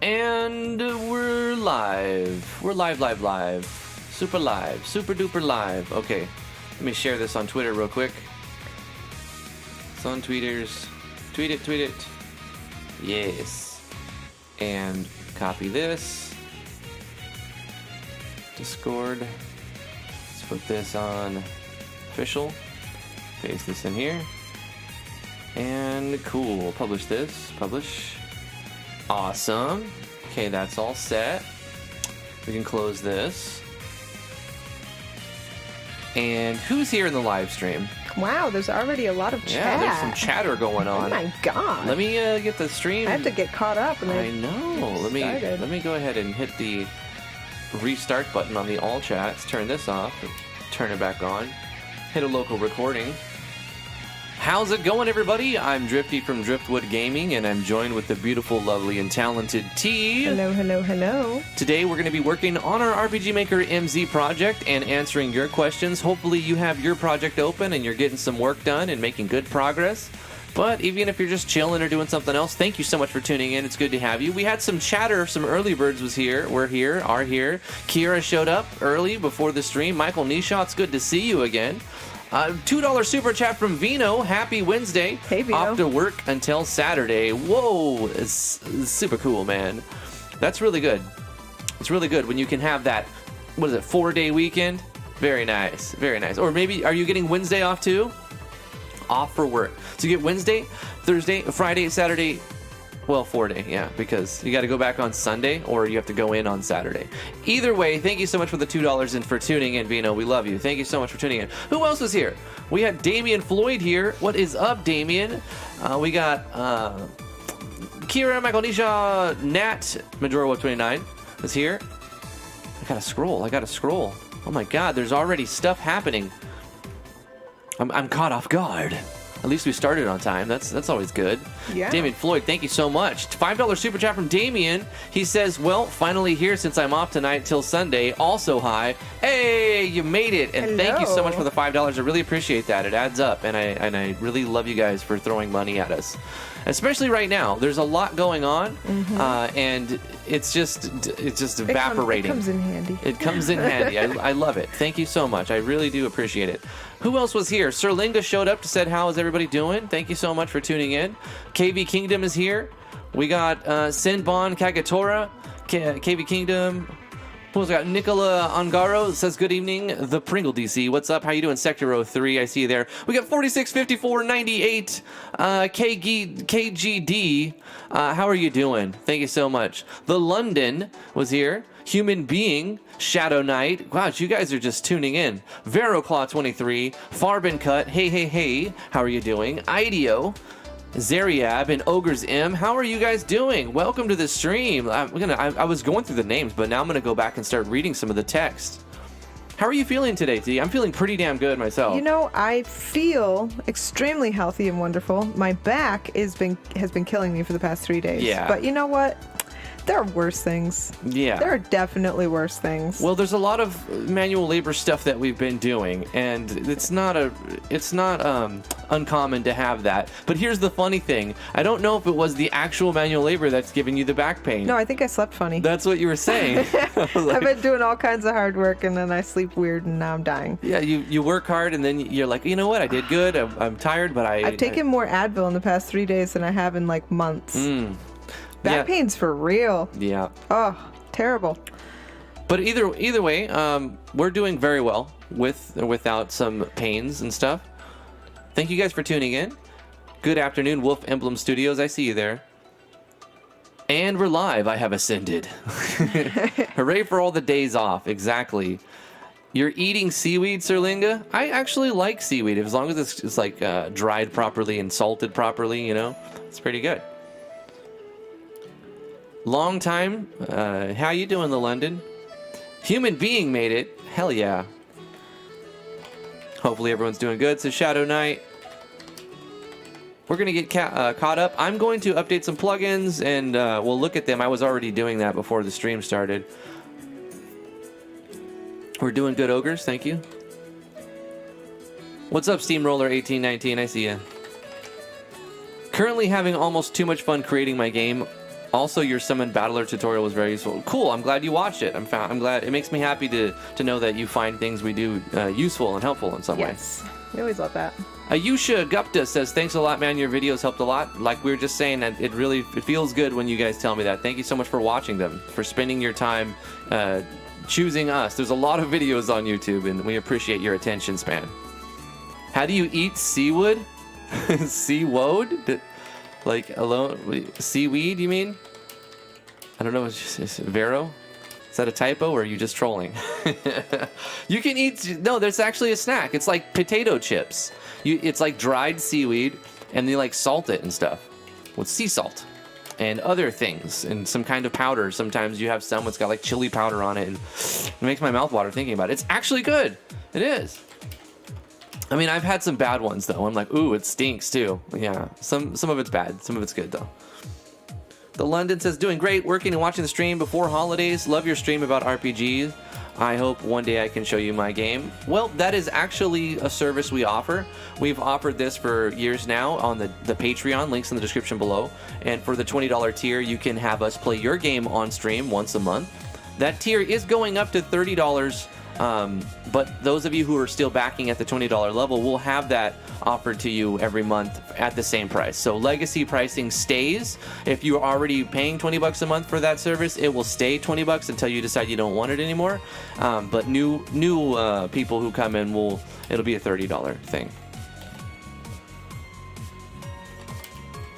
And we're live. We're live. Super duper live. Okay, let me share this on Twitter real quick. It's on tweeters. Tweet it. Yes. And copy this. Discord. Let's put this on official. Paste this in here. And cool. Publish this. Publish. Awesome. Okay, that's all set. We can close this. And who's here in the live stream? Wow, there's already a lot of chat. Yeah, there's some chatter going on. Oh my god. Let me get the stream. I have to get caught up. And I know. Let me go ahead and hit the restart button on the all chats. Turn this off. Turn it back on. Hit a local recording. How's it going, everybody? I'm Drifty from Driftwood Gaming, and I'm joined with the beautiful, lovely, and talented T. Hello. Today, we're going to be working on our RPG Maker MZ project and answering your questions. Hopefully, you have your project open and you're getting some work done and making good progress. But even if you're just chilling or doing something else, thank you so much for tuning in. It's good to have you. We had some chatter. Some early birds are here. Kira showed up early before the stream. Michael Nishaw, it's good to see you again. $2 super chat from Vino. Happy Wednesday. Hey, Vino. Off to work until Saturday. Whoa, it's super cool, man. That's really good. It's really good when you can have that, 4-day weekend? Very nice. Or maybe, are you getting Wednesday off too? Off for work. So you get Wednesday, Thursday, Friday, Saturday. Well, 4-day, yeah, because you got to go back on Sunday or you have to go in on Saturday. Either way, thank you so much for the $2 and for tuning in, Vino. We love you. Thank you so much for tuning in. Who else is here? We had Damian Floyd here. What is up, Damian? We got Kira, Michael Nisha, Nat, Majora29 is here. I gotta scroll. Oh my god, there's already stuff happening. I'm caught off guard. At least we started on time. That's always good. Yeah. Damien Floyd, thank you so much. $5 super chat from Damien. He says, well, finally here since I'm off tonight till Sunday. Also, hi. Hey, you made it. And Thank you so much for the $5. I really appreciate that. It adds up. And I really love you guys for throwing money at us. Especially right now. There's a lot going on. And it's just evaporating. It comes in handy. It comes in handy. I love it. Thank you so much. I really do appreciate it. Who else was here? Sir Linga showed up to said, how is everybody doing? Thank you so much for tuning in. KV Kingdom is here. We got Sinbon Kagatora, KV Kingdom. Who else we got? Nicola Angaro says, good evening. The Pringle DC. What's up? How you doing? Sector 03. I see you there. We got 465498. KGD. How are you doing? Thank you so much. The London was here. Human Being, Shadow Knight. Wow, you guys are just tuning in. VeroClaw23, Farbin Cut, hey, how are you doing? Ideo, Zeriab, and Ogre's M. How are you guys doing? Welcome to the stream. I was going through the names, but now I'm gonna go back and start reading some of the text. How are you feeling today, T? I'm feeling pretty damn good myself. You know, I feel extremely healthy and wonderful. My back has been killing me for the past 3 days. Yeah. But you know what? There are worse things. Yeah. There are definitely worse things. Well, there's a lot of manual labor stuff that we've been doing, and it's not uncommon to have that. But here's the funny thing. I don't know if it was the actual manual labor that's giving you the back pain. No, I think I slept funny. That's what you were saying. I've been doing all kinds of hard work, and then I sleep weird, and now I'm dying. Yeah, you work hard, and then you're like, you know what? I did good. I'm tired, but I've taken more Advil in the past 3 days than I have in like months. Back pain's for real. Yeah. Oh, terrible. But either way, we're doing very well with or without some pains and stuff. Thank you guys for tuning in. Good afternoon, Wolf Emblem Studios. I see you there. And we're live. I have ascended. Hooray for all the days off. Exactly. You're eating seaweed, Sirlinga? I actually like seaweed as long as it's like dried properly and salted properly. You know, it's pretty good. Long time. How you doing, the London? Human Being made it. Hell yeah. Hopefully everyone's doing good. So Shadow Knight. We're going to get caught up. I'm going to update some plugins and we'll look at them. I was already doing that before the stream started. We're doing good, Ogres. Thank you. What's up, Steamroller1819? I see ya. Currently having almost too much fun creating my game. Also, your summon battler tutorial was very useful. Cool. I'm glad you watched it. I'm glad. It makes me happy to know that you find things we do useful and helpful in some way. Yes. We always love that. Ayusha Gupta says, thanks a lot, man. Your videos helped a lot. Like we were just saying, that it feels good when you guys tell me that. Thank you so much for watching them, for spending your time choosing us. There's a lot of videos on YouTube, and we appreciate your attention span. How do you eat seawood? Seawood? Like alone? Seaweed, you mean? I don't know. Is Vero? Is that a typo, or are you just trolling? You can eat... No, there's actually a snack. It's like potato chips. It's like dried seaweed, and they like salt it and stuff with sea salt and other things and some kind of powder. Sometimes you have some that's got like chili powder on it, and it makes my mouth water thinking about it. It's actually good. It is. I mean, I've had some bad ones though. I'm like, ooh, it stinks too. Yeah, some of it's bad. Some of it's good though. The London says, doing great, working and watching the stream before holidays. Love your stream about RPGs. I hope one day I can show you my game. Well, that is actually a service we offer. We've offered this for years now on the Patreon, links in the description below. And for the $20 tier, you can have us play your game on stream once a month. That tier is going up to $30. But those of you who are still backing at the $20 level will have that offered to you every month at the same price. So legacy pricing stays. If you're already paying $20 a month for that service, it will stay $20 until you decide you don't want it anymore. But new people who come in it'll be a $30 thing.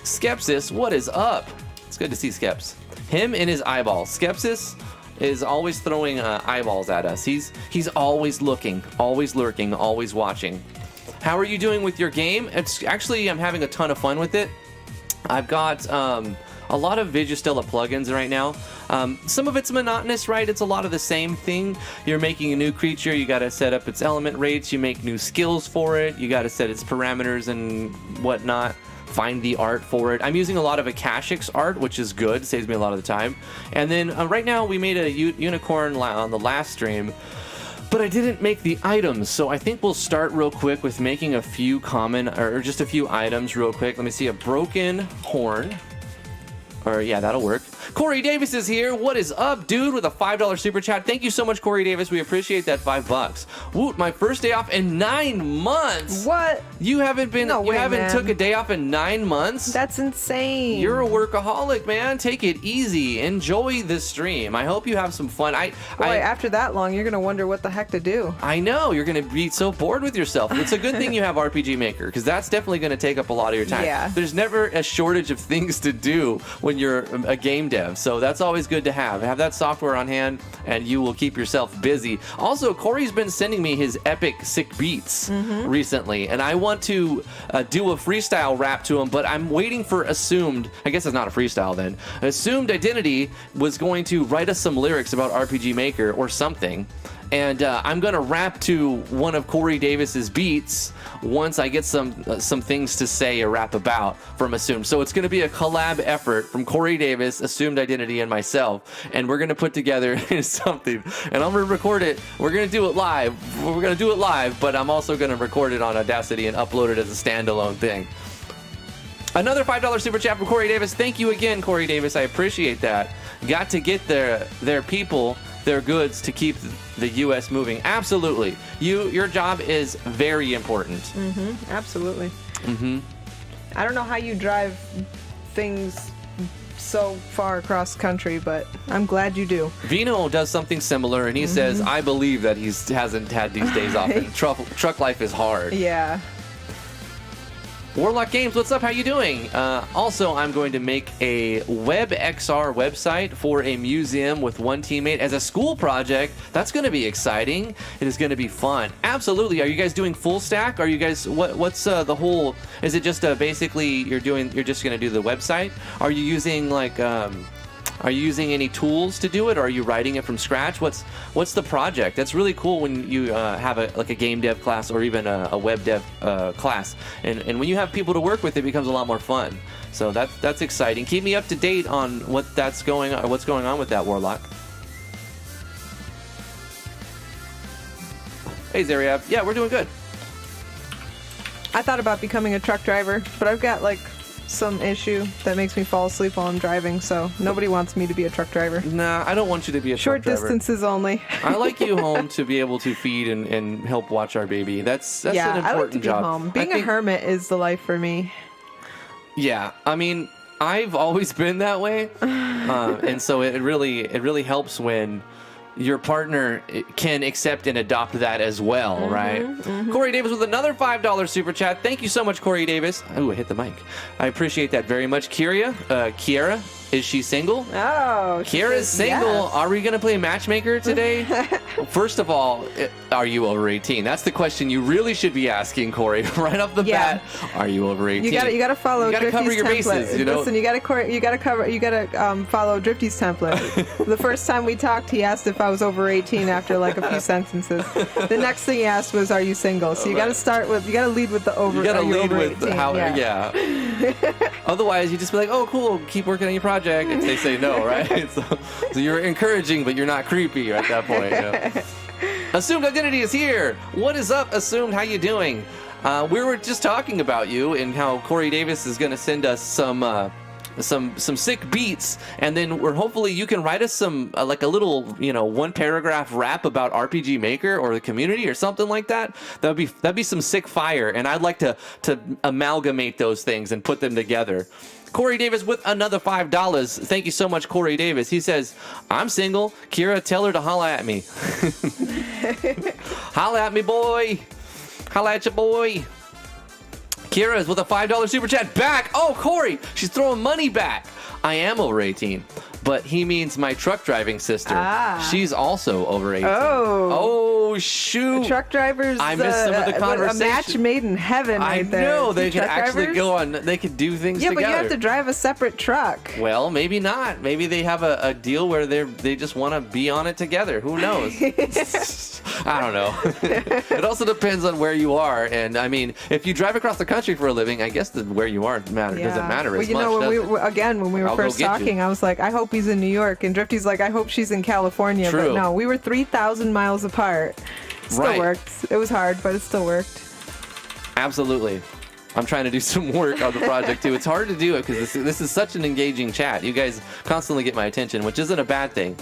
Skepsis, what is up? It's good to see Skeps. Him and his eyeballs. Skepsis is always throwing eyeballs at us. He's always looking, always lurking, always watching. How are you doing with your game? It's actually, I'm having a ton of fun with it. I've got a lot of Vigistella plugins right now. Some of it's monotonous, right? It's a lot of the same thing. You're making a new creature, you gotta set up its element rates, you make new skills for it, you gotta set its parameters and whatnot. Find the art for it. I'm using a lot of Akashic's art, which is good, saves me a lot of the time. And then right now we made a unicorn on the last stream, but I didn't make the items, so I think we'll start real quick with making a few or just a few items real quick. Let me see, a broken horn. Or yeah, that'll work. Corey Davis is here. What is up, dude? With a $5 super chat. Thank you so much, Corey Davis. We appreciate that $5. Woot! My first day off in 9 months. What? You haven't been? No you way, haven't man. took a day off in 9 months? That's insane. You're a workaholic, man. Take it easy. Enjoy this stream. I hope you have some fun. Boy, after that long, you're gonna wonder what the heck to do. I know you're gonna be so bored with yourself. It's a good thing you have RPG Maker, because that's definitely gonna take up a lot of your time. Yeah. There's never a shortage of things to do when you're a game dev, so that's always good to have. Have that software on hand, and you will keep yourself busy. Also, Corey's been sending me his epic sick beats recently, and I want to do a freestyle rap to him, but I'm waiting for Assumed. I guess it's not a freestyle then. Assumed Identity was going to write us some lyrics about RPG Maker or something. And I'm gonna rap to one of Corey Davis's beats once I get some things to say or rap about from Assumed. So it's gonna be a collab effort from Corey Davis, Assumed Identity, and myself, and we're gonna put together something. And I'm gonna record it. We're gonna do it live. We're gonna do it live, but I'm also gonna record it on Audacity and upload it as a standalone thing. Another $5 super chat from Corey Davis. Thank you again, Corey Davis. I appreciate that. Got to get their people, their goods to keep the U.S. moving. Absolutely. Your job is very important. Absolutely. I don't know how you drive things so far across country, but I'm glad you do. Vino does something similar, and he says, I believe that he hasn't had these days off. And truck life is hard. Yeah. Warlock Games, what's up? How you doing? Also, I'm going to make a WebXR website for a museum with one teammate as a school project. That's going to be exciting. It is going to be fun. Absolutely. Are you guys doing full stack? Are you guys what's the whole? Is it just basically you're just going to do the website? Are you using Are you using any tools to do it, or are you writing it from scratch? What's the project? That's really cool when you have a game dev class or even a web dev class, and when you have people to work with, it becomes a lot more fun. So that's exciting. Keep me up to date on what's going on with that, Warlock. Hey Zariab, yeah, we're doing good. I thought about becoming a truck driver, but I've got like some issue that makes me fall asleep while I'm driving, so nobody wants me to be a truck driver. Nah, I don't want you to be a Short truck driver. distances only. I like you home to be able to feed and help watch our baby. That's Yeah, an I like to important be job. home. Being a hermit is the life for me. Yeah, I mean, I've always been that way, and so it really helps when your partner can accept and adopt that as well, right? Corey Davis with another $5 super chat. Thank you so much, Corey Davis. Ooh, I hit the mic. I appreciate that very much. Kiara, is she single? Oh, Kiara's single. yes. Are we going to play matchmaker today? First of all, are you over 18? That's the question you really should be asking, Corey, right off the bat. Are you over 18? You gotta follow. You gotta Drifty's cover your template. bases. You know. Listen, you gotta follow Drifty's template. The first time we talked, he asked if I was over 18 after like a few sentences. The next thing he asked was, "Are you single?" So you gotta lead with the over. You gotta lead over with 18? how. Yeah. Otherwise, you just be like, "Oh, cool, keep working on your project," and they say no, right? So you're encouraging, but you're not creepy at that point. You know? Assumed Identity is here. What is up, Assumed? How you doing? We were just talking about you and how Corey Davis is going to send us some sick beats, and then hopefully you can write us some like a little, one paragraph rap about RPG Maker or the community or something like that. That'd be some sick fire, and I'd like to amalgamate those things and put them together. Corey Davis with another $5. Thank you so much, Corey Davis. He says, "I'm single. Kira, tell her to holla at me." Holla at me, boy. Holla at your boy. Kira is with a $5 super chat back. Oh, Corey, she's throwing money back. I am over 18, but he means my truck driving sister. She's also over 18. Oh, shoot. Truck drivers. I missed some of the conversation. A match made in heaven right there. I know. They could truck actually drivers? go on. They could do things Yeah, together. but you have to drive a separate truck. Well, maybe not. Maybe they have a deal where they just want to be on it together. Who knows? I don't know. It also depends on where you are. And I mean, if you drive across the country for a living, I guess where you are doesn't matter as much. When we were first talking, I was like, I hope he's in New York. And Drifty's like, I hope she's in California. True. But no, we were 3,000 miles apart. Still worked. It was hard, but it still worked. Absolutely. I'm trying to do some work on the project too. It's hard to do it because this is such an engaging chat. You guys constantly get my attention, which isn't a bad thing.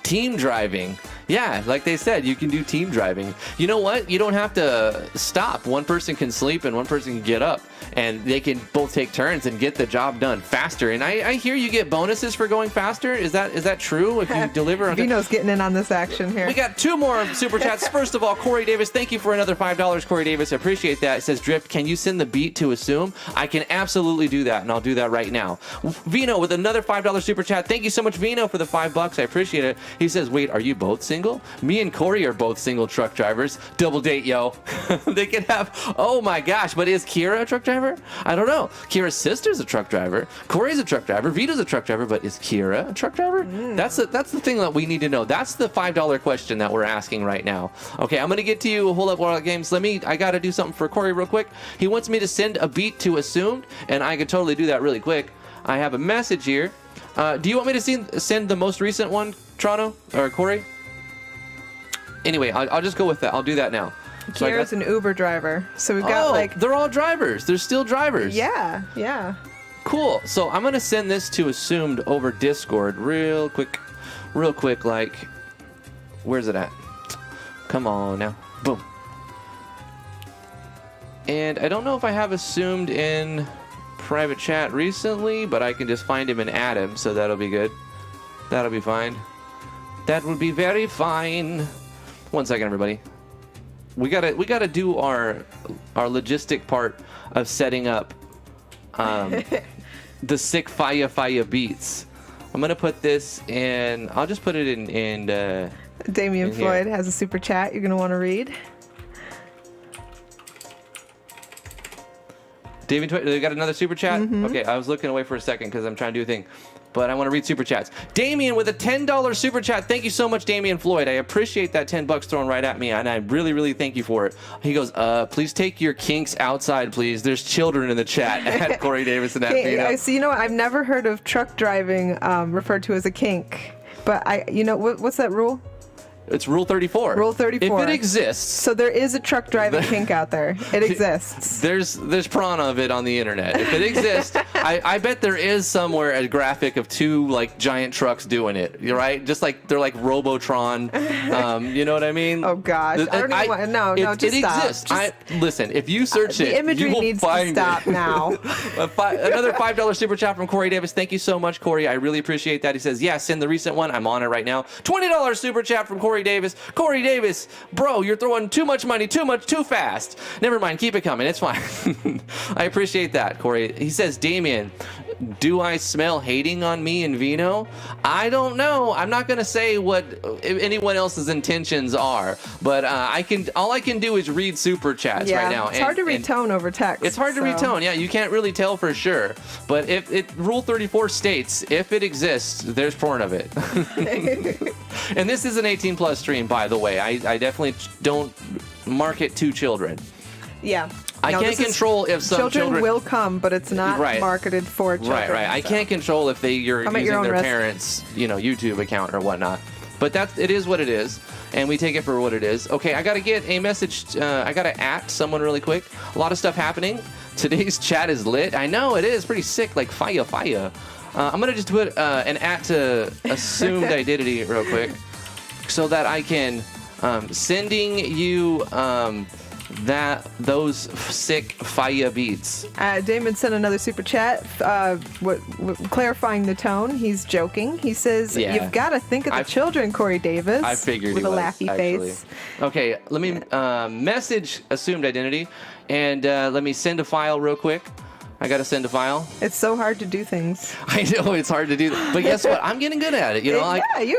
Team driving. Yeah, like they said, you can do team driving. You know what? You don't have to stop. One person can sleep and one person can get up, and they can both take turns and get the job done faster. And I hear you get bonuses for going faster. Is that true? If you deliver, Vino's getting in on this action here. We got two more super chats. First of all, Corey Davis, thank you for another $5, Corey Davis. I appreciate that. It says, Drift, can you send the beat to Assume? I can absolutely do that, and I'll do that right now. Vino with another $5 super chat. Thank you so much, Vino, for the $5. I appreciate it. He says, wait, are you both single? Me and Corey are both single truck drivers. Double date, yo. They can have, oh my gosh, but is Kira a truck driver? I don't know. Kira's sister's a truck driver. Corey's a truck driver. Vito's a truck driver, but is Kira a truck driver? That's the thing that we need to know. That's the $5 question that we're asking right now. Okay, I'm gonna get to you. Hold up, Wild Games. I gotta do something for Corey real quick. He wants me to send a beat to Assumed, and I could totally do that really quick. I have a message here. Do you want me to send the most recent one, Toronto or Corey? Anyway, I'll just go with that. I'll do that now. So Kira's an Uber driver, so we've got they're all drivers. They're still drivers. Yeah. Cool. So I'm gonna send this to Assumed over Discord real quick. Like, where's it at? Come on now. Boom. And I don't know if I have Assumed in private chat recently, but I can just find him and add him, so that'll be good. That'll be fine. That will be very fine. 1 second, everybody. We gotta do our logistic part of setting up the sick fire beats. I'm gonna put this in. I'll just put it in. Damien Floyd has a super chat you're gonna want to read. Damien, they got another super chat. Okay, I was looking away for a second because I'm trying to do a thing. But I want to read super chats. Damien with a $10 super chat. Thank you so much, Damien Floyd. I appreciate that $10 thrown right at me, and I really, really thank you for it. He goes, please take your kinks outside, please. There's children in the chat. At Corey Davis and that Vino. So, I've never heard of truck driving referred to as a kink. But what's that rule? It's Rule 34. Rule 34. If it exists, So there is a truck driving kink out there. It exists. there's prana of it on the internet. If it exists, I bet there is somewhere a graphic of two like giant trucks doing it. You're right, just like they're like Robotron. You know what I mean? Oh gosh, I don't even want. No, just it stop. exists. Listen, if you search The it, imagery you will needs to find stop it. now. Another $5 super chat from Corey Davis. Thank you so much, Corey. I really appreciate that. He says, "Yeah, send the recent one. I'm on it right now." $20 super chat from Corey Davis. Corey Davis, bro, you're throwing too much money, too fast. Never mind, keep it coming. It's fine. I appreciate that, Corey. He says, Damien, do I smell hating on me and Vino? I don't know. I'm not gonna say what anyone else's intentions are, but all I can do is read super chats right now. It's hard to read tone over text. It's hard to read tone. Yeah, you can't really tell for sure. But if Rule 34 states, if it exists, there's porn of it. And this is an 18 plus stream, by the way. I definitely don't market to children. Yeah. I can't control if some children will come, but it's not marketed for children. Right. I can't control if you're using their parents' YouTube account or whatnot. But it is what it is, and we take it for what it is. Okay, I got to get a message. I got to at someone really quick. A lot of stuff happening. Today's chat is lit. I know it is pretty sick, like fire. I'm gonna just put an at to assumed identity real quick, so that I can sending you those sick fire beats. Damon sent another super chat clarifying the tone. He's joking. He says, you've got to think of the children, Corey Davis. I figured with he a was, laughy actually. face. Okay, let me message assumed identity, and let me send a file real quick. I got to send a file. It's so hard to do things. I know it's hard to do, but guess what? I'm getting good at it.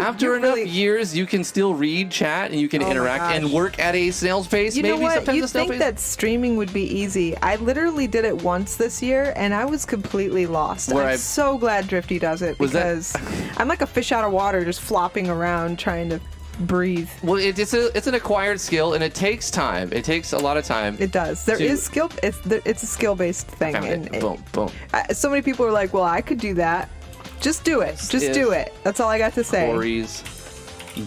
After enough years, you can still read chat and you can interact and work at a snail's pace. You know what? You'd think that streaming would be easy. I literally did it once this year, and I was completely lost. I'm so glad Drifty does it because I'm like a fish out of water, just flopping around trying to breathe. Well, it's an acquired skill, and it takes time. It takes a lot of time. It does. There is skill. It's a skill-based thing. Boom. So many people are like, "Well, I could do that." Just do it. Just do it. That's all I got to say. Corey's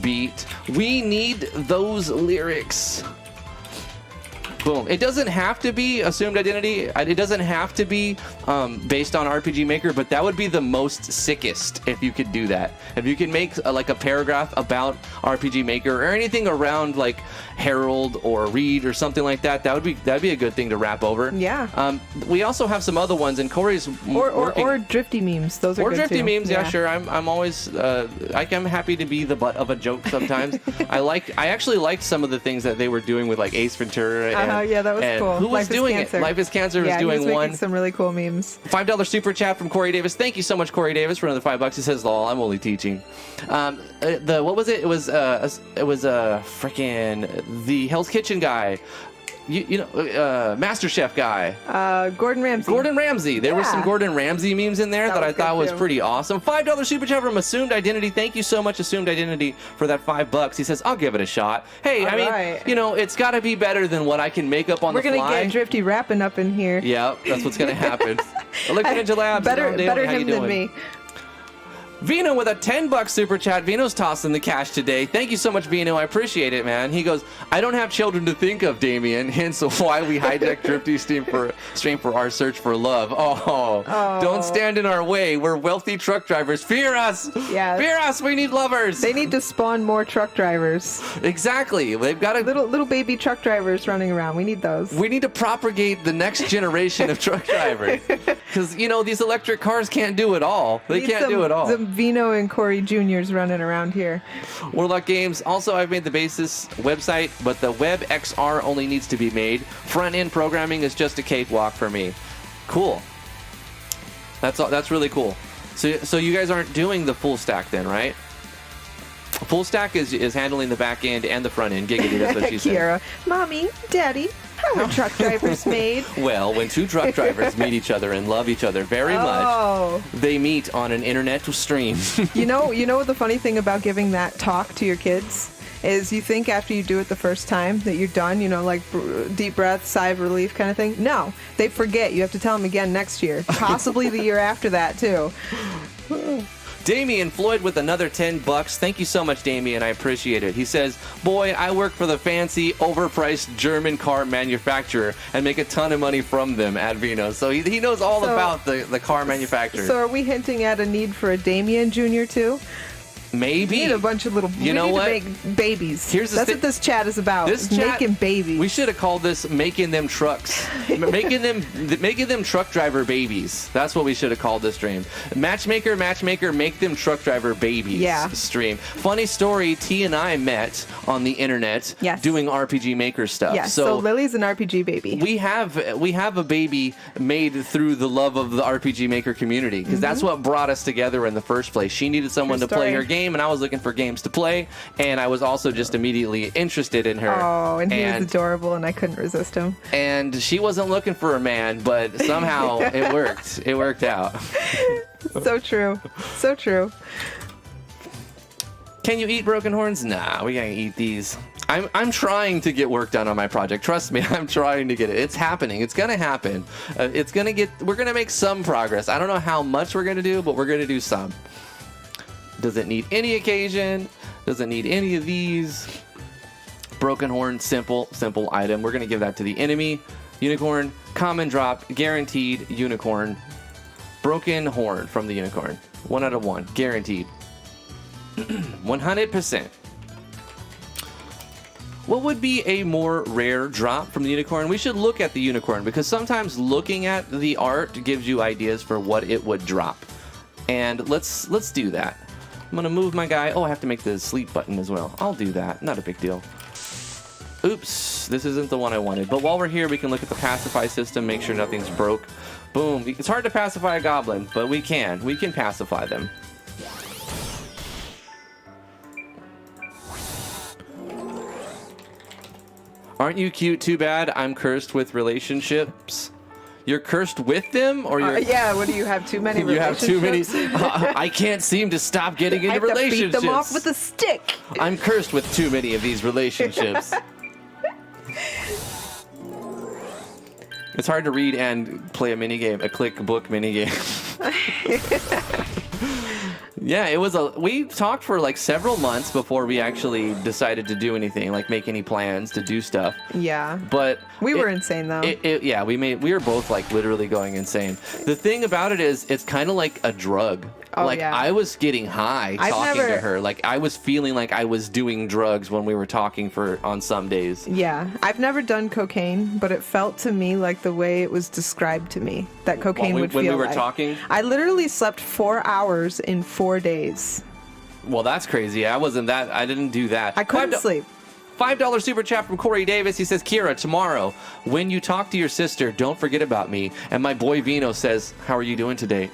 beat. We need those lyrics. Boom. It doesn't have to be assumed identity. It doesn't have to be based on RPG Maker, but that would be the most sickest if you could do that. If you can make a paragraph about RPG Maker or anything around like Herald or Read or something like that, that'd be a good thing to wrap over. Yeah. We also have some other ones, and Corey's or Drifty memes. Those are good Drifty too. memes. Yeah, sure. I'm always I'm happy to be the butt of a joke sometimes. I actually liked some of the things that they were doing with like Ace Ventura. Yeah, that was cool. Who was doing it? Life is Cancer was doing he was making some really cool memes. $5 super chat from Corey Davis. Thank you so much, Corey Davis, for another $5. He says, "Lol, I'm only teaching." What was it? It was freaking the Hell's Kitchen guy. Master Chef guy. Gordon Ramsay. There were some Gordon Ramsay memes in there that I thought was pretty awesome. $5 super chat from Assumed Identity. Thank you so much, Assumed Identity, for that $5. He says, "I'll give it a shot." Hey, it's got to be better than what I can make up on the fly. We're gonna get Drifty rapping up in here. Yeah, that's what's gonna happen. Electric Ninja Labs. Better how him you doing? than me. Vino with a $10 super chat. Vino's tossing the cash today. Thank you so much, Vino. I appreciate it, man. He goes, "I don't have children to think of, Damien, hence why we hijacked Drifty stream for our search for love." Oh, don't stand in our way. We're wealthy truck drivers. Fear us. Yeah. Fear us. We need lovers. They need to spawn more truck drivers. Exactly. They've got little baby truck drivers running around. We need those. We need to propagate the next generation of truck drivers. Because, these electric cars can't do it all. They can't do it all. Some Vino and Corey Juniors running around here. Warlock Games. Also, I've made the Basis website, but the web XR only needs to be made. Front-end programming is just a cakewalk for me. Cool. That's really cool. So you guys aren't doing the full stack then, right? Full stack is handling the back end and the front end. Giggity, that's what she said. Kiara, Mommy, Daddy, how are truck drivers made? Well, when two truck drivers meet each other and love each other very much, they meet on an internet stream. You know what the funny thing about giving that talk to your kids is? You think after you do it the first time that you're done, like deep breath, sigh of relief kind of thing. No, they forget. You have to tell them again next year, possibly the year after that too. Damian Floyd with another $10. Thank you so much, Damian. I appreciate it. He says, boy, I work for the fancy, overpriced German car manufacturer and make a ton of money from them at Vino. So he knows all about the car manufacturer. So are we hinting at a need for a Damian Jr. too? Maybe. We need a bunch of little You know what? to make babies. That's what this chat is about. This chat, making babies. We should have called this "Making Them Trucks," making them truck driver babies. That's what we should have called this stream. Matchmaker, make them truck driver babies. Yeah. Stream. Funny story. T and I met on the internet. Yes. Doing RPG Maker stuff. Yes. So Lily's an RPG baby. We have a baby made through the love of the RPG Maker community because that's what brought us together in the first place. She needed someone to play her game, and I was looking for games to play, and I was also just immediately interested in her. Oh, and he was adorable, and I couldn't resist him. And she wasn't looking for a man, but somehow it worked. It worked out. So true. So true. Can you eat broken horns? Nah, we can't eat these. I'm trying to get work done on my project. Trust me, I'm trying to get it. It's happening. It's gonna happen. We're gonna make some progress. I don't know how much we're gonna do, but we're gonna do some. Doesn't need any occasion. Doesn't need any of these. Broken horn, simple item. We're gonna give that to the enemy. Unicorn, common drop, guaranteed unicorn. Broken horn from the unicorn. 1 out of 1, guaranteed. 100%. What would be a more rare drop from the unicorn? We should look at the unicorn because sometimes looking at the art gives you ideas for what it would drop. And let's do that. I'm gonna move my guy. Oh, I have to make the sleep button as well. I'll do that. Not a big deal. Oops, this isn't the one I wanted. But while we're here, we can look at the pacify system, make sure nothing's broke. Boom. It's hard to pacify a goblin, but we can. We can pacify them. Aren't you cute? Too bad. I'm cursed with relationships. You're cursed with them, or you're? Yeah. What do you have? Too many You have relationships? too many. I can't seem to stop getting into I have relationships. to beat them off with a stick. I'm cursed with too many of these relationships. It's hard to read and play a minigame, a click book minigame. Yeah, it was we talked for like several months before we actually decided to do anything, like make any plans to do stuff. Yeah. But we were insane though. Yeah, we were both like literally going insane. The thing about it is it's kind of like a drug. Oh, like yeah. I was getting high talking to her. Like I was feeling like I was doing drugs when we were talking on some days. Yeah. I've never done cocaine, but it felt to me like the way it was described to me that cocaine would feel like. When we were talking? I literally slept 4 hours in 4 days. Well, that's crazy. I didn't do that. I couldn't sleep. $5 super chat from Corey Davis. He says, Kira, tomorrow, when you talk to your sister, don't forget about me. And my boy Vino says, how are you doing today?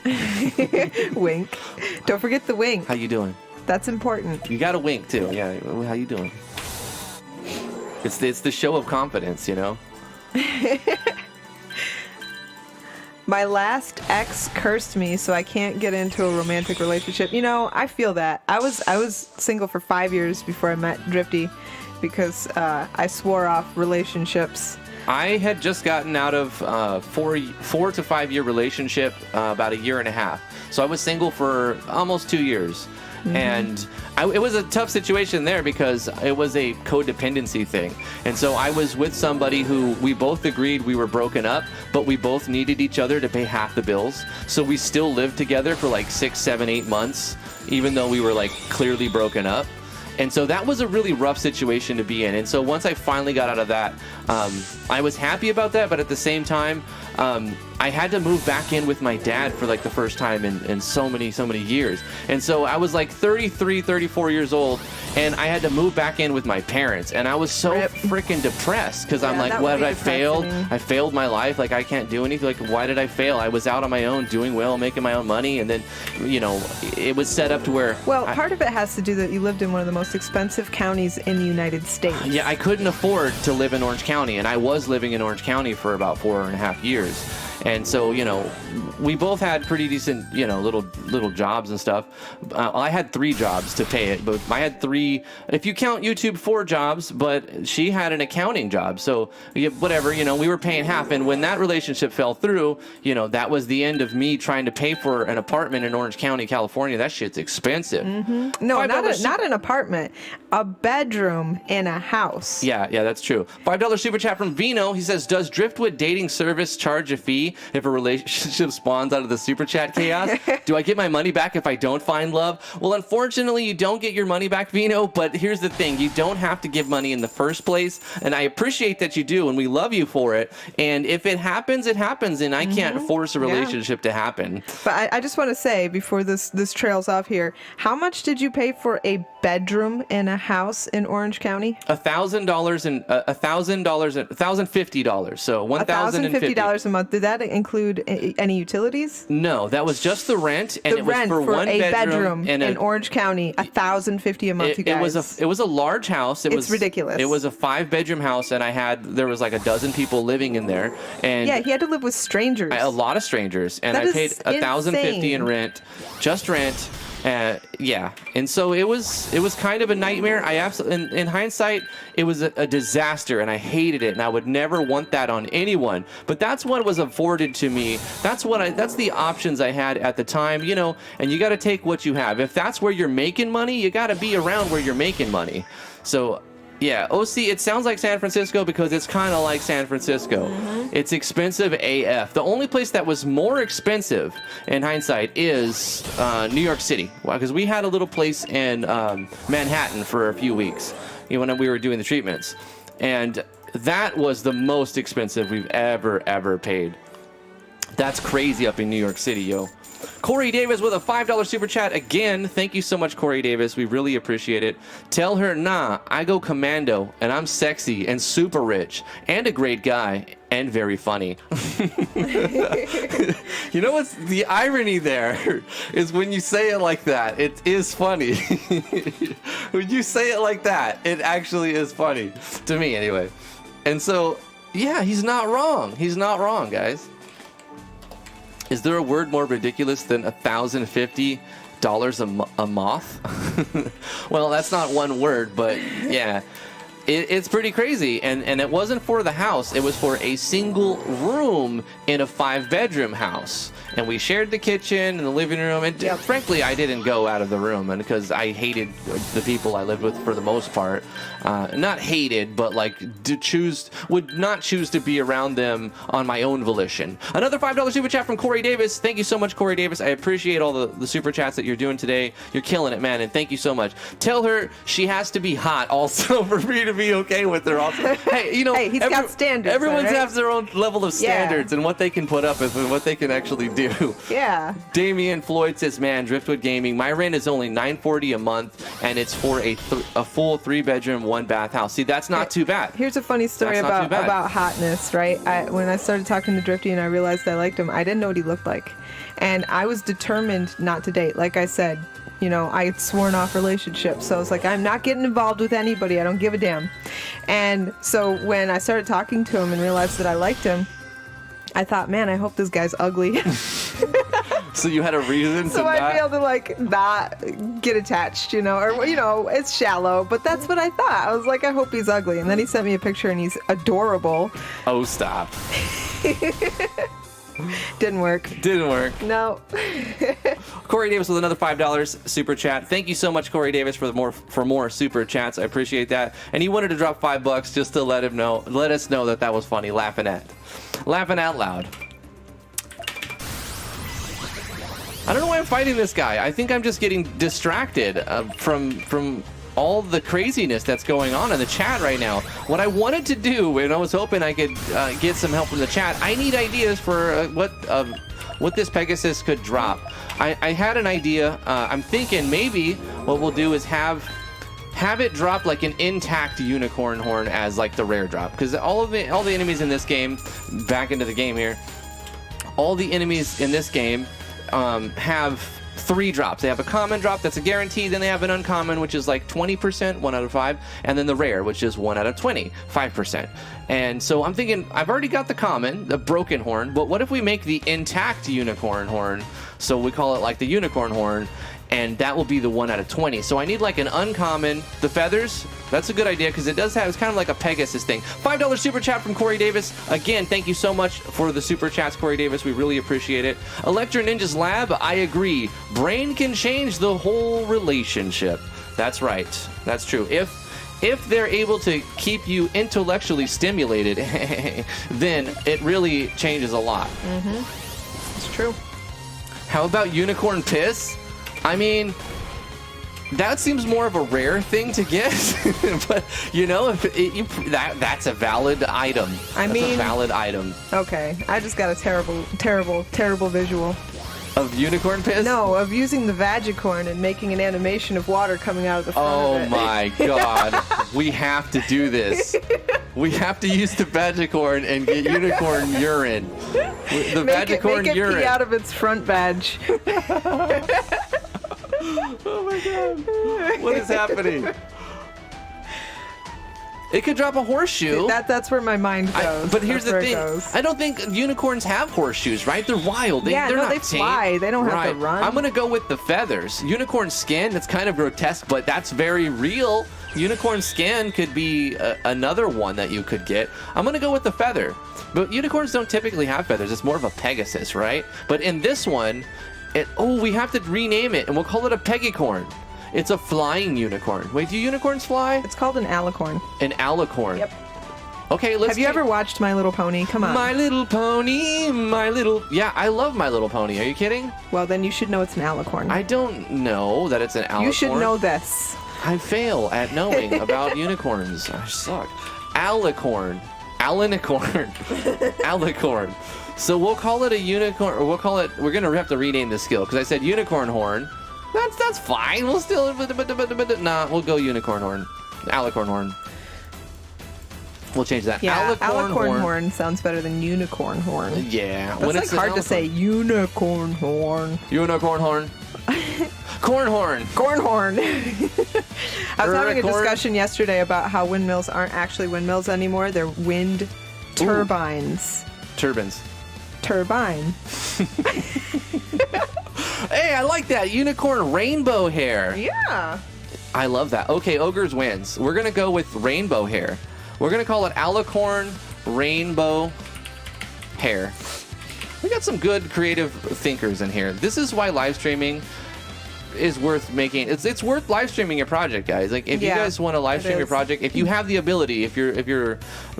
Wink. Don't forget the wink. How you doing? That's important. You got to wink, too. Yeah. How you doing? It's the show of confidence, you know? My last ex cursed me, so I can't get into a romantic relationship. You know, I feel that. I was single for 5 years before I met Drifty because I swore off relationships. I had just gotten out of 4 to 5 year relationship about 1.5 years. So I was single for almost 2 years. Mm-hmm. And it was a tough situation there because it was a codependency thing. And so I was with somebody who we both agreed we were broken up, but we both needed each other to pay half the bills. So we still lived together for like 6, 7, 8 months, even though we were like clearly broken up. And so that was a really rough situation to be in. And so once I finally got out of that, I was happy about that. But at the same time, I had to move back in with my dad for like the first time in so many years. And so I was like 33, 34 years old, and I had to move back in with my parents. And I was so freaking depressed because I'm like, what, I failed? I failed my life. Like, I can't do anything. Like, why did I fail? I was out on my own, doing well, making my own money. And then, you know, it was set up to where... Well, part of it has to do that you lived in one of the most expensive counties in the United States. Yeah, I couldn't afford to live in Orange County, and I was living in Orange County for about 4.5 years. And so, you know, we both had pretty decent, little jobs and stuff. I had 3 jobs to pay it, but I had 3, if you count YouTube, 4 jobs, but she had an accounting job. So whatever, we were paying half. And when that relationship fell through, that was the end of me trying to pay for an apartment in Orange County, California. That shit's expensive. Mm-hmm. No, not an apartment, a bedroom in a house. Yeah, that's true. $5 super chat from Vino. He says, does Driftwood dating service charge a fee if a relationship spawns out of the super chat chaos? Do I get my money back if I don't find love? Well, unfortunately, you don't get your money back, Vino, but here's the thing. You don't have to give money in the first place, and I appreciate that you do, and we love you for it. And if it happens, it happens, and I can't force a relationship to happen. But I just want to say, before this trails off here, how much did you pay for a bedroom in a house in Orange County? $1,000 and $1,050. So $1,050 a month. Did that include any utilities? No, that was just the rent, and it was for one a bedroom in Orange County. $1,050 a month. You guys. It was a large house. It's ridiculous. It was a 5-bedroom house, and there was like a dozen people living in there. And yeah, he had to live with strangers. A lot of strangers, and I paid $1,050 in rent, just rent. Yeah, and so it was kind of a nightmare. I absolutely, in hindsight, it was a disaster, and I hated it, and I would never want that on anyone. But that's what was afforded to me. That's the options I had at the time, And you got to take what you have. If that's where you're making money, you got to be around where you're making money. So. Yeah, OC, it sounds like San Francisco because it's kind of like San Francisco. Mm-hmm. It's expensive AF. The only place that was more expensive, in hindsight, is New York City. Because we had a little place in Manhattan for a few weeks when we were doing the treatments. And that was the most expensive we've ever paid. That's crazy up in New York City, yo. Corey Davis with a $5 super chat again. Thank you so much, Corey Davis. We really appreciate it. Tell her, nah, I go commando, and I'm sexy and super rich and a great guy and very funny. You know what's the irony there is when you say it like that, it is funny. When you say it like that, it actually is funny. To me, anyway. And so, yeah, he's not wrong. He's not wrong, guys. Is there a word more ridiculous than $1,050 a moth? Well, that's not one word, but yeah, it's pretty crazy. And it wasn't for the house. It was for a single room in a 5-bedroom house. And we shared the kitchen and the living room. And frankly, I didn't go out of the room because I hated the people I lived with for the most part. Not hated, but would not choose to be around them on my own volition. Another $5 super chat from Corey Davis. Thank you so much, Corey Davis. I appreciate all the super chats that you're doing today. You're killing it, man, and thank you so much. Tell her she has to be hot also for me to be okay with her also. Hey, hey, he's got standards. Everyone has their own level of standards and what they can put up with and what they can actually do. Yeah. Damian Floyd says, man, Driftwood Gaming, my rent is only $940 a month, and it's for a full 3-bedroom, 1-bath house. See, that's not too bad. Here's a funny story about hotness, right? When I started talking to Drifty and I realized I liked him, I didn't know what he looked like. And I was determined not to date. Like I said, I had sworn off relationships. So I was like, I'm not getting involved with anybody. I don't give a damn. And so when I started talking to him and realized that I liked him, I thought, man, I hope this guy's ugly. So you had a reason to I'd be able to not get attached, or it's shallow, but that's what I thought. I was like, I hope he's ugly. And then he sent me a picture and he's adorable. Oh, stop. Didn't work. No. Corey Davis with another $5 super chat. Thank you so much, Corey Davis, for more super chats. I appreciate that. And he wanted to drop $5 just to let us know that was funny. Laughing out loud. I don't know why I'm fighting this guy. I think I'm just getting distracted from all the craziness that's going on in the chat right now. What I wanted to do, and I was hoping I could get some help from the chat, I need ideas for what this Pegasus could drop. I had an idea. I'm thinking maybe what we'll do is have it drop like an intact unicorn horn as like the rare drop, because all the enemies in this game, back into the game here, all the enemies in this game have 3 drops. They have a common drop that's a guarantee, then they have an uncommon, which is like 20%, 1 out of 5, and then the rare, which is 1 out of 20, 5%. And so I'm thinking, I've already got the common, the broken horn, but what if we make the intact unicorn horn? So we call it like the unicorn horn, and that will be the 1 out of 20. So I need like an uncommon. The feathers, that's a good idea because it does have, it's kind of like a Pegasus thing. $5 super chat from Corey Davis. Again, thank you so much for the super chats, Corey Davis. We really appreciate it. Electro Ninja's Lab, I agree. Brain can change the whole relationship. That's right. That's true. If they're able to keep you intellectually stimulated, then it really changes a lot. Mm-hmm. It's true. How about unicorn piss? I mean, that seems more of a rare thing to get, but you know, that's a valid item. That's a valid item. Okay, I just got a terrible visual. Of unicorn piss? No, of using the Vagicorn and making an animation of water coming out of the front of it. My God. We have to do this. We have to use the Vagicorn and get unicorn urine. The Vagicorn make it urine. Pee out of its front vag. Oh my God. What is happening? It could drop a horseshoe. That's where my mind goes. But here's the thing. I don't think unicorns have horseshoes, right? They're wild. They're not they fly. They don't have to run. I'm going to go with the feathers. Unicorn skin, that's kind of grotesque, but that's very real. Unicorn skin could be another one that you could get. I'm going to go with the feather. But unicorns don't typically have feathers. It's more of a Pegasus, right? But in this one, we have to rename it, and we'll call it a Pegicorn. It's a flying unicorn. Wait, do unicorns fly? It's called an alicorn. An alicorn. Yep. Okay, let's. Have you ever watched My Little Pony? Come on. My Little Pony, Yeah, I love My Little Pony. Are you kidding? Well, then you should know it's an alicorn. I don't know that it's an alicorn. You should know this. I fail at knowing about unicorns. I suck. Alicorn. Alinicorn. Alicorn. So we'll call it a unicorn, or we're going to have to rename this skill, because I said unicorn horn. That's fine. We'll still, we'll go unicorn horn. Alicorn horn. We'll change that. Yeah, alicorn horn sounds better than unicorn horn. Yeah. It's hard to say. Unicorn horn. Unicorn horn. Corn horn. Corn horn. I was having a discussion yesterday about how windmills aren't actually windmills anymore. They're wind turbines. Turbines. Turbine. Hey, I like that. Unicorn rainbow hair. Yeah. I love that. Okay, Ogres wins. We're going to go with rainbow hair. We're going to call it Alicorn rainbow hair. We got some good creative thinkers in here. This is why live streaming is worth making. It's worth live streaming your project, guys. Like, if you guys want to live stream your project, if you have the ability, if you're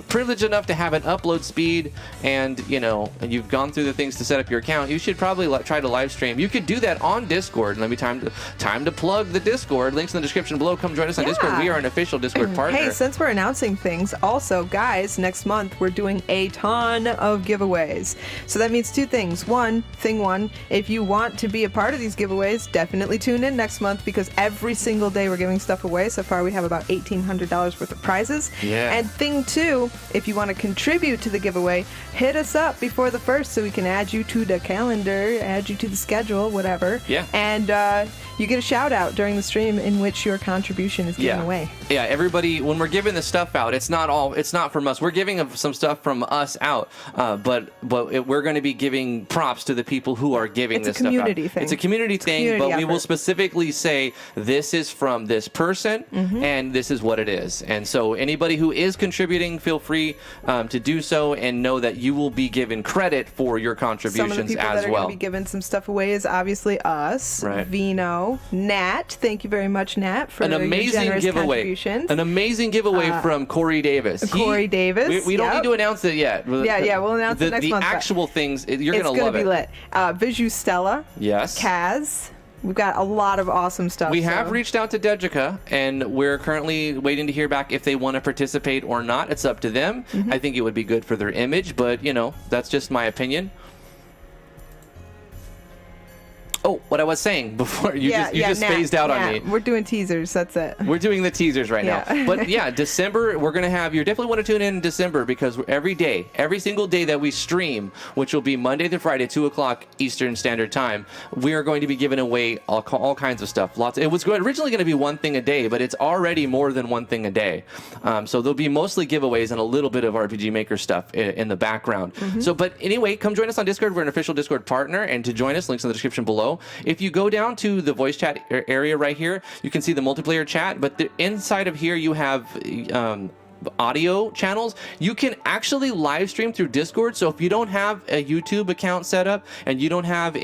privileged enough to have an upload speed, and you've gone through the things to set up your account, you should probably try to live stream. You could do that on Discord. Let me time to plug the Discord. Links in the description below. Come join us on Discord. We are an official Discord partner. Hey, since we're announcing things, also, guys, next month we're doing a ton of giveaways. So that means two things. One, if you want to be a part of these giveaways, definitely tune in next month, because every single day we're giving stuff away. So far we have about $1,800 worth of prizes. Yeah. And thing two, if you want to contribute to the giveaway, hit us up before the 1st so we can add you to the calendar, add you to the schedule, whatever. Yeah. And you get a shout out during the stream in which your contribution is given away. Yeah, everybody, when we're giving this stuff out, it's not from us. We're giving some stuff from us out, but we're going to be giving props to the people who are giving this stuff out. It's a community thing, but we will specifically say this is from this person, and this is what it is. And so anybody who is contributing, feel free to do so, and know that you will be given credit for your contributions as well. Some of the people that are going to be giving some stuff away is obviously us, Vino, Nat. Thank you very much, Nat, for an amazing your giveaway. Contributions. An amazing giveaway from Corey Davis. Corey Davis. We don't need to announce it yet. Yeah, we'll announce it next month. The actual things, you're going to love it. It's going to be lit. Viju Stella. Yes. Kaz. We've got a lot of awesome stuff. We have reached out to Dedrica, and we're currently waiting to hear back if they want to participate or not. It's up to them. I think it would be good for their image, but, that's just my opinion. Oh, what I was saying before, you just phased out on me. We're doing teasers, that's it. We're doing the teasers right Yeah. now. But yeah, December, we're going to have, you definitely want to tune in December, because every single day that we stream, which will be Monday through Friday, 2 o'clock Eastern Standard Time, we are going to be giving away all kinds of stuff. It was originally going to be one thing a day, but it's already more than one thing a day. So there'll be mostly giveaways and a little bit of RPG Maker stuff in the background. So, but anyway, come join us on Discord. We're an official Discord partner, and to join us, links in the description below. If you go down to the voice chat area right here, you can see the multiplayer chat, but inside of here you have audio channels. You can actually live stream through Discord. So if you don't have a YouTube account set up, and you don't have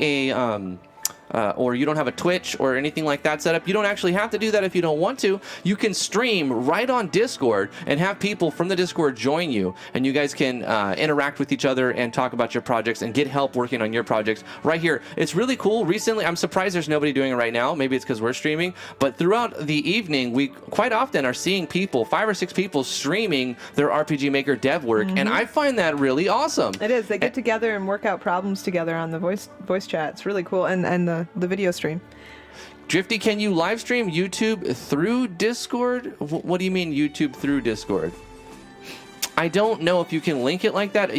or you don't have a Twitch or anything like that set up, you don't actually have to do that if you don't want to. You can stream right on Discord and have people from the Discord join you, and you guys can interact with each other and talk about your projects and get help working on your projects right here. It's really cool. Recently, I'm surprised there's nobody doing it right now. Maybe it's because we're streaming, but throughout the evening, we quite often are seeing people, 5 or 6 people, streaming their RPG Maker dev work, and I find that really awesome. It is. They get together and work out problems together on the voice chat. It's really cool, and the video stream. Drifty, can you live stream YouTube through Discord? What do you mean YouTube through Discord? I don't know if you can link it like that. I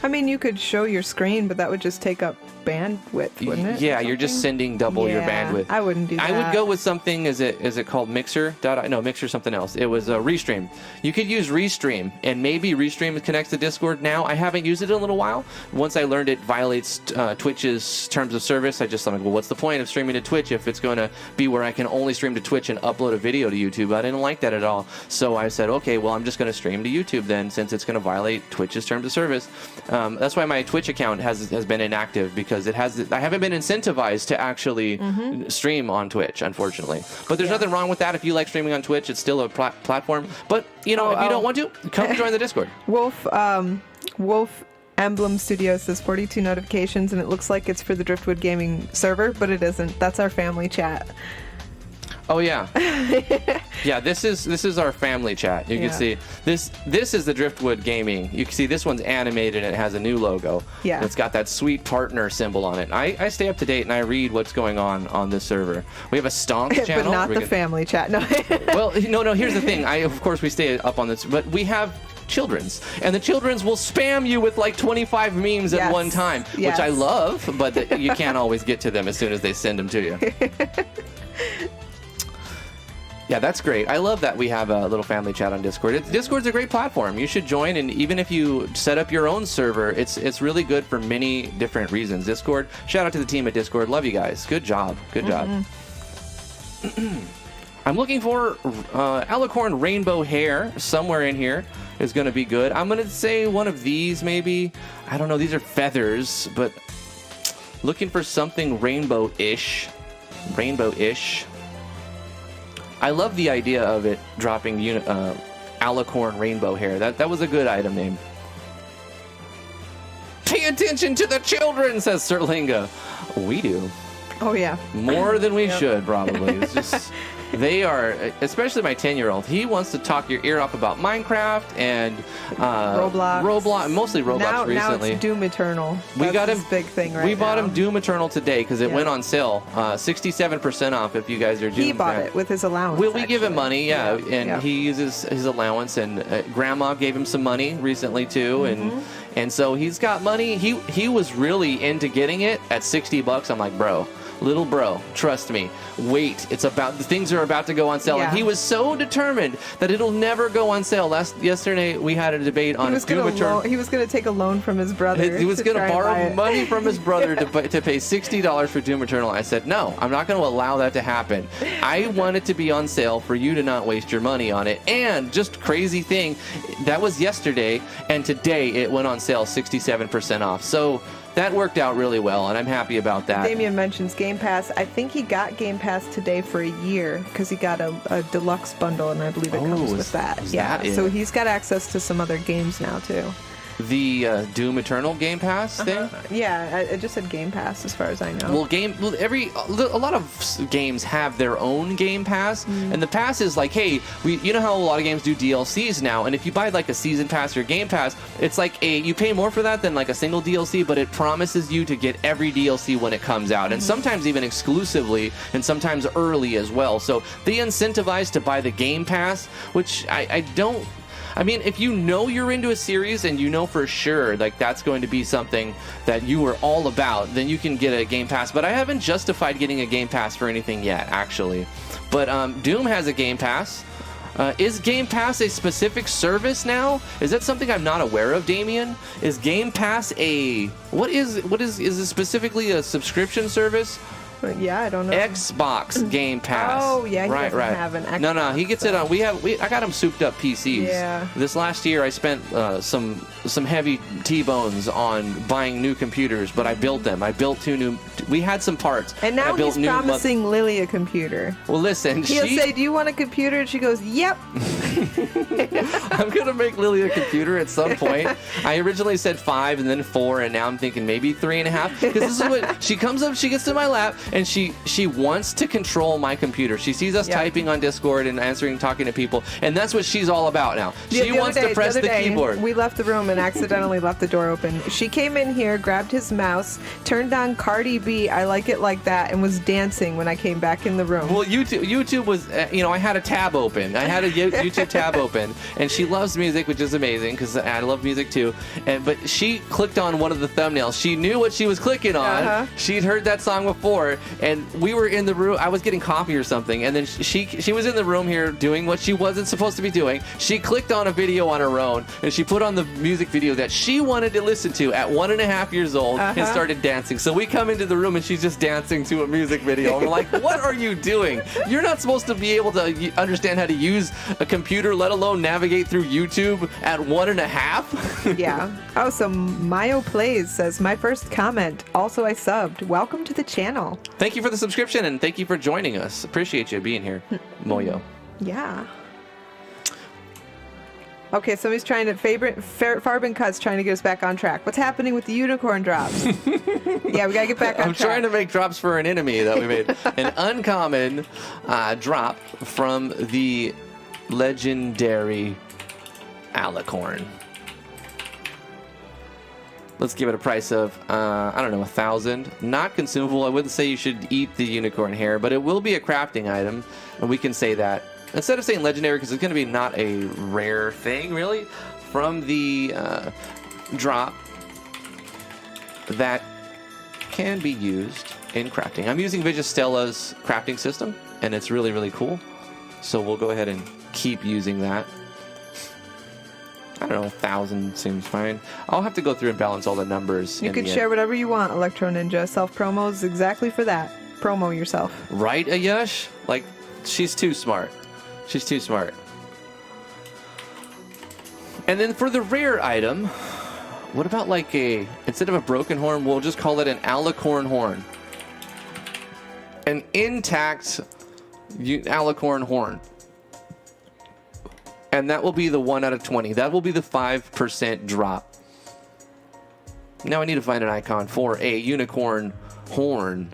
mean, you could show your screen, but that would just take up bandwidth, wouldn't it? Yeah, you're just sending double your bandwidth. I wouldn't do that. I would go with something, is it called Mixer? No, Mixer something else. It was Restream. You could use Restream, and maybe Restream connects to Discord now. I haven't used it in a little while. Once I learned it violates Twitch's terms of service, I just thought, well, what's the point of streaming to Twitch if it's going to be where I can only stream to Twitch and upload a video to YouTube? I didn't like that at all. So I said, okay, well, I'm just going to stream to YouTube then, since it's going to violate Twitch's terms of service. That's why my Twitch account has been inactive, because I haven't been incentivized to actually stream on Twitch, unfortunately. But there's nothing wrong with that. If you like streaming on Twitch, it's still a platform. But if you don't want to, come join the Discord. Wolf Emblem Studio says 42 notifications, and it looks like it's for the Driftwood Gaming server, but it isn't. That's our family chat. Oh yeah, yeah. This is our family chat. You can see this is the Driftwood Gaming. You can see this one's animated and it has a new logo. Yeah, it's got that sweet partner symbol on it. I stay up to date and I read what's going on this server. We have a Stonk channel, but not the family chat. No. Well, no. Here's the thing. Of course we stay up on this, but we have children's, and the children's will spam you with like 25 memes at one time, which I love, but you can't always get to them as soon as they send them to you. Yeah, that's great. I love that we have a little family chat on Discord. Discord's a great platform. You should join, and even if you set up your own server, it's really good for many different reasons. Discord, shout out to the team at Discord. Love you guys. Good job. Good job. I'm looking for alicorn rainbow hair. Somewhere in here is going to be good. I'm going to say one of these maybe. I don't know. These are feathers, but looking for something rainbow-ish. Rainbow-ish. I love the idea of it dropping alicorn rainbow hair. That was a good item name. Pay attention to the children, says Serlinga. We do. Oh yeah. More than we should, probably. It's just they are, especially my 10-year-old. He wants to talk your ear off about Minecraft and Roblox, mostly Roblox recently. Now it's Doom Eternal. We got him his big thing right now. We bought him Doom Eternal today because it went on sale, 67% off. If you guys are Doom, he bought it with his allowance. We give him money, and he uses his allowance. And Grandma gave him some money recently too, and so he's got money. He was really into getting it at $60. I'm like, bro. Little bro, trust me. Wait, the things are about to go on sale, and he was so determined that it'll never go on sale. Yesterday we had a debate on Doom Eternal. He was going to take a loan from his brother. He was going to borrow money from his brother to pay $60 for Doom Eternal. I said, no, I'm not going to allow that to happen. I want it to be on sale for you to not waste your money on it. And just crazy thing, that was yesterday, and today it went on sale 67% off. So that worked out really well, and I'm happy about that. Damien mentions Game Pass. I think he got Game Pass today for a year because he got a deluxe bundle, and I believe it comes with that. So he's got access to some other games now, too. the Doom Eternal Game Pass thing? Yeah, I just said Game Pass as far as I know. Well, a lot of games have their own Game Pass, and the pass is like, hey, you know how a lot of games do DLCs now, and if you buy like a season pass or Game Pass, it's like you pay more for that than like a single DLC, but it promises you to get every DLC when it comes out, and sometimes even exclusively, and sometimes early as well. So they incentivize to buy the Game Pass, which I mean, if you know you're into a series and you know for sure like that's going to be something that you are all about, then you can get a Game Pass. But I haven't justified getting a Game Pass for anything yet, actually. But Doom has a Game Pass. Is Game Pass a specific service now? Is that something I'm not aware of, Damien? Is Game Pass is it specifically a subscription service? Yeah, I don't know. Xbox Game Pass. Oh, yeah, he doesn't have an Xbox. No, he gets it on. I got him souped up PCs. Yeah. This last year, I spent some heavy T-bones on buying new computers, but I built them. I built 2 new. We had some parts. And now he's promising Lily a computer. Well, listen. He'll say, "Do you want a computer?" And she goes, "Yep." I'm gonna make Lily a computer at some point. I originally said 5 and then 4, and now I'm thinking maybe 3.5. Because this is what she comes up. She gets to my lap. And she wants to control my computer. She sees us typing on Discord and talking to people, and that's what she's all about now. She wants to press the keyboard. We left the room and accidentally left the door open. She came in here, grabbed his mouse, turned on Cardi B, I Like It Like That, and was dancing when I came back in the room. Well, YouTube was, I had a tab open. I had a YouTube tab open, and she loves music, which is amazing because I love music too. But she clicked on one of the thumbnails. She knew what she was clicking on. She'd heard that song before. And we were in the room. I was getting coffee or something, and then she was in the room here doing what she wasn't supposed to be doing. She clicked on a video on her own, and she put on the music video that she wanted to listen to at 1.5 years old and started dancing. So we come into the room, and she's just dancing to a music video. And we're like, "What are you doing? You're not supposed to be able to understand how to use a computer, let alone navigate through YouTube at 1.5." Yeah. Oh, so Mayo Plays says, "My first comment. Also, I subbed. Welcome to the channel." Thank you for the subscription, and thank you for joining us. Appreciate you being here, Moyo. Yeah. Okay, somebody's trying to Farbin Cut's trying to get us back on track. What's happening with the unicorn drops? Yeah, we gotta get back on track. I'm trying to make drops for an enemy that we made. An uncommon drop from the legendary Alicorn. Let's give it a price of, I don't know, 1,000. Not consumable. I wouldn't say you should eat the unicorn hair, but it will be a crafting item, and we can say that. Instead of saying legendary, because it's going to be not a rare thing, really, from the drop that can be used in crafting. I'm using Vigistella's crafting system, and it's really, really cool. So we'll go ahead and keep using that. I don't know, 1,000 seems fine. I'll have to go through and balance all the numbers. You could share whatever you want, Electro Ninja. Self-promo is exactly for that. Promo yourself. Right, Ayush? Like, she's too smart. She's too smart. And then for the rare item, what about like instead of a broken horn, we'll just call it an alicorn horn. An intact alicorn horn. And that will be the 1 out of 20. That will be the 5% drop. Now I need to find an icon for a unicorn horn.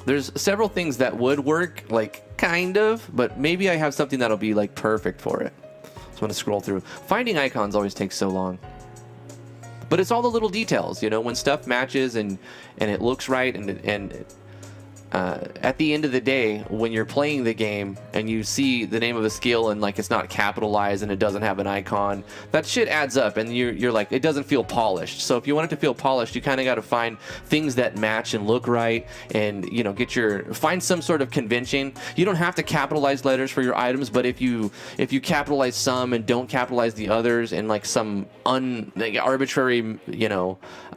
There's several things that would work, like kind of, but maybe I have something that'll be like perfect for it. So I'm going to scroll through. Finding icons always takes so long. But it's all the little details, when stuff matches and it looks right and at the end of the day, when you're playing the game and you see the name of a skill and like it's not capitalized and it doesn't have an icon, that shit adds up and you're like, it doesn't feel polished. So if you want it to feel polished, you kind of got to find things that match and look right and find some sort of convention. You don't have to capitalize letters for your items, but if you capitalize some and don't capitalize the others and like some arbitrary,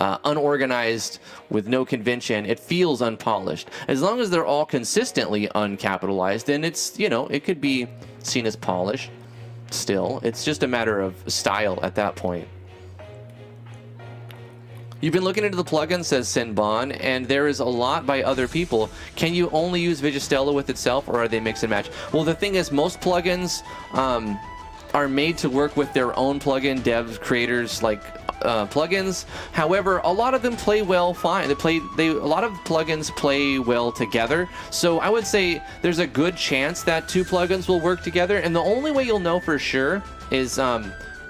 unorganized with no convention, it feels unpolished. As long as they're all consistently uncapitalized, then it's, it could be seen as polished still. It's just a matter of style at that point. You've been looking into the plugin, says Sinbon, and there is a lot by other people. Can you only use Vigistella with itself, or are they mix and match? Well, the thing is, most plugins are made to work with their own plugin devs, creators, like plugins. However, a lot of them play well fine. A lot of plugins play well together. So I would say there's a good chance that two plugins will work together. And the only way you'll know for sure is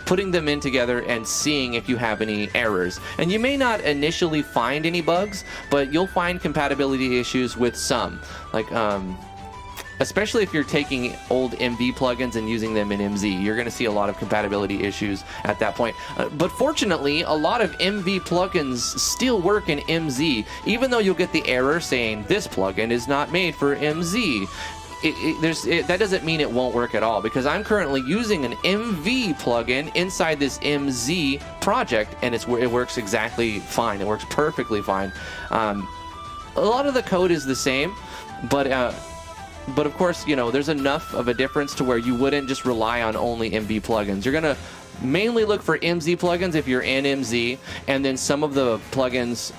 putting them in together and seeing if you have any errors. And you may not initially find any bugs, but you'll find compatibility issues with some. Like, especially if you're taking old MV plugins and using them in MZ, you're going to see a lot of compatibility issues at that point. But fortunately, a lot of MV plugins still work in MZ, even though you'll get the error saying this plugin is not made for MZ. That doesn't mean it won't work at all, because I'm currently using an MV plugin inside this MZ project, and it works exactly fine. It works perfectly fine. A lot of the code is the same, but of course, you know, there's enough of a difference to where you wouldn't just rely on only MV plugins. You're gonna mainly look for MZ plugins if you're in MZ, and then some of the plugins.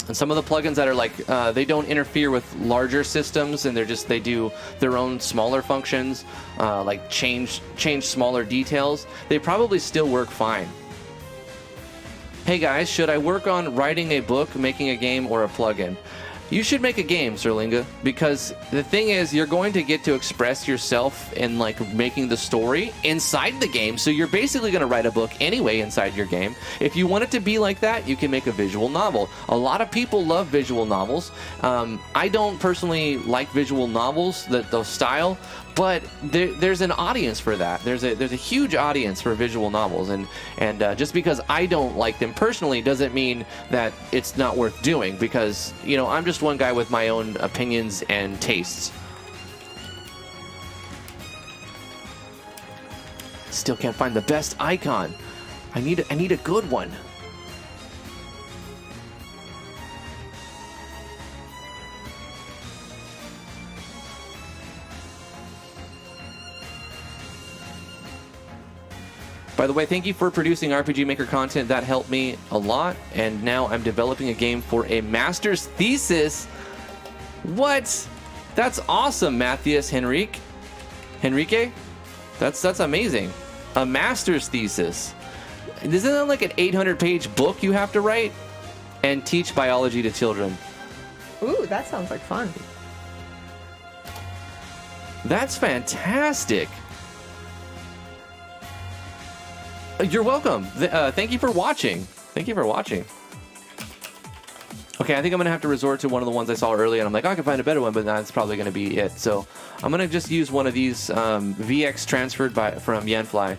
And some of the plugins that are like, they don't interfere with larger systems, and they do their own smaller functions, like change smaller details. They probably still work fine. Hey guys, should I work on writing a book, making a game, or a plugin? You should make a game, Sirlinga, because the thing is, you're going to get to express yourself in like making the story inside the game. So you're basically going to write a book anyway inside your game. If you want it to be like that, you can make a visual novel. A lot of people love visual novels. I don't personally like visual novels, the style, but there's an audience for that. There's a huge audience for visual novels, and just because I don't like them personally doesn't mean that it's not worth doing, because, you know, I'm just one guy with my own opinions and tastes. Still can't find the best icon. I need a good one. By the way, thank you for producing RPG Maker content. That helped me a lot. And now I'm developing a game for a master's thesis. What? That's awesome, Matthias Henrique. That's amazing. A master's thesis. Isn't that like an 800-page book you have to write? And teach biology to children. Ooh, that sounds like fun. That's fantastic. You're welcome. Thank you for watching. Thank you for watching. Okay, I think I'm going to have to resort to one of the ones I saw earlier, and I'm like, oh, I can find a better one, but that's probably going to be it. So I'm going to just use one of these VX transferred from Yenfly.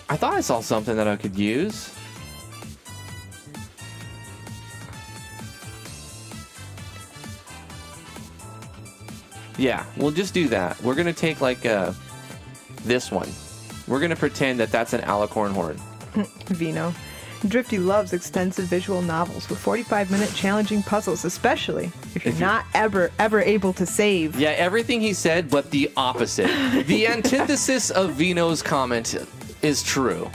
I thought I saw something that I could use. Yeah, we'll just do that. We're going to take, like, this one. We're going to pretend that that's an alicorn horn. Vino. Drifty loves extensive visual novels with 45-minute challenging puzzles, especially if you're not ever able to save. Yeah, everything he said, but the opposite. The antithesis of Vino's comment is true.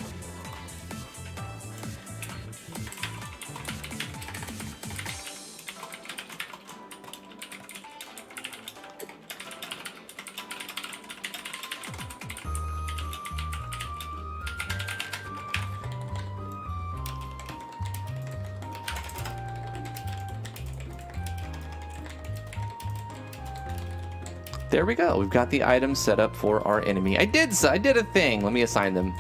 There we go. We've got the items set up for our enemy. I did a thing. Let me assign them.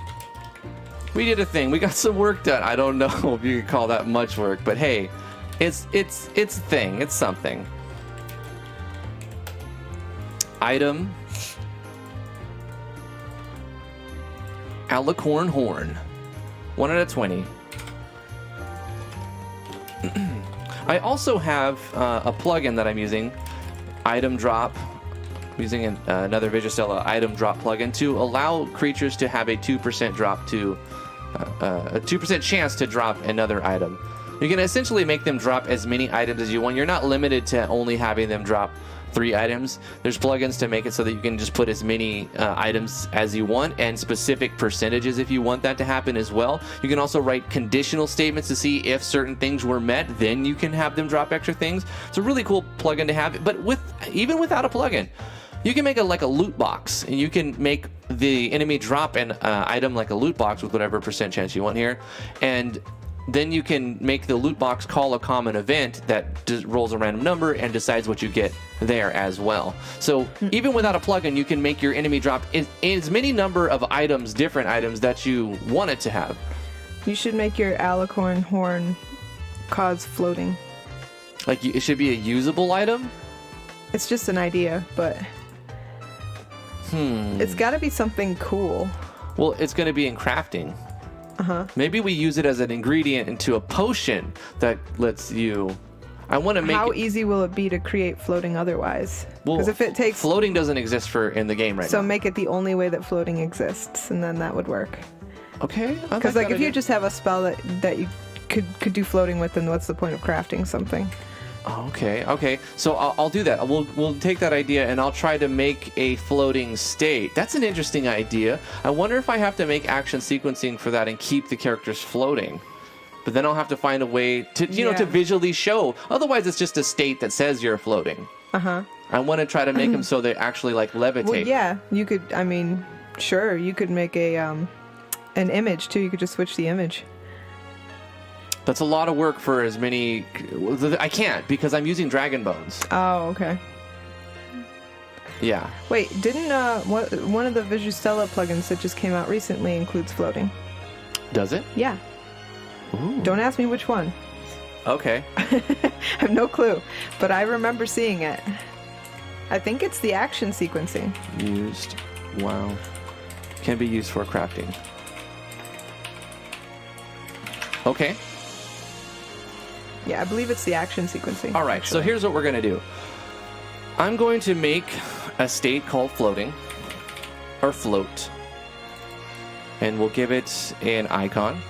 We did a thing. We got some work done. I don't know if you could call that much work, but hey, it's a thing. It's something. Item. Alicorn horn. 1 out of 20. I also have a plugin that I'm using. Item drop. Using another Vigistella item drop plugin to allow creatures to have a 2% drop to a 2% chance to drop another item. You can essentially make them drop as many items as you want. You're not limited to only having them drop 3 items. There's plugins to make it so that you can just put as many items as you want, and specific percentages if you want that to happen as well. You can also write conditional statements to see if certain things were met, then you can have them drop extra things. It's a really cool plugin to have, but even without a plugin, you can make a loot box, and you can make the enemy drop an item like a loot box with whatever percent chance you want here, and then you can make the loot box call a common event that rolls a random number and decides what you get there as well. So even without a plugin, you can make your enemy drop as many number of items, different items, that you want it to have. You should make your alicorn horn cause floating. Like, it should be a usable item? It's just an idea, but it's got to be something cool. Well, it's going to be in crafting. Maybe we use it as an ingredient into a potion that lets you... I want to make How easy will it be to create floating otherwise? Because if it takes... Floating doesn't exist in the game right now. So make it the only way that floating exists, and then that would work. Okay. Because if you just have a spell that you could do floating with, then what's the point of crafting something? Okay. So I'll do that. We'll take that idea, and I'll try to make a floating state. That's an interesting idea. I wonder if I have to make action sequencing for that and keep the characters floating. But then I'll have to find a way to to visually show. Otherwise, it's just a state that says you're floating. I want to try to make them so they actually levitate. Well, yeah, you could. I mean, sure, you could make an image too. You could just switch the image. That's a lot of work for as many... I can't, because I'm using Dragon Bones. Oh, okay. Yeah. Wait, didn't one of the Visustella plugins that just came out recently includes floating? Does it? Yeah. Ooh. Don't ask me which one. Okay. I have no clue, but I remember seeing it. I think it's the action sequencing. Used. Wow. Can be used for crafting. Okay. Yeah, I believe it's the action sequencing. All right, so here's what we're going to do. I'm going to make a state called floating, or float, and we'll give it an icon.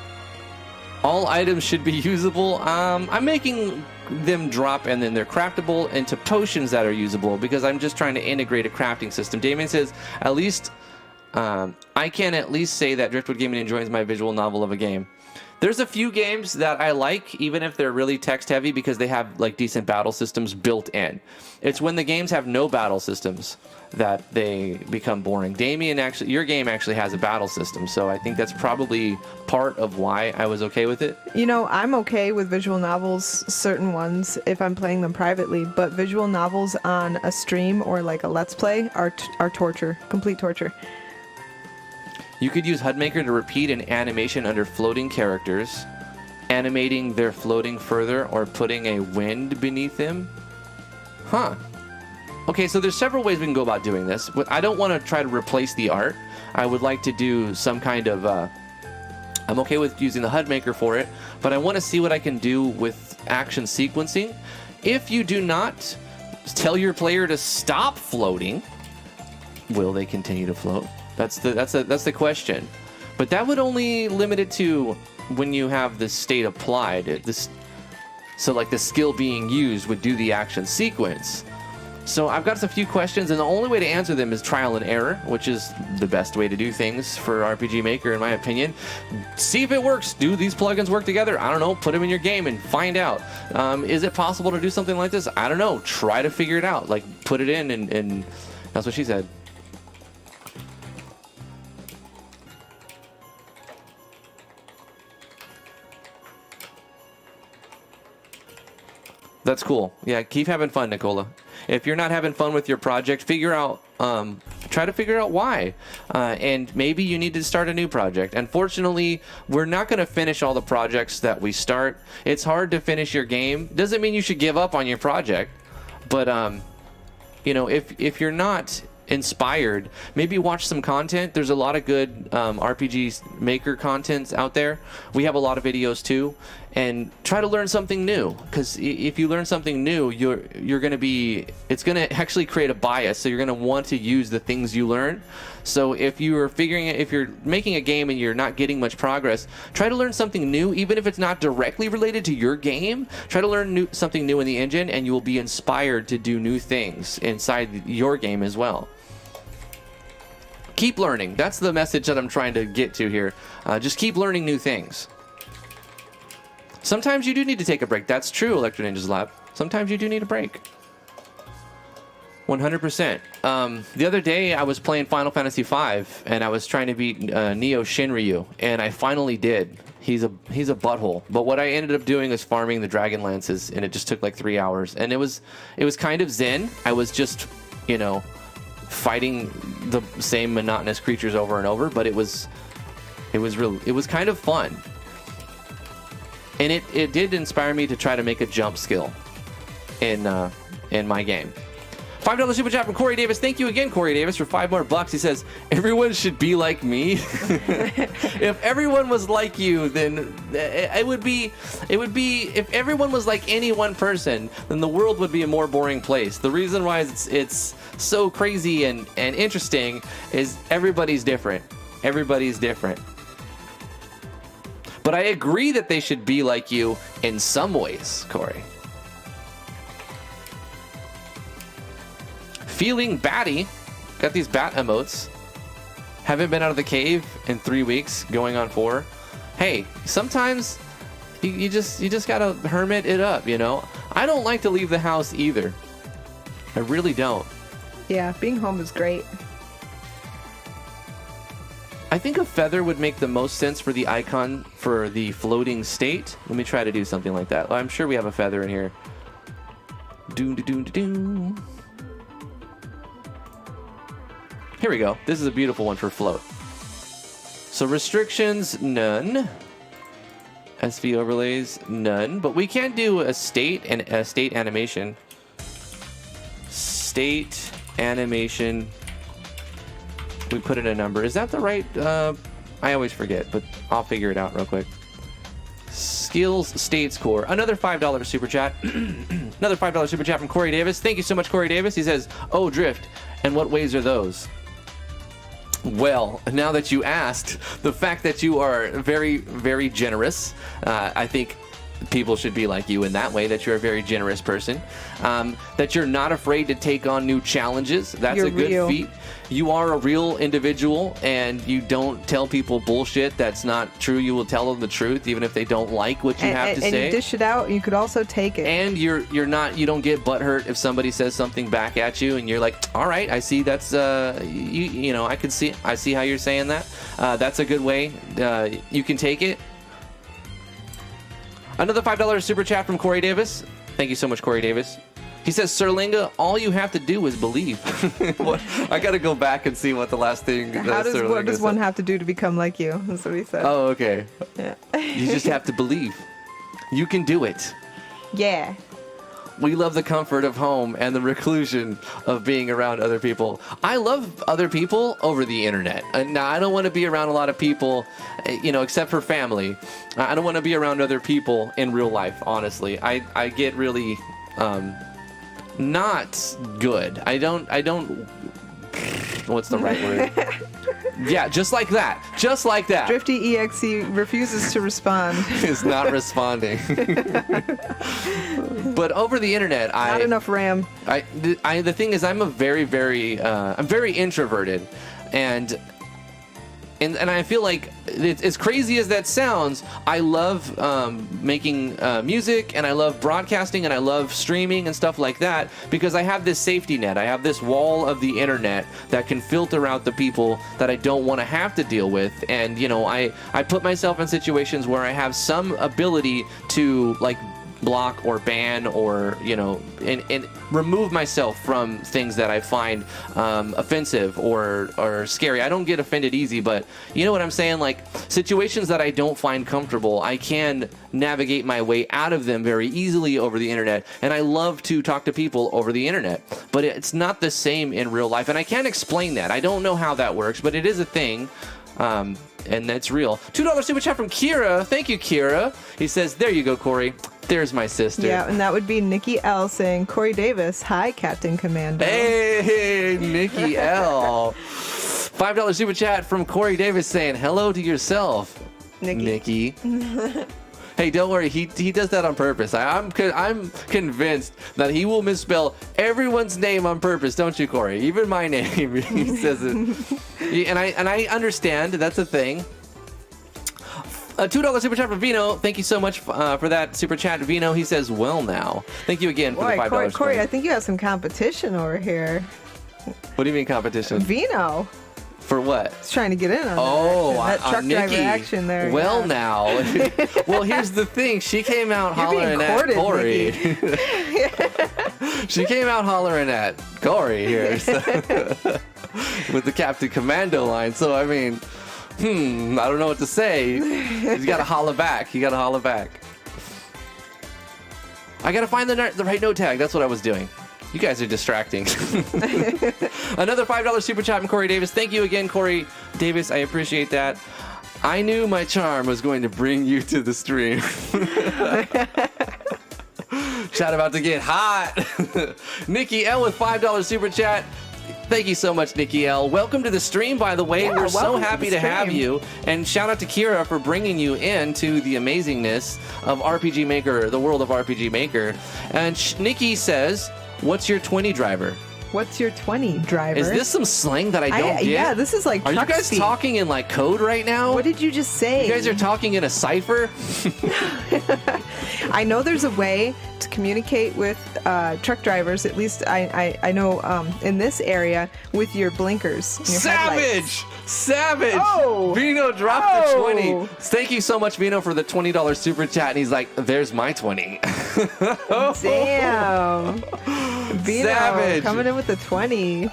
All items should be usable. I'm making them drop, and then they're craftable into potions that are usable, because I'm just trying to integrate a crafting system. Damien says, at least, I can at least say that Driftwood Gaming enjoys my visual novel of a game. There's a few games that I like, even if they're really text heavy, because they have decent battle systems built in. It's when the games have no battle systems that they become boring. Damien, your game actually has a battle system, so I think that's probably part of why I was okay with it. I'm okay with visual novels, certain ones, if I'm playing them privately, but visual novels on a stream or a Let's Play are torture, complete torture. You could use HUD Maker to repeat an animation under floating characters, animating their floating further, or putting a wind beneath them. Huh. Okay, so there's several ways we can go about doing this. I don't want to try to replace the art. I would like to do some kind of... I'm okay with using the HUD Maker for it, but I want to see what I can do with action sequencing. If you do not tell your player to stop floating, will they continue to float? That's the question. But that would only limit it to when you have the state applied. So the skill being used would do the action sequence. So I've got a few questions, and the only way to answer them is trial and error, which is the best way to do things for RPG Maker, in my opinion. See if it works. Do these plugins work together? I don't know. Put them in your game and find out. Is it possible to do something like this? I don't know. Try to figure it out. Put it in, and that's what she said. That's cool. Yeah, keep having fun, Nicola. If you're not having fun with your project, try to figure out why. And maybe you need to start a new project. Unfortunately, we're not going to finish all the projects that we start. It's hard to finish your game. Doesn't mean you should give up on your project. But, if you're not inspired, maybe watch some content. There's a lot of good RPG Maker content out there. We have a lot of videos too, and try to learn something new, because if you learn something new, it's going to actually create a bias, so you're going to want to use the things you learn. So if you're making a game and you're not getting much progress, try to learn something new, even if it's not directly related to your game. Try to learn something new in the engine, and you will be inspired to do new things inside your game as well. Keep learning. That's the message that I'm trying to get to here. Just keep learning new things. Sometimes you do need to take a break. That's true, Electro Ninja's Lab. Sometimes you do need a break. 100%. The other day, I was playing Final Fantasy V, and I was trying to beat Neo Shinryu, and I finally did. He's a butthole. But what I ended up doing was farming the Dragon Lances, and it just took like 3 hours. And it was kind of zen. I was just, fighting the same monotonous creatures over and over, but it was kind of fun. And it did inspire me to try to make a jump skill in my game. $5 super chat from Corey Davis. Thank you again, Corey Davis, for $5 more. He says, everyone should be like me. If everyone was like you, then it would be if everyone was like any one person, then the world would be a more boring place. The reason why it's so crazy and interesting is everybody's different. Everybody's different. But I agree that they should be like you in some ways, Corey. Feeling batty. Got these bat emotes. Haven't been out of the cave in 3 weeks, going on 4. Hey, sometimes you just gotta hermit it up, I don't like to leave the house either. I really don't. Yeah, being home is great. I think a feather would make the most sense for the icon for the floating state. Let me try to do something like that. Well, I'm sure we have a feather in here. Doom. Here we go. This is a beautiful one for float. So restrictions, none. SV overlays, none. But we can do a state and a state animation. State animation. We put in a number. Is that the right? I always forget, but I'll figure it out real quick. Skills state score. Another $5 super chat. Another $5 super chat from Corey Davis. Thank you so much, Corey Davis. He says, "Oh, drift. And what ways are those?" Well, now that you asked, the fact that you are very, very generous, I think people should be like you in that way, that you're a very generous person, that you're not afraid to take on new challenges. That's a good feat. You are a real individual, and you don't tell people bullshit that's not true. You will tell them the truth, even if they don't like what you have to say. And you dish it out. You could also take it. And you don't get butthurt if somebody says something back at you, and you're like, all right, I see that's I see how you're saying that. That's a good way. You can take it. Another $5 super chat from Corey Davis. Thank you so much, Corey Davis. He says, Sirlinga, all you have to do is believe. What? I got to go back and see what the last thing what does one have to do to become like you? That's what he said. Oh, okay. Yeah. You just have to believe. You can do it. Yeah. We love the comfort of home and the reclusion of being around other people. I love other people over the internet. Now, I don't want to be around a lot of people, except for family. I don't want to be around other people in real life, honestly. I get really not good. I don't what's the right word? Yeah, just like that. Just like that. Drifty EXE refuses to respond. Is not responding. But over the internet, not enough RAM. The thing is, I'm very introverted, and I feel like, as crazy as that sounds, I love making music, and I love broadcasting, and I love streaming and stuff like that, because I have this safety net. I have this wall of the internet that can filter out the people that I don't want to have to deal with. And, I put myself in situations where I have some ability to, block or ban or and remove myself from things that I find offensive or scary. I don't get offended easy, but you know what I'm saying? Like, situations that I don't find comfortable, I can navigate my way out of them very easily over the internet, and I love to talk to people over the internet, but it's not the same in real life, and I can't explain that. I don't know how that works, but it is a thing. and that's real. $2 super chat from Kira. Thank you, Kira. He says, there you go, Corey. There's my sister. Yeah, and that would be Nikki L saying, Corey Davis, hi, Captain Commando. Hey, Nikki L. $5 super chat from Corey Davis saying, hello to yourself, Nikki. Hey, don't worry. He does that on purpose. I'm convinced that he will misspell everyone's name on purpose, don't you, Corey? Even my name. He says it. And I understand. That's a thing. A $2 super chat from Vino. Thank you so much for that super chat, Vino. He says, well now. Thank you again for the $5. Corey, I think you have some competition over here. What do you mean competition? Vino. For what? He's trying to get in on that truck driver action there. Well, yeah. now. Well, here's the thing. She came out hollering at Corey. She came out hollering at Corey here with the Captain Commando line. So, I mean, I don't know what to say. He's got to holler back. You got to holler back. I got to find the right note tag. That's what I was doing. You guys are distracting. Another $5 super chat from Corey Davis. Thank you again, Corey Davis. I appreciate that. I knew my charm was going to bring you to the stream. Chat about to get hot. Nikki L with $5 super chat. Thank you so much, Nikki L. Welcome to the stream, by the way. Yeah, we're so happy to have stream. you. And shout out to Kira for bringing you into the amazingness of RPG Maker, the world of RPG Maker. And Nikki says, what's your 20 driver? What's your 20 driver? Is this some slang that I don't get? Yeah, this is like Are you truck guys speak. talking in like code right now? What did you just say? You guys are talking in a cipher? I know there's a way to communicate with truck drivers, at least I know in this area, with your blinkers. Your Savage! Savage! Oh! Vino dropped the 20. Oh! Thank you so much, Vino, for the $20 super chat. And he's like, there's my 20. Damn. Vino, Savage. coming in with the 20.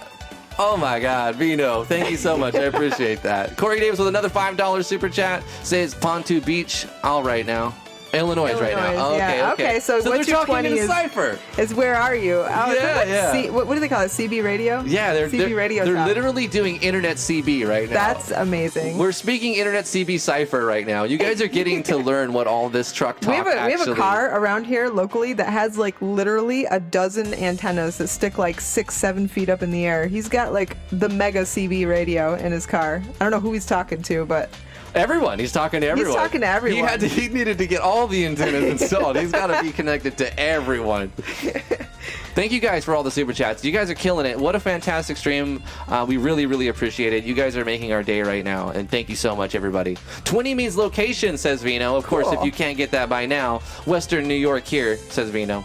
Oh my God, Vino, thank you so much. I appreciate that. Corey Davis with another $5 super chat says Pontoon Beach. All right now. Illinois right now. Yeah. Okay, so what's they're your talking 20 in a is cipher. where are you? Oh, Yeah. what do they call it? CB radio? Yeah, CB radio they're talk. literally doing internet CB right now. That's amazing. We're speaking internet CB cipher right now. You guys are getting to learn what all this truck talk we have actually. a car around here locally that has like literally a dozen antennas that stick like 6-7 feet up in the air. He's got like the mega CB radio in his car. I don't know who he's talking to, but Everyone. He's talking to everyone. He's talking to everyone. He needed to get all the antennas installed. He's got to be connected to everyone. Thank you guys for all the super chats. You guys are killing it. What a fantastic stream. We really, really appreciate it. You guys are making our day right now. And thank you so much, everybody. 20 means location, says Vino. Of course, if you can't get that by now, Western New York here, says Vino.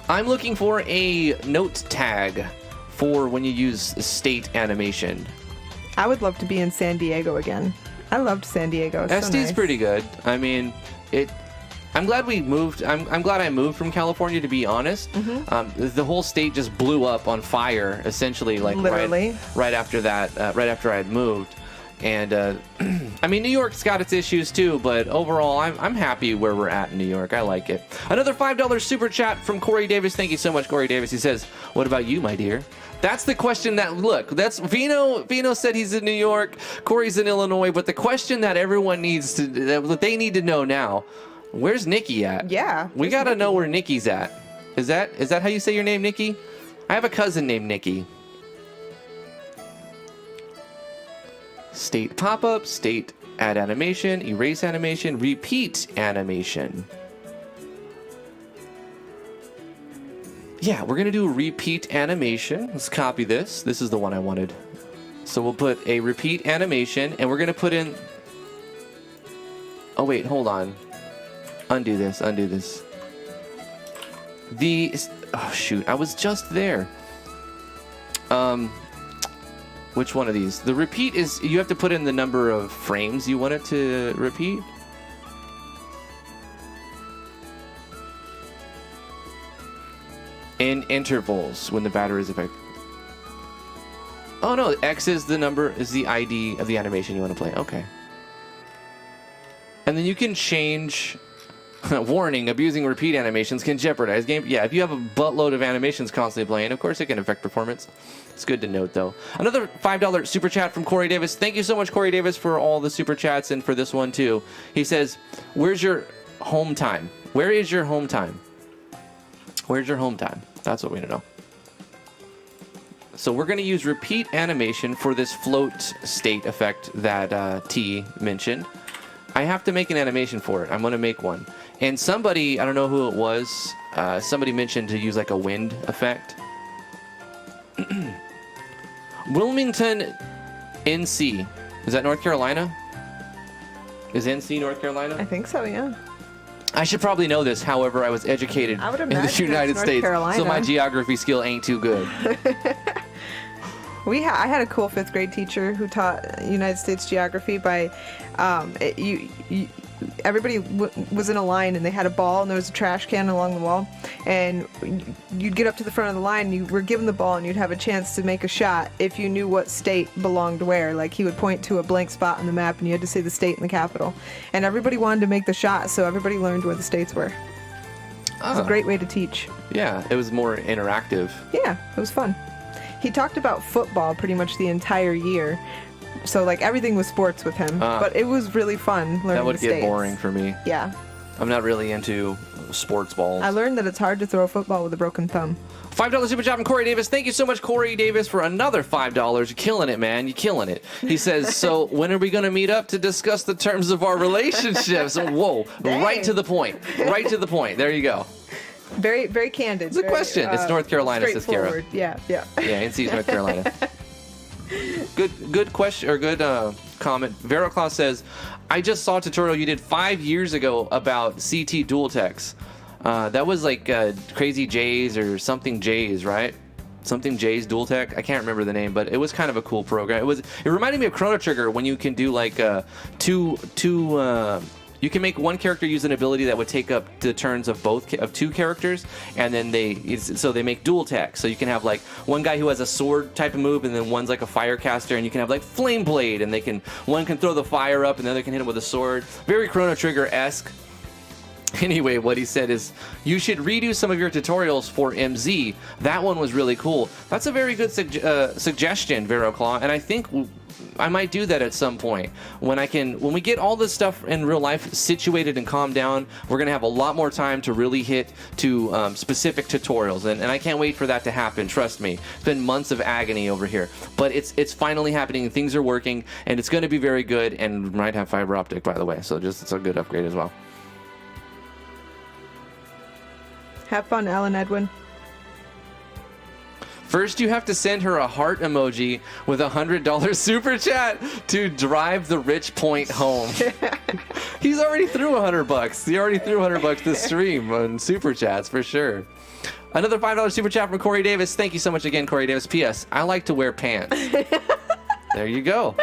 I'm looking for a note tag for when you use state animation. I would love to be in San Diego again. I loved San Diego. It's so SD's nice. pretty good. I mean, I'm glad we moved. I'm glad I moved from California, to be honest. The whole state just blew up on fire, essentially, like Literally. right after that, right after I had moved. And I mean, New York's got its issues too, but overall, I'm happy where we're at in New York. I like it. Another $5 super chat from Corey Davis. Thank you so much, Corey Davis. He says, "What about you, my dear?" That's the question that's Vino. Vino said he's in New York. Corey's in Illinois. But the question that everyone needs to, that they need to know now, where's Nikki at? Yeah. We got to know where Nikki's at. Is that how you say your name, Nikki? I have a cousin named Nikki. State pop-up, state add animation, erase animation, repeat animation. Yeah, we're going to do a repeat animation. Let's copy this. This is the one I wanted. So we'll put a repeat animation, and we're going to put in... Oh, wait, hold on. Undo this. Oh, shoot. I was just there. Which one of these? The repeat is... You have to put in the number of frames you want it to repeat. In intervals when the battery is affected. Oh no, X is the number, is the ID of the animation you want to play. Okay. And then you can change Warning, abusing repeat animations can jeopardize game. Yeah, if you have a buttload of animations constantly playing, of course it can affect performance. It's good to note, though. Another $5 super chat from Corey Davis. Thank you so much, Corey Davis, for all the super chats and for this one, too. He says, where's your home time? Where is your home time? Where's your home time? That's what we need to know. So we're going to use repeat animation for this float state effect that T mentioned. I have to make an animation for it. I'm going to make one. And somebody, I don't know who it was, somebody mentioned to use like a wind effect. Wilmington, NC. Is that North Carolina? Is NC North Carolina? I think so, yeah. I should probably know this. However, I was educated I would in the imagine United it's North States, Carolina. so my geography skill ain't too good. I had a cool 5th grade teacher who taught United States geography by everybody was in a line and they had a ball and there was a trash can along the wall, and you'd get up to the front of the line and you were given the ball and you'd have a chance to make a shot if you knew what state belonged where. Like he would point to a blank spot on the map and you had to say the state and the capital, and everybody wanted to make the shot, so everybody learned where the states were. It was a great way to teach. Yeah, it was more interactive. Yeah, it was fun. He talked about football pretty much the entire year. So, like, everything was sports with him. But it was really fun learning That would the get states. boring for me. Yeah. I'm not really into sports balls. I learned that it's hard to throw a football with a broken thumb. $5 super chat from Corey Davis. Thank you so much, Corey Davis, for another $5. You're killing it, man. You're killing it. He says, so when are we going to meet up to discuss the terms of our relationships? Whoa. Dang. Right to the point. Right to the point. There you go. Very, very candid. It's a question. It's North Carolina, says Kara. straightforward. Yeah, yeah. Yeah, NC's North Carolina. Good question, or good comment. Vero Claus says, I just saw a tutorial you did 5 years ago about CT dual techs. That was like Crazy J's or something J's, right? Something J's dual tech. I can't remember the name, but it was kind of a cool program. It reminded me of Chrono Trigger when you can do like you can make one character use an ability that would take up the turns of two characters, and then they make dual tech. So you can have like one guy who has a sword type of move, and then one's like a fire caster, and you can have like Flame Blade, and one can throw the fire up, and the other can hit him with a sword. Very Chrono Trigger-esque. Anyway, what he said is, you should redo some of your tutorials for MZ. That one was really cool. That's a very good suggestion, Vero Claw, and I think I might do that at some point. When we get all this stuff in real life situated and calmed down, we're going to have a lot more time to really hit to specific tutorials, and I can't wait for that to happen, trust me. It's been months of agony over here, but it's finally happening, things are working, and it's going to be very good, and might have fiber optic, by the way, so it's a good upgrade as well. Have fun, Alan Edwin. First, you have to send her a heart emoji with $100 super chat to drive the rich point home. He's already threw $100. He already threw $100 this stream on super chats for sure. Another $5 super chat from Corey Davis. Thank you so much again, Corey Davis. P.S. I like to wear pants. There you go.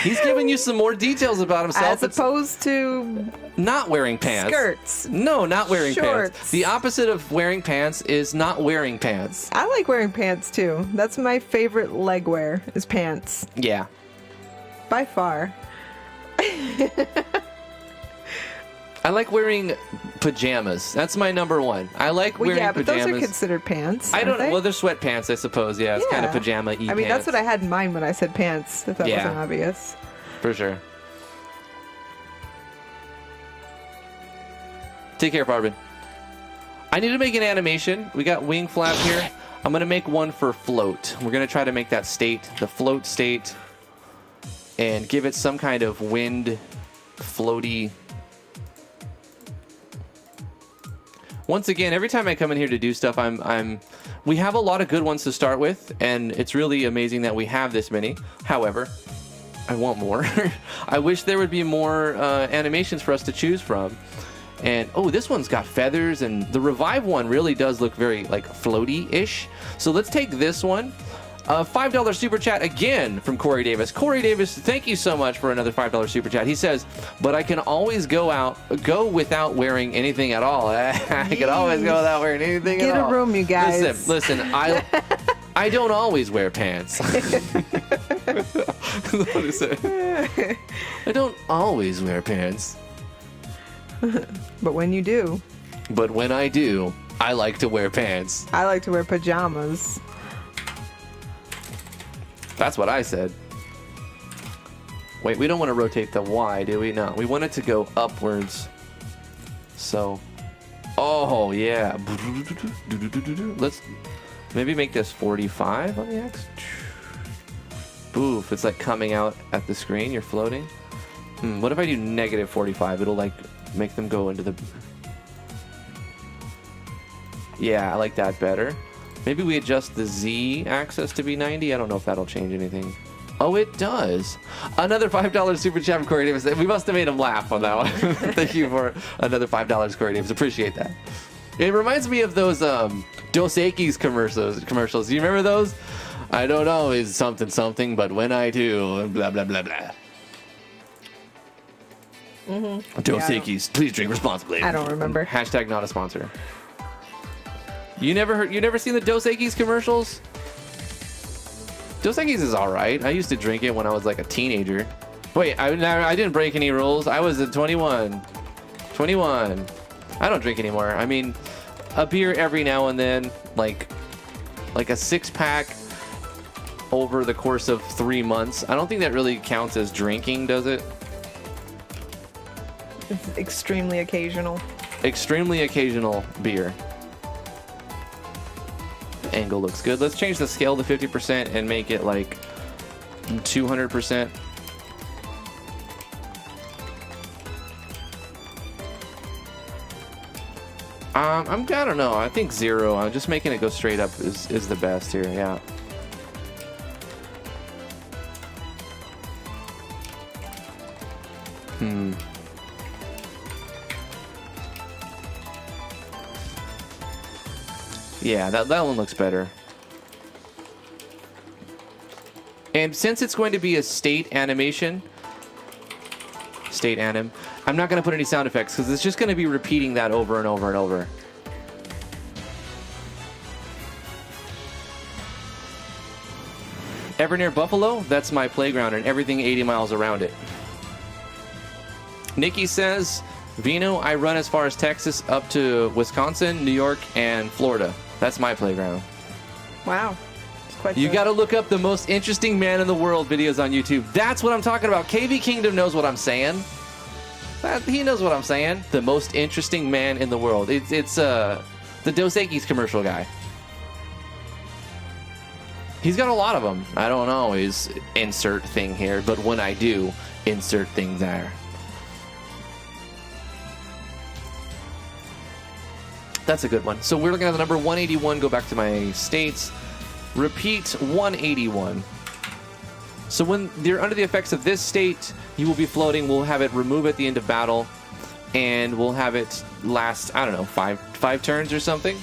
He's giving you some more details about himself. As opposed to not wearing pants. Skirts. No, not wearing Shorts. pants. The opposite of wearing pants is not wearing pants. I like wearing pants too. That's my favorite leg wear, is pants. Yeah. By far. I like wearing pajamas. That's my number one. I like wearing but pajamas. those are considered pants. I don't know. They? Well, they're sweatpants, I suppose. Yeah, it's kind of Yeah. pajama-y I mean, pants. that's what I had in mind when I said pants, if that Yeah. wasn't obvious. For sure. Take care, Barbin. I need to make an animation. We got wing flap here. I'm going to make one for float. We're going to try to make that state, the float state, and give it some kind of wind floaty. Once again, every time I come in here to do stuff, we have a lot of good ones to start with, and it's really amazing that we have this many. However, I want more. I wish there would be more animations for us to choose from. And oh, this one's got feathers, and the Revive one really does look very like floaty-ish. So let's take this one. $5 super chat again from Corey Davis. Corey Davis, thank you so much for another $5 super chat. He says, but I can always go without wearing anything at all. I can always go without wearing anything at all. Get a room, you guys. Listen, I don't always wear pants. What is it? I don't always wear pants. But when you do, But when I do, I like to wear pants. I like to wear pajamas. That's what I said. Wait, we don't want to rotate the Y, do we? No, we want it to go upwards. So, oh yeah. Let's maybe make this 45 on the X. Boof, it's like coming out at the screen, you're floating. What if I do negative 45? It'll like make them go into the... Yeah, I like that better. Maybe we adjust the Z axis to be 90. I don't know if that'll change anything. Oh, it does. Another $5 super chat from Corey Davis. We must have made him laugh on that one. Thank you for another $5, Corey Davis. Appreciate that. It reminds me of those Dos Equis commercials. You remember those? I don't know is something something, but when I do, blah blah blah blah. Dos Equis, please drink responsibly. I don't remember. Hashtag not a sponsor. You never seen the Dos Equis commercials? Dos Equis is all right. I used to drink it when I was like a teenager. Wait, I didn't break any rules. I was at 21. 21. I don't drink anymore. I mean, a beer every now and then, like a 6-pack over the course of 3 months. I don't think that really counts as drinking, does it? It's extremely occasional. Extremely occasional beer. Angle looks good. Let's change the scale to 50% and make it like 200%. I don't know. I think 0. I'm just making it go straight up is the best here. Yeah. Yeah, that one looks better. And since it's going to be a state animation, I'm not going to put any sound effects because it's just going to be repeating that over and over and over. Ever near Buffalo? That's my playground and everything 80 miles around it. Nikki says, Vino, I run as far as Texas up to Wisconsin, New York, and Florida. That's my playground. Wow. It's quite You got to look up the most interesting man in the world videos on YouTube. That's what I'm talking about. KV Kingdom knows what I'm saying. He knows what I'm saying. The most interesting man in the world. It's the Dos Equis commercial guy. He's got a lot of them. I don't know his insert thing here, but when I do, insert thing there. That's a good one. So we're looking at the number 181. Go back to my states. Repeat 181. So when you're under the effects of this state, you will be floating. We'll have it remove at the end of battle. And we'll have it last, I don't know, five turns or something.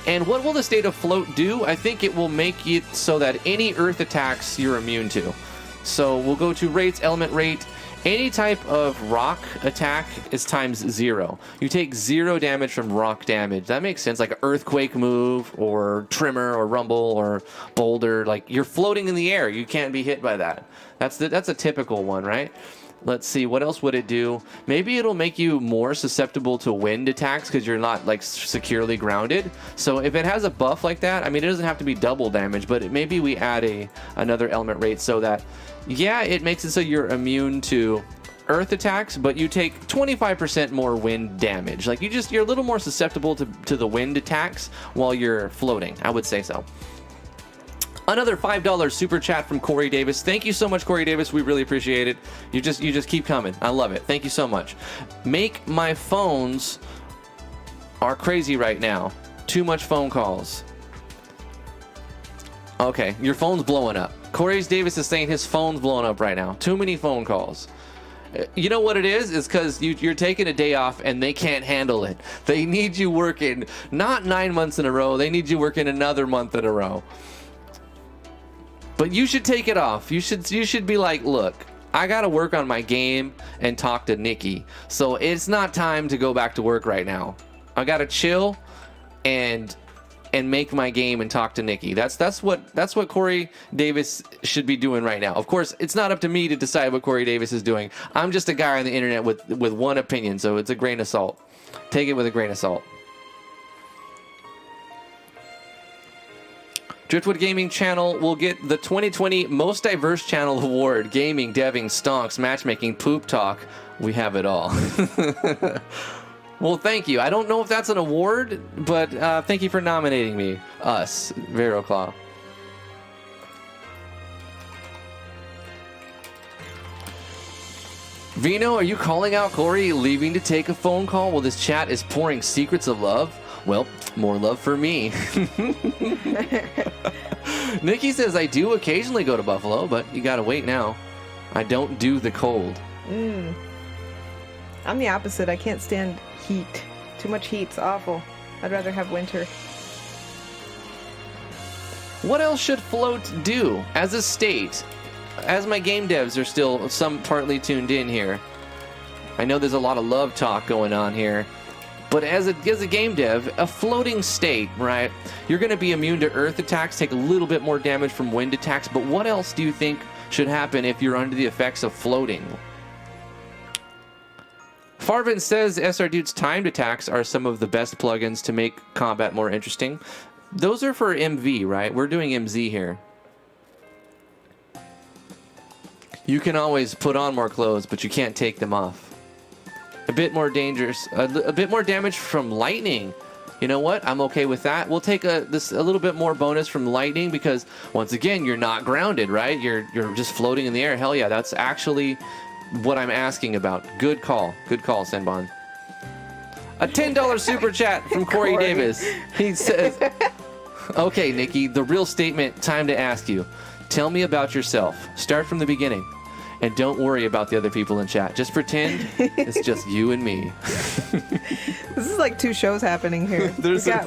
And what will the state of float do? I think it will make it so that any earth attacks you're immune to. So we'll go to rates, element rate. Any type of rock attack is times 0. You take 0 damage from rock damage. That makes sense. Like an earthquake move or tremor or rumble or boulder. Like you're floating in the air. You can't be hit by that. That's a typical one, right? Let's see. What else would it do? Maybe it'll make you more susceptible to wind attacks because you're not like securely grounded. So if it has a buff like that, I mean, it doesn't have to be double damage, but maybe we add another element rate so that, yeah, it makes it so you're immune to earth attacks, but you take 25% more wind damage. Like you're a little more susceptible to the wind attacks while you're floating. I would say so. Another $5 super chat from Corey Davis. Thank you so much, Corey Davis. We really appreciate it. You just keep coming. I love it. Thank you so much. Make my phones are crazy right now. Too much phone calls. Okay, your phone's blowing up. Corey Davis is saying his phone's blowing up right now. Too many phone calls. You know what it is? It's because you're taking a day off and they can't handle it. They need you working not 9 months in a row. They need you working another month in a row. But you should take it off. You should be like, look, I got to work on my game and talk to Nikki. So it's not time to go back to work right now. I got to chill and and make my game and talk to Nikki. That's what Corey Davis should be doing right now. Of course, it's not up to me to decide what Corey Davis is doing. I'm just a guy on the internet with one opinion, so it's a grain of salt. Take it with a grain of salt. Driftwood Gaming Channel will get the 2020 Most Diverse Channel Award. Gaming, deving, stonks, matchmaking, poop talk. We have it all. Well, thank you. I don't know if that's an award, but thank you for nominating me. Us, Veroclaw. Vino, are you calling out Corey leaving to take a phone call while this chat is pouring secrets of love? Well, more love for me. Nikki says, I do occasionally go to Buffalo, but you gotta wait now. I don't do the cold. I'm the opposite. I can't stand heat. Too much heat's awful. I'd rather have winter. What else should Float do as a state? As my game devs are still some partly tuned in here. I know there's a lot of love talk going on here. But as a game dev, a floating state, right? You're going to be immune to earth attacks, take a little bit more damage from wind attacks, but what else do you think should happen if you're under the effects of floating? Farvin says SR Dude's timed attacks are some of the best plugins to make combat more interesting. Those are for MV, right? We're doing MZ here. You can always put on more clothes, but you can't take them off. A bit more dangerous, a bit more damage from lightning. You know what? I'm okay with that. We'll take a little bit more bonus from lightning because once again, you're not grounded, right? You're just floating in the air. Hell yeah, that's actually what I'm asking about. Good call, Senbon. A $10 super chat from Corey Davis. He says, "Okay, Nikki, the real statement. Time to ask you. Tell me about yourself. Start from the beginning." And don't worry about the other people in chat. Just pretend it's just you and me. This is like two shows happening here.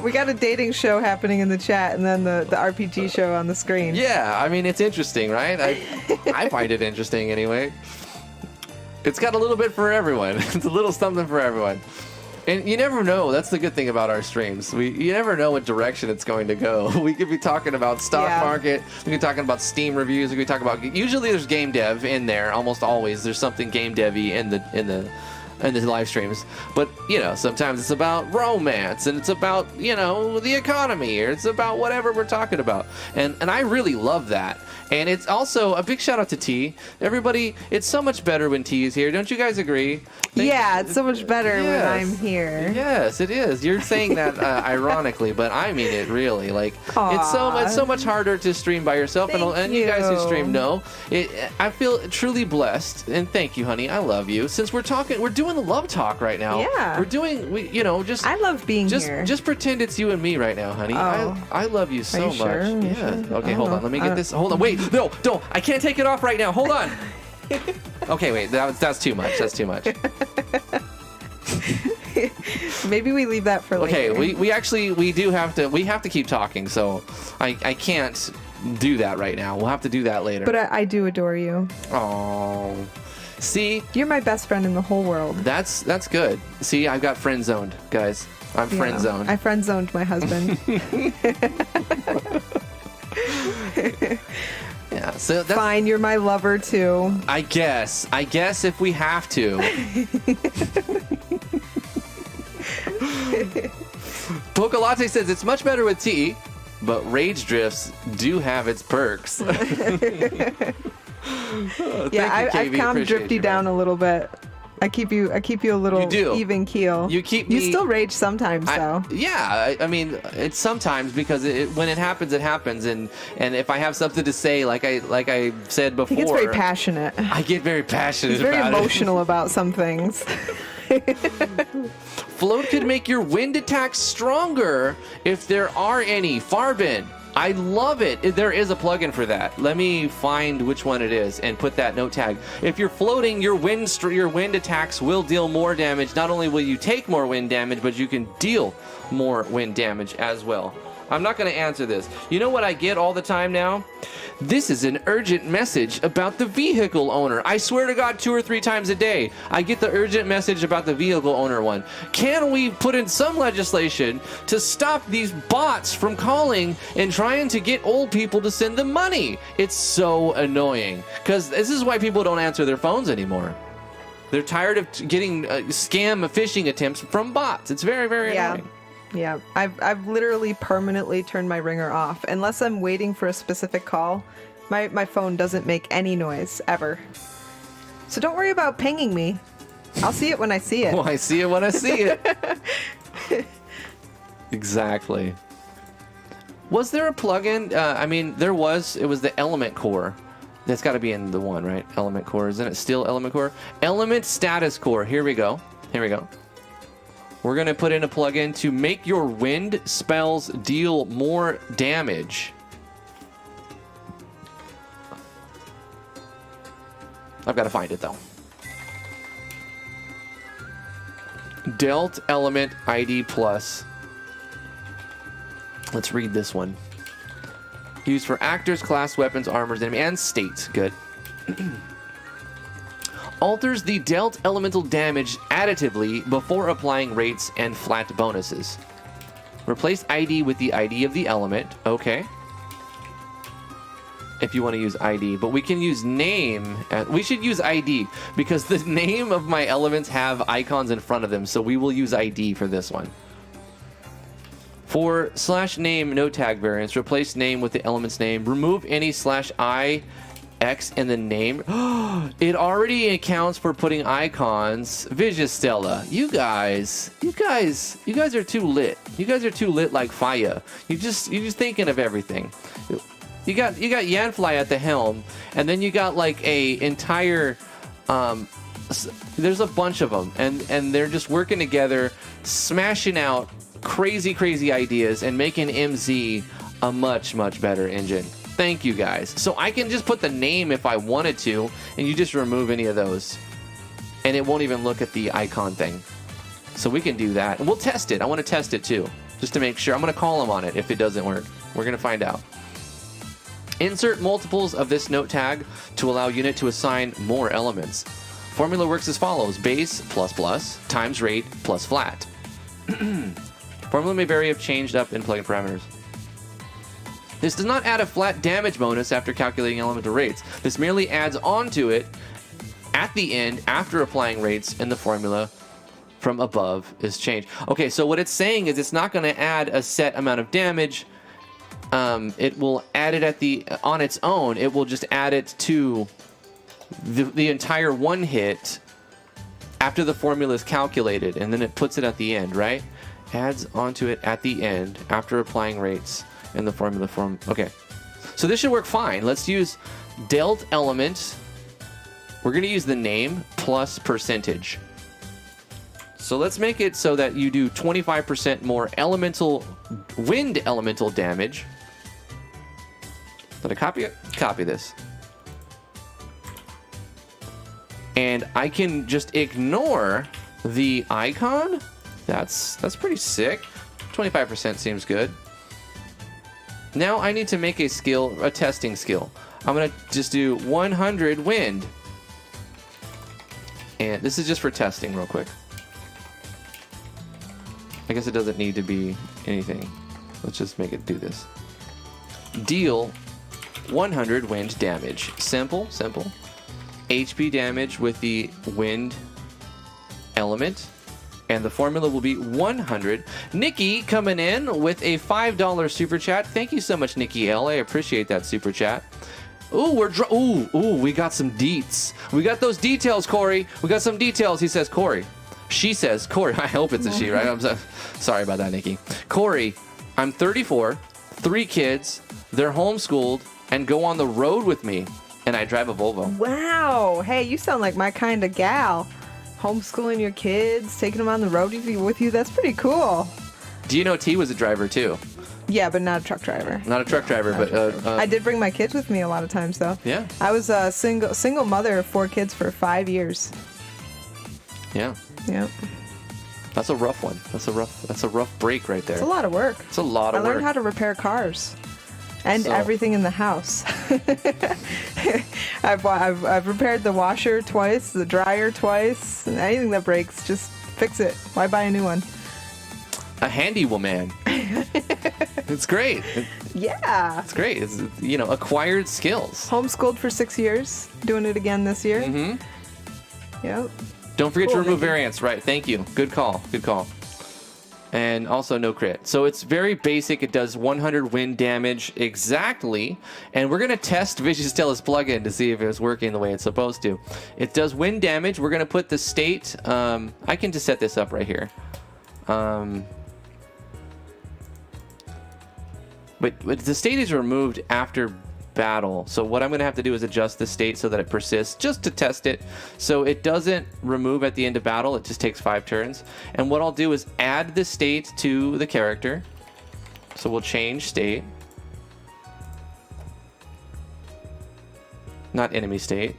We got a dating show happening in the chat and then the RPG show on the screen. Yeah, I mean, it's interesting, right? I find it interesting anyway. It's got a little bit for everyone. It's a little something for everyone. And you never know. That's the good thing about our streams. You never know what direction it's going to go. We could be talking about stock market. We could be talking about Steam reviews. We could be talking about. Usually, there's game dev in there. Almost always, there's something game devy in the live streams. But sometimes it's about romance, and it's about the economy, or it's about whatever we're talking about. And I really love that. And it's also a big shout out to T. Everybody, it's so much better when T is here. Don't you guys agree? It's so much better when I'm here. Yes, it is. You're saying that ironically, but I mean it really. Like, it's so much harder to stream by yourself. And you guys who stream know. I feel truly blessed. And thank you, honey. I love you. Since we're doing the love talk right now. Yeah. I love being here. Just pretend it's you and me right now, honey. Oh. I love you so much. Sure? Yeah. Sure? Okay, hold on. Let me get this. Hold on. Wait. No, don't. I can't take it off right now. Hold on. Okay, wait. That's too much. That's too much. Maybe we leave that for later. Okay, we have to keep talking, so I can't do that right now. We'll have to do that later. But I do adore you. Oh. See? You're my best friend in the whole world. That's good. See, I've got friend zoned, guys. I'm friend zoned. I friend zoned my husband. Yeah, so that's fine. You're my lover too. I guess if we have to. Pocalatte says it's much better with tea, but rage drifts do have its perks. I've calmed Drifty down a little bit. I keep you a little even keel. You keep me. You still rage sometimes, though. I mean, it's sometimes because when it happens, and if I have something to say, like I said before, he gets very passionate. I get very passionate. He's very emotional about some things. Float could make your wind attacks stronger if there are any. Farbin. I love it. There is a plugin for that. Let me find which one it is and put that note tag. If you're floating, your wind attacks will deal more damage. Not only will you take more wind damage, but you can deal more wind damage as well. I'm not going to answer this. You know what I get all the time now? This is an urgent message about the vehicle owner. I swear to God, 2 or 3 times a day, I get the urgent message about the vehicle owner one. Can we put in some legislation to stop these bots from calling and trying to get old people to send them money? It's so annoying, because this is why people don't answer their phones anymore. They're tired of getting scam phishing attempts from bots. It's very, very annoying. Yeah, I've literally permanently turned my ringer off. Unless I'm waiting for a specific call, my phone doesn't make any noise, ever. So don't worry about pinging me. I'll see it when I see it. Well, I see it when I see it. Exactly. Was there a plugin? I mean, there was. It was the Element Core. That's got to be in the one, right? Element Core. Isn't it still Element Core? Element Status Core. Here we go. Here we go. We're going to put in a plugin to make your wind spells deal more damage. I've got to find it, though. Delt Element ID Plus. Let's read this one. Used for actors, class, weapons, armors, enemy, and states. Good. Alters the dealt elemental damage additively before applying rates and flat bonuses. Replace ID with the ID of the element. Okay. If you want to use ID, but we can use name. We should use ID because the name of my elements have icons in front of them, so we will use ID for this one. For /name no tag variants, replace name with the element's name. Remove any /I X in the name. It already accounts for putting icons. Vigistella, you guys are too lit. You guys are too lit like fire. You're just thinking of everything. You got Yanfly at the helm, and then you got like a entire there's a bunch of them, and they're just working together, smashing out crazy ideas and making MZ a much better engine. Thank you guys. So I can just put the name if I wanted to, and you just remove any of those, and it won't even look at the icon thing. So we can do that, and we'll test it. I want to test it too, just to make sure. I'm going to call them on it if it doesn't work. We're going to find out. Insert multiples of this note tag to allow unit to assign more elements. Formula works as follows: base ++ times rate plus flat. Formula may vary if changed up in plugin parameters. This does not add a flat damage bonus after calculating elemental rates. This merely adds onto it at the end after applying rates, and the formula from above is changed. Okay, so what it's saying is it's not going to add a set amount of damage. It will add it on its own. It will just add it to the entire one hit after the formula is calculated, and then it puts it at the end, right? Adds onto it at the end after applying rates in the formula form. Okay, so this should work fine. Let's use delt element. We're going to use the name plus percentage. So let's make it so that you do 25% more wind elemental damage. Did I copy it? Copy this. And I can just ignore the icon. That's pretty sick. 25% seems good. Now I need to make a testing skill. I'm going to just do 100 wind. And this is just for testing real quick. I guess it doesn't need to be anything. Let's just make it do this. Deal 100 wind damage. Simple. HP damage with the wind element. And the formula will be 100. Nikki coming in with a $5 super chat. Thank you so much, Nikki L. I appreciate that super chat. Ooh, we got some deets. We got those details, Corey. We got some details. He says, Corey. She says, Corey. I hope it's a she, right? I'm sorry about that, Nikki. Corey, I'm 34, 3 kids. They're homeschooled and go on the road with me. And I drive a Volvo. Wow. Hey, you sound like my kind of gal. Homeschooling your kids, taking them on the road with you. That's pretty cool. Do you know T was a driver too? Yeah, but not a truck driver. Not a truck driver, but I did bring my kids with me a lot of times, though. Yeah. I was a single mother of 4 kids for 5 years. Yeah. Yep. That's a rough one. That's a rough break right there. It's a lot of work. It's a lot of work. I learned how to repair cars. And So- everything in the house. I've repaired the washer twice, the dryer twice. Anything that breaks, just fix it. Why buy a new one? A handy woman. It's great. Yeah. It's great. It's, acquired skills. Homeschooled for 6 years. Doing it again this year. Mm-hmm. Yep. Don't forget to Cool, remove thank you. variants. Right. Thank you. Good call. Good call. And also no crit. So it's very basic. It does 100 wind damage exactly. And we're going to test Vicioustella's plugin to see if it's working the way it's supposed to. It does wind damage. We're going to put the state. I can just set this up right here. But the state is removed after battle. So what I'm going to have to do is adjust the state so that it persists just to test it. So it doesn't remove at the end of battle. It just takes 5 turns. And what I'll do is add the state to the character. So we'll change state. Not enemy state.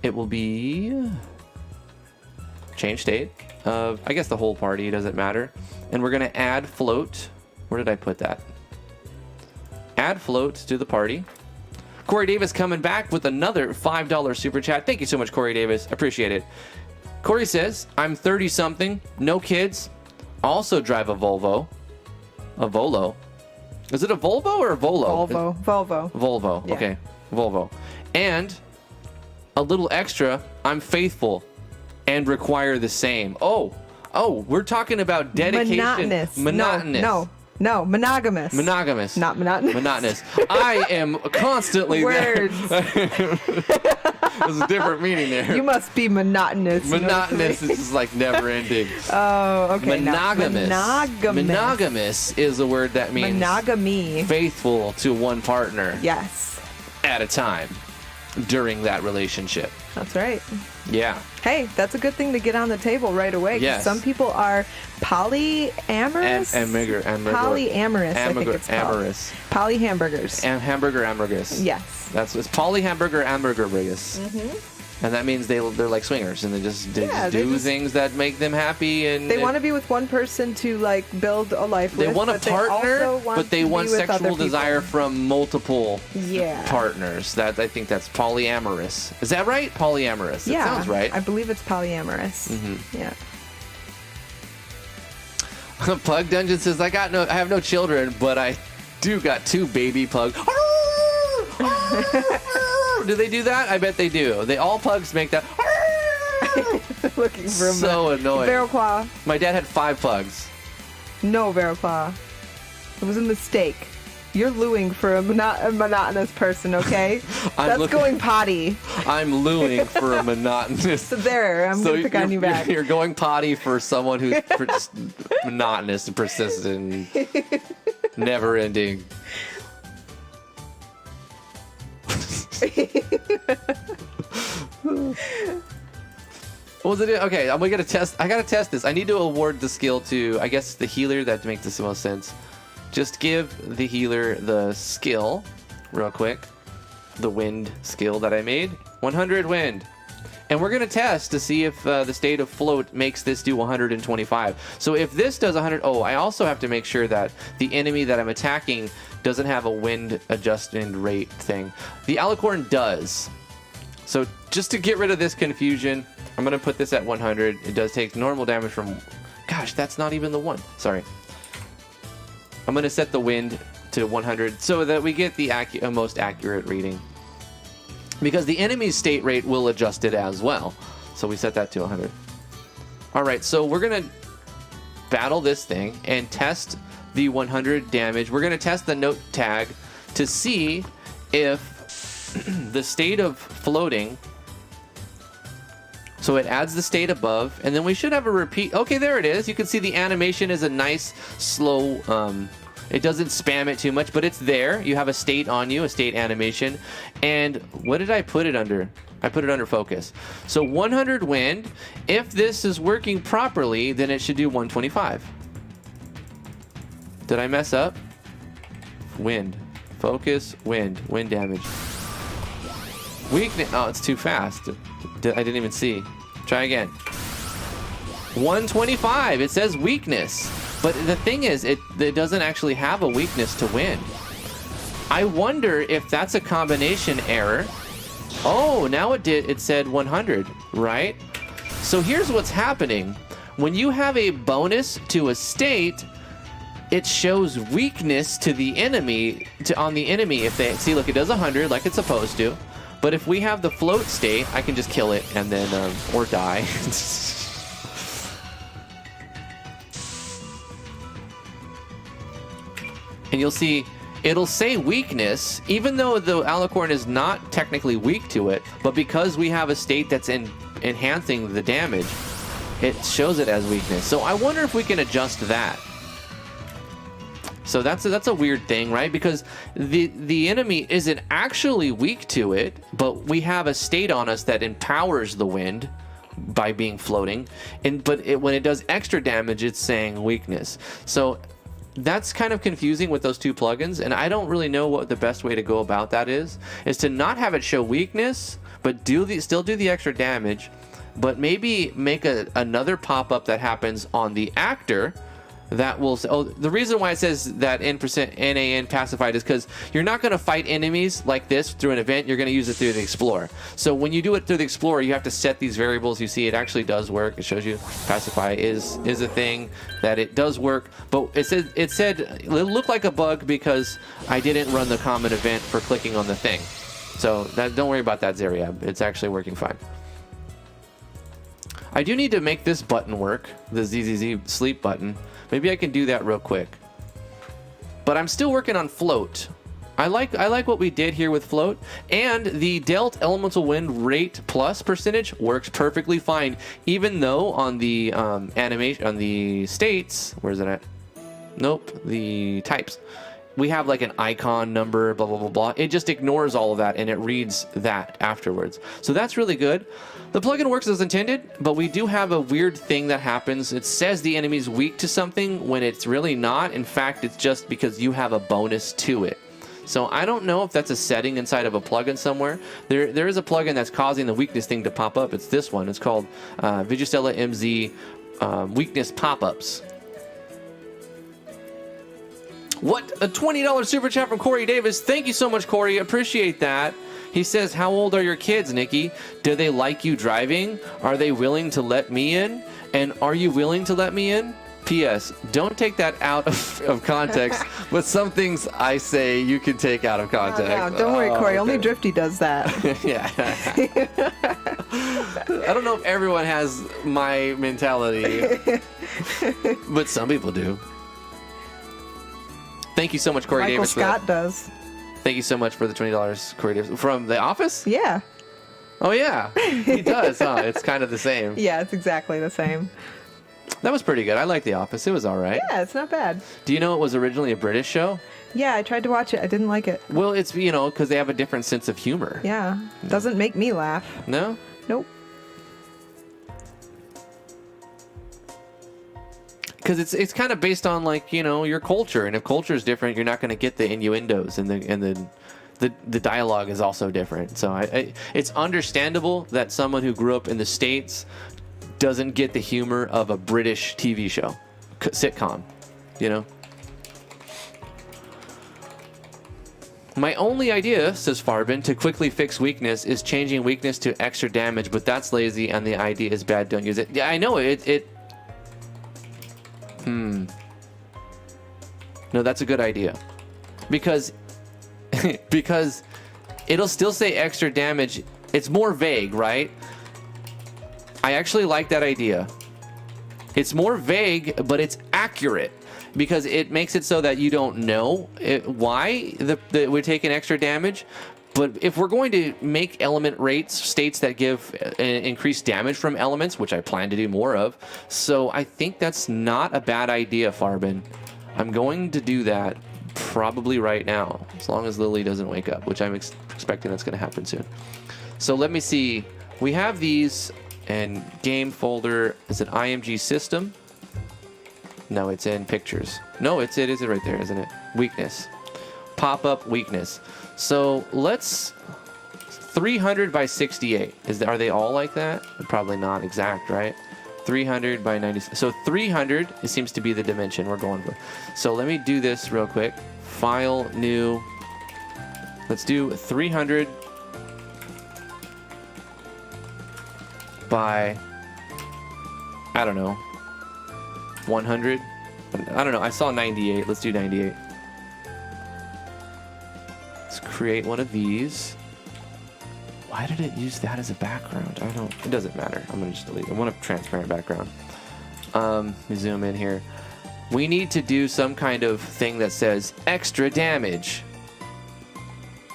It will be change state of, I guess, the whole party. Doesn't matter. And we're going to add float. Where did I put that? Add float to the party. Corey Davis coming back with another $5 super chat. Thank you so much, Corey Davis. Appreciate it. Corey says, I'm 30-something, no kids, also drive a Volvo. A Volo. Is it a Volvo or a Volo? Volvo. Volvo. Yeah. Okay. Volvo. And a little extra, I'm faithful and require the same. Oh, we're talking about dedication. Monotonous. No, monogamous. Monogamous. Not monotonous. Monotonous. I am constantly Words. There's a different meaning there. You must be monotonous. Monotonous is just like never ending. Oh, okay. Monogamous. Monogamous. Monogamous is a word that means Monogamy. faithful to one partner Yes. at a time during that relationship. That's right. Yeah. Hey, that's a good thing to get on the table right away. 'Cause Yes. some people are polyamorous. Polyamorous, I think it's called. Amorous. Polyhamburgers. Hamburger amorous. Yes. It's polyhamburger hamburgerburgers. And that means they're like swingers and they just they do just- things that make them happy and They want to be with one person to like build a life they with. want a but they partner, also want but they to be want with other sexual people. desire from multiple Yeah. partners. I think that's polyamorous. Is that right? Polyamorous. Yeah. That sounds right. I believe it's polyamorous. Yeah. Pug Dungeon says I have no children, but I do got 2 baby pugs. Do they do that? I bet they do. All pugs make that. Looking for So annoying. Veroclaw. My dad had 5 pugs. No, Veroclaw. It was a mistake. You're looing for a monotonous person, okay? That's looking- going potty. I'm looing for a monotonous. So there, I'm going to pick on you back. You're going potty for someone who's just monotonous and persistent, and never ending. What was it? Okay, I gotta test this. I need to award the skill to, I guess, the healer. That makes the most sense. Just give the healer the skill, real quick. The wind skill that I made. 100 wind. And we're gonna test to see if the state of float makes this do 125. So if this does 100, I also have to make sure that the enemy that I'm attacking doesn't have a wind adjusted rate thing. The alicorn does. So just to get rid of this confusion, I'm going to put this at 100. It does take normal damage from... Gosh, that's not even the one. Sorry. I'm going to set the wind to 100 so that we get the most accurate reading. Because the enemy's state rate will adjust it as well. So we set that to 100. All right, so we're going to battle this thing and test the 100 damage. We're going to test the note tag to see if the state of floating... So it adds the state above, and then we should have a repeat. Okay, there it is. You can see the animation is a nice, slow... it doesn't spam it too much, but it's there. You have a state on you, a state animation. And what did I put it under? I put it under focus. So 100 wind. If this is working properly, then it should do 125. Did I mess up? Wind. Focus, wind. Wind damage. Weakness. Oh, it's too fast. I didn't even see. Try again. 125. It says weakness. But the thing is, it doesn't actually have a weakness to wind. I wonder if that's a combination error. Oh, now it said 100, right? So here's what's happening. When you have a bonus to a state, it shows weakness to the enemy, on the enemy. If they see, look, it does 100 like it's supposed to. But if we have the float state, I can just kill it and then or die. And you'll see it'll say weakness, even though the alicorn is not technically weak to it, but because we have a state that's enhancing the damage, it shows it as weakness. So I wonder if we can adjust that. So that's a weird thing, right? Because the enemy isn't actually weak to it, but we have a state on us that empowers the wind by being floating. But when it does extra damage, it's saying weakness. So that's kind of confusing with those two plugins, and I don't really know what the best way to go about that is to not have it show weakness, but still do the extra damage, but maybe make another pop-up that happens on the actor that will say, oh, the reason why it says that N% pacified is because you're not going to fight enemies like this through an event. You're going to use it through the Explorer. So when you do it through the Explorer, you have to set these variables. You see, it actually does work. It shows you pacify is a thing that it does work. But it said it looked like a bug because I didn't run the common event for clicking on the thing. So don't worry about that, Zeriab. It's actually working fine. I do need to make this button work, the ZZZ sleep button. Maybe I can do that real quick. But I'm still working on float. I like what we did here with float, and the Delt Elemental Wind Rate Plus percentage works perfectly fine, even though on the animation, on the states, where's it at? Nope, the types. We have like an icon number, blah, blah, blah, blah. It just ignores all of that and it reads that afterwards. So that's really good. The plugin works as intended, but we do have a weird thing that happens. It says the enemy's weak to something when it's really not. In fact, it's just because you have a bonus to it. So I don't know if that's a setting inside of a plugin somewhere. There is a plugin that's causing the weakness thing to pop up. It's this one. It's called Vigistella MZ Weakness Pop-Ups. What? A $20 super chat from Corey Davis. Thank you so much, Corey. Appreciate that. He says, how old are your kids, Nikki? Do they like you driving? Are they willing to let me in? And are you willing to let me in? P.S. Don't take that out of context, but some things I say you can take out of context. No, don't worry, Corey. Okay. Only Drifty does that. Yeah. I don't know if everyone has my mentality, but some people do. Thank you so much, Corey Davis. Michael Scott does. Thank you so much for the $20, Corey Davis. From The Office? Yeah. Oh, yeah. He does, huh? It's kind of the same. Yeah, it's exactly the same. That was pretty good. I like The Office. It was all right. Yeah, it's not bad. Do you know it was originally a British show? Yeah, I tried to watch it. I didn't like it. Well, it's, because they have a different sense of humor. Yeah. Doesn't make me laugh. No? Nope. Because it's kind of based on your culture, and if culture is different, you're not going to get the innuendos, and the dialogue is also different. So it's understandable that someone who grew up in the States doesn't get the humor of a British TV show, sitcom, My only idea, says Farbin, to quickly fix weakness is changing weakness to extra damage, but that's lazy and the idea is bad. Don't use it. Yeah, I know it. No, that's a good idea. Because it'll still say extra damage. It's more vague, right? I actually like that idea. It's more vague, but it's accurate. Because it makes it so that you don't know why we're taking extra damage. But if we're going to make element rates states that give increased damage from elements, which I plan to do more of, so I think that's not a bad idea, Farbin. I'm going to do that probably right now, as long as Lily doesn't wake up, which I'm expecting that's going to happen soon. So let me see. We have these, and game folder is an IMG system. No, it's in pictures. No, it is right there, isn't it? Weakness. Pop-up weakness. So let's 300 by 68. Are they all like that? Probably not exact, right? 300 by 90. So 300, it seems to be the dimension we're going with. So let me do this real quick. File, new. Let's do 300 by, I don't know, 100. I don't know. I saw 98. Let's do 98. Let's create one of these. Why did it use that as a background? It doesn't matter. I'm going to just delete it. I want a transparent background. Let me zoom in here. We need to do some kind of thing that says extra damage.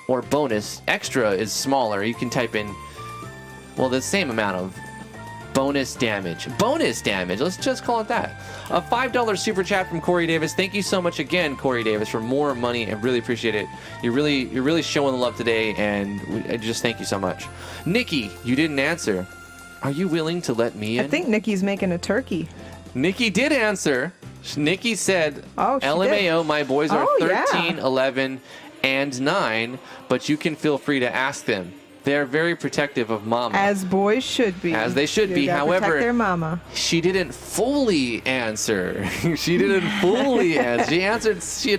Or bonus. Extra is smaller. You can type in, well, the same amount of bonus damage. Bonus damage. Let's just call it that. A $5 super chat from Corey Davis. Thank you so much again, Corey Davis, for more money. I really appreciate it. You're really showing the love today, and I just thank you so much. Nikki, you didn't answer. Are you willing to let me in? I think Nikki's making a turkey. Nikki did answer. Nikki said, oh, LMAO, did. my boys are 13, yeah. 11, and 9, but you can feel free to ask them. They're very protective of mama. As boys should be. As they should be. However, protect their mama. She didn't fully answer. She didn't fully answer. She answered, she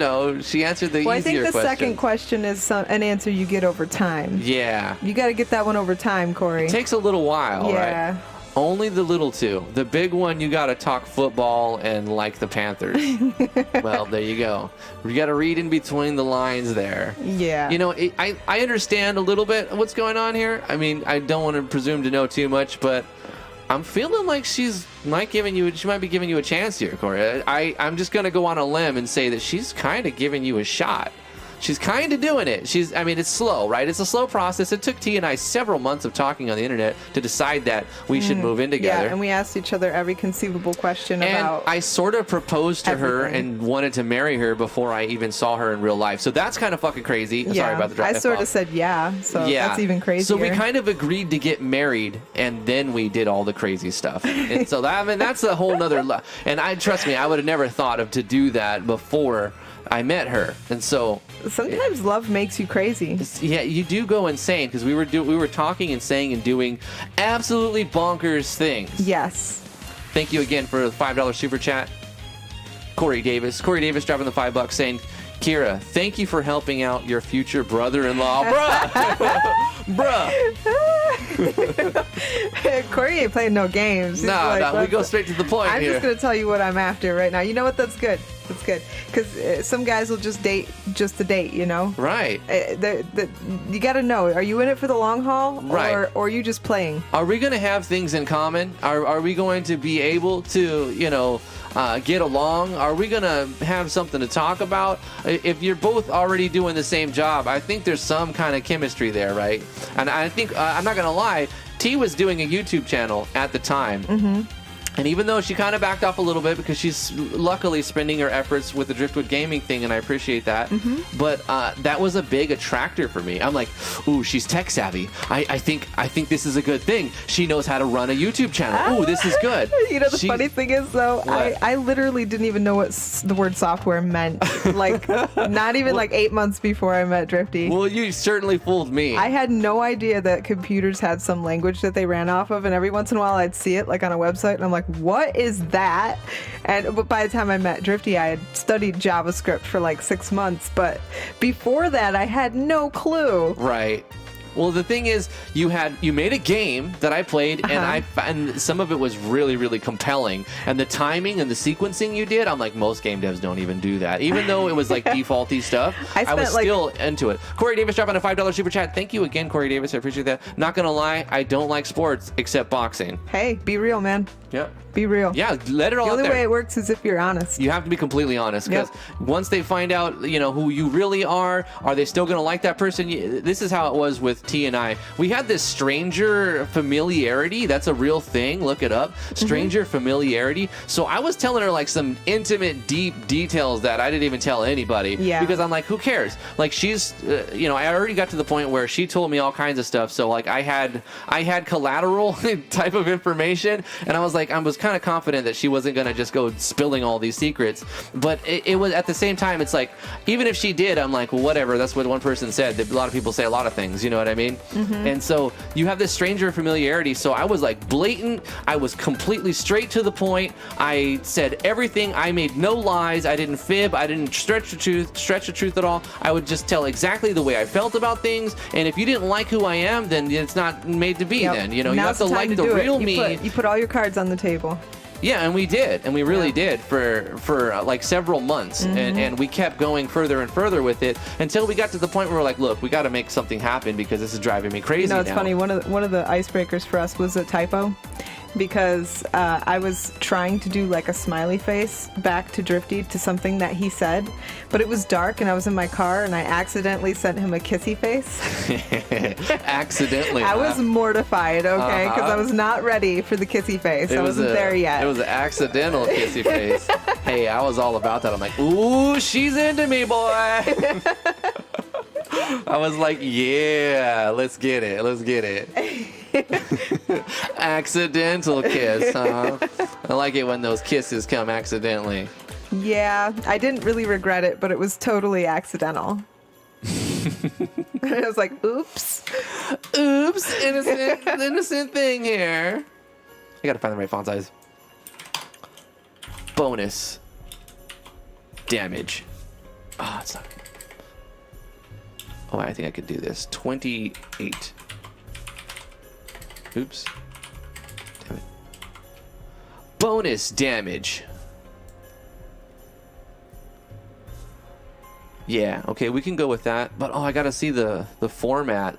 answered the easier question. Well, I think the second question is an answer you get over time. Yeah. You got to get that one over time, Corey. It takes a little while, yeah. right? Only the little two. The big one, you got to talk football and like the Panthers. Well, there you go. You got to read in between the lines there. Yeah. I understand a little bit what's going on here. I mean, I don't want to presume to know too much, but I'm feeling like she might be giving you a chance here, Corey. I'm just going to go on a limb and say that she's kind of giving you a shot. She's kind of doing it. It's slow, right? It's a slow process. It took T and I several months of talking on the internet to decide that we should move in together. Yeah, and we asked each other every conceivable question about. And I sort of proposed to her everything. and wanted to marry her before I even saw her in real life. So that's kind of fucking crazy. Yeah, sorry about the drop. I sort of said so that's even crazier. So we kind of agreed to get married, and then we did all the crazy stuff. And so that's a whole nother. And trust me, I would have never thought of to do that before I met her. And so sometimes love makes you crazy. Yeah, you do go insane, because we were talking and saying and doing absolutely bonkers things. Yes. Thank you again for the $5 super chat. Corey Davis dropping the $5 saying, Kira, thank you for helping out your future brother-in-law. Bruh. Corey ain't playing no games. No, we go straight to the point I'm here. just going to tell you what I'm after right now. You know what? That's good. That's good. Because some guys will just date just to date, Right. You got to know, are you in it for the long haul? Right. Or are you just playing? Are we going to have things in common? Are we going to be able to, get along? Are we going to have something to talk about? If you're both already doing the same job, I think there's some kind of chemistry there, right? And I think, I'm not going to lie, T was doing a YouTube channel at the time. Mm-hmm. And even though she kind of backed off a little bit because she's luckily spending her efforts with the Driftwood Gaming thing, and I appreciate that. Mm-hmm. But that was a big attractor for me. I'm like, ooh, she's tech savvy. I think this is a good thing. She knows how to run a YouTube channel. Ooh, this is good. The funny thing is, though, I literally didn't even know what the word software meant. Like, not even 8 months before I met Drifty. Well, you certainly fooled me. I had no idea that computers had some language that they ran off of, and every once in a while I'd see it on a website, and I'm like, what is that? But by the time I met Drifty, I had studied JavaScript for 6 months, but before that I had no clue. Right. Well, the thing is, you made a game that I played, and some of it was really, really compelling. And the timing and the sequencing you did, I'm like, most game devs don't even do that. Even though it was defaulty stuff, I was still into it. Corey Davis dropping a $5 super chat. Thank you again, Corey Davis. I appreciate that. Not gonna lie, I don't like sports except boxing. Hey, be real, man. Yeah. Be real. Yeah, let it all out there. The only way it works is if you're honest. You have to be completely honest, because once they find out, who you really are they still going to like that person? This is how it was with T and I. We had this stranger familiarity. That's a real thing. Look it up. Stranger familiarity. So I was telling her some intimate, deep details that I didn't even tell anybody. Yeah. Because I'm like, who cares? She's, I already got to the point where she told me all kinds of stuff. So I had collateral type of information, and I was like, like, I was kind of confident that she wasn't going to just go spilling all these secrets. But it was, at the same time, it's like, even if she did, I'm like, well, whatever. That's what one person said. A lot of people say a lot of things, you know what I mean? And so you have this stranger familiarity. So I was like blatant. I was completely straight to the point. I said everything. I made no lies. I didn't fib. I didn't stretch the truth at all. I would just tell exactly the way I felt about things. And if you didn't like who I am, then it's not made to be. Then, you know, Now's you have to like the real me. You put all your cards on the table. Yeah, and we did, and we really did for like several months, and we kept going further and further with it until we got to the point where we're like, look, we got to make something happen because this is driving me crazy. You know, it's now. funny. One of the icebreakers for us was a typo, because I was trying to do like a smiley face back to Drifty to something that he said, but it was dark and I was in my car and I accidentally sent him a kissy face. Accidentally. I was mortified, okay, because I was not ready for the kissy face. I wasn't there yet. It was an accidental kissy face. Hey, I was all about that. I'm like, ooh, she's into me, boy. I was like, yeah, let's get it. Let's get it. Accidental kiss, huh? I like it when those kisses come accidentally. Yeah, I didn't really regret it, but it was totally accidental. I was like, oops. Oops, innocent thing here. I gotta find the right font size. Bonus damage. Oh, it's not. Oh, I think I could do this. 28. Oops. Damn it. Bonus damage. Yeah, okay, we can go with that. But, oh, I gotta see the format.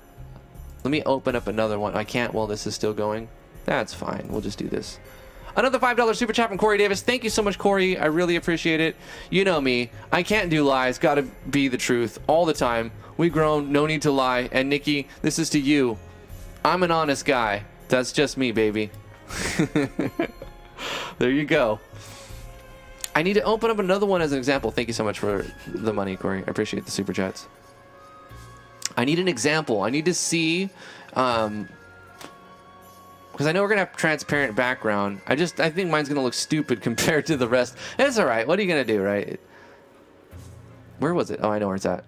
Let me open up another one. I can't while this is still going. That's fine. We'll just do this. Another $5 super chat from Corey Davis. Thank you so much, Corey. I really appreciate it. You know me. I can't do lies. Gotta be the truth all the time. We grown. No need to lie. And Nikki, this is to you. I'm an honest guy. That's just me, baby. There you go. I need to open up another one as an example. Thank you so much for the money, Corey. I appreciate the super chats. I need an example. I need to see... because I know we're going to have transparent background. I think mine's going to look stupid compared to the rest. It's all right. What are you going to do, right? Where was it? Oh, I know where it's at.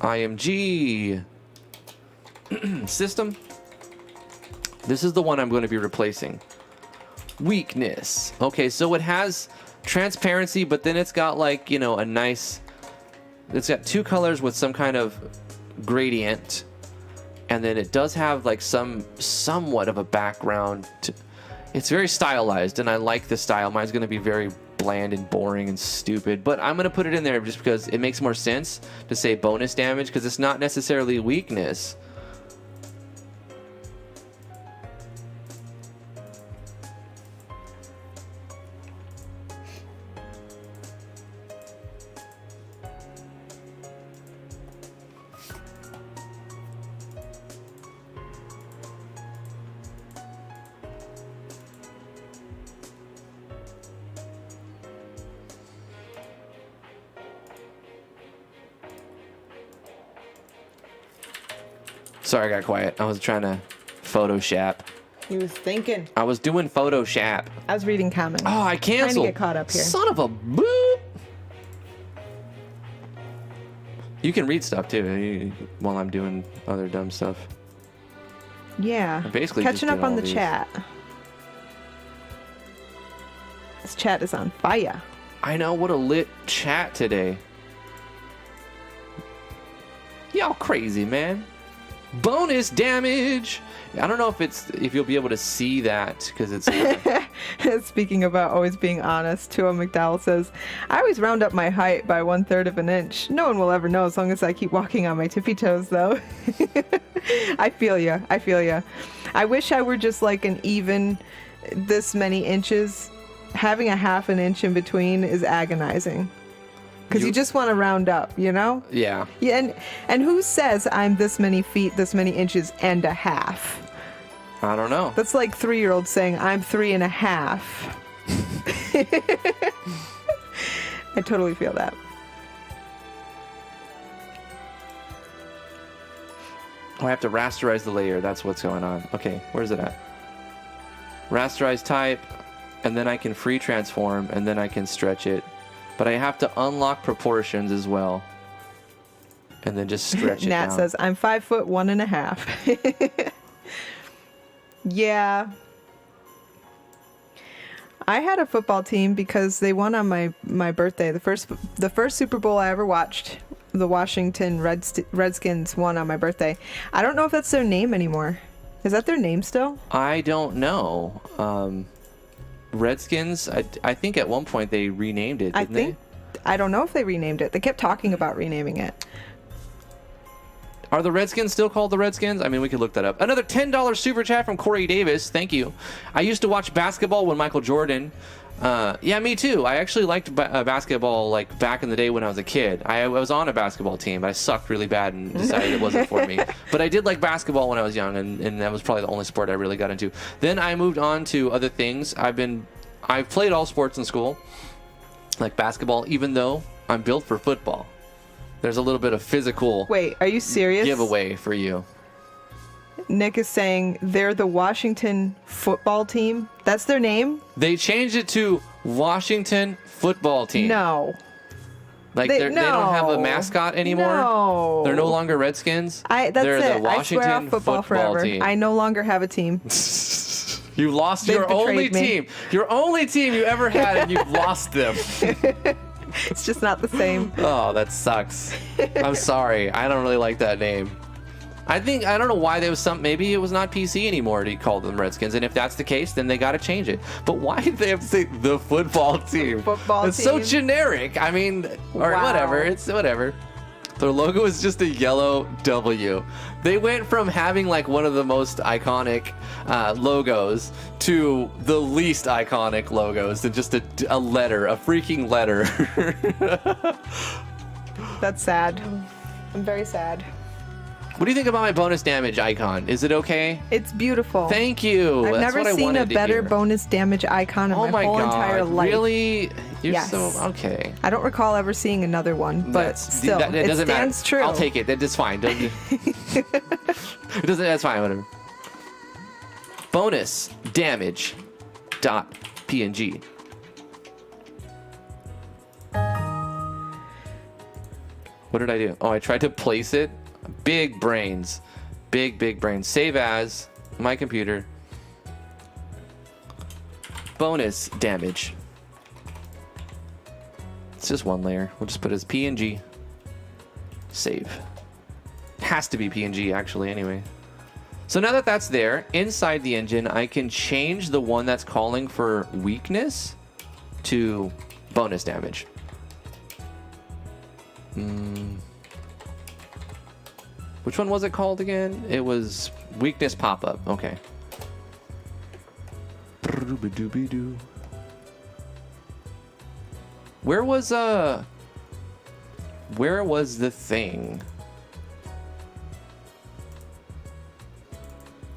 IMG. System. This is the one I'm going to be replacing. Weakness. Okay, so it has transparency, but then it's got like, you know, a nice... It's got two colors with some kind of gradient. And then it does have like somewhat of a background. It's very stylized, and I like the style. Mine's going to be very bland and boring and stupid, but I'm going to put it in there just because it makes more sense to say bonus damage, because it's not necessarily weakness. Sorry, I got quiet. I was trying to Photoshop. He was thinking. I was doing Photoshop. I was reading comments. Oh, I canceled. Trying to get caught up here. Son of a boop. You can read stuff too while I'm doing other dumb stuff. Yeah. I basically catching just up on did the all these. chat. This chat is on fire. I know, what a lit chat today. Y'all crazy, man. Bonus damage. I don't know if you'll be able to see that because it's. Speaking about always being honest, Tua McDowell says, I always round up my height by 1/3 of an inch. No one will ever know as long as I keep walking on my tippy toes, though. I feel ya. I feel ya. I wish I were just like an even this many inches. Having a half an inch in between is agonizing. Because you just want to round up, you know? Yeah. Yeah, and who says I'm this many feet, this many inches, and a half? I don't know. That's like 3-year-olds saying I'm 3.5. I totally feel that. Oh, I have to rasterize the layer. That's what's going on. Okay, where's it at? Rasterize type, and then I can free transform, and then I can stretch it. But I have to unlock proportions as well. And then just stretch it Nat down. says, I'm 5'1.5". Yeah. I had a football team because they won on my birthday. The first Super Bowl I ever watched, the Washington Redskins won on my birthday. I don't know if that's their name anymore. Is that their name still? I don't know. Redskins, I think at one point they renamed it, didn't they? I don't know if they renamed it. They kept talking about renaming it. Are the Redskins still called the Redskins? I mean, we could look that up. Another $10 super chat from Corey Davis. Thank you. I used to watch basketball when Michael Jordan. Yeah, me too. I actually liked basketball like back in the day when I was a kid. I was on a basketball team, but I sucked really bad and decided it wasn't for me. But I did like basketball when I was young, and that was probably the only sport I really got into. Then I moved on to other things. I've played all sports in school, like basketball, even though I'm built for football. There's a little bit of physical Wait, are you serious? giveaway for you. Nick is saying they're the Washington football team. That's their name? They changed it to Washington Football Team. No. Like they don't have a mascot anymore. No. They're no longer Redskins. That's They're it. the Washington I swear off football forever. Team. I no longer have a team. You lost They've your only betrayed me. team. Your only team you ever had, and you've lost them. It's just not the same. Oh, that sucks. I'm sorry. I don't really like that name. I don't know why there was maybe it was not PC anymore to call them Redskins, and if that's the case, then they got to change it. But why did they have to say the football team? It's so generic. I mean, or whatever. It's whatever. Their logo is just a yellow W. They went from having like one of the most iconic logos to the least iconic logos to just a letter, a freaking letter. That's sad. I'm very sad. What do you think about my bonus damage icon? Is it okay? It's beautiful. Thank you. I've That's never what I seen a wanted to better hear. bonus damage icon in Oh my whole entire life. Really? You're Yes. so okay. I don't recall ever seeing another one, but still, that it doesn't stands matter. true. I'll take it. That's fine. It doesn't. That's fine. Whatever. Bonus damage dot PNG. What did I do? Oh, I tried to place it. Big brains. Big brains. Save as my computer. Bonus damage. It's just one layer. We'll just put it as PNG. Save. Has to be PNG actually anyway. So now that that's there, inside the engine, I can change the one that's calling for weakness to bonus damage. Which one was it called again? It was weakness pop-up. Okay. Where was the thing?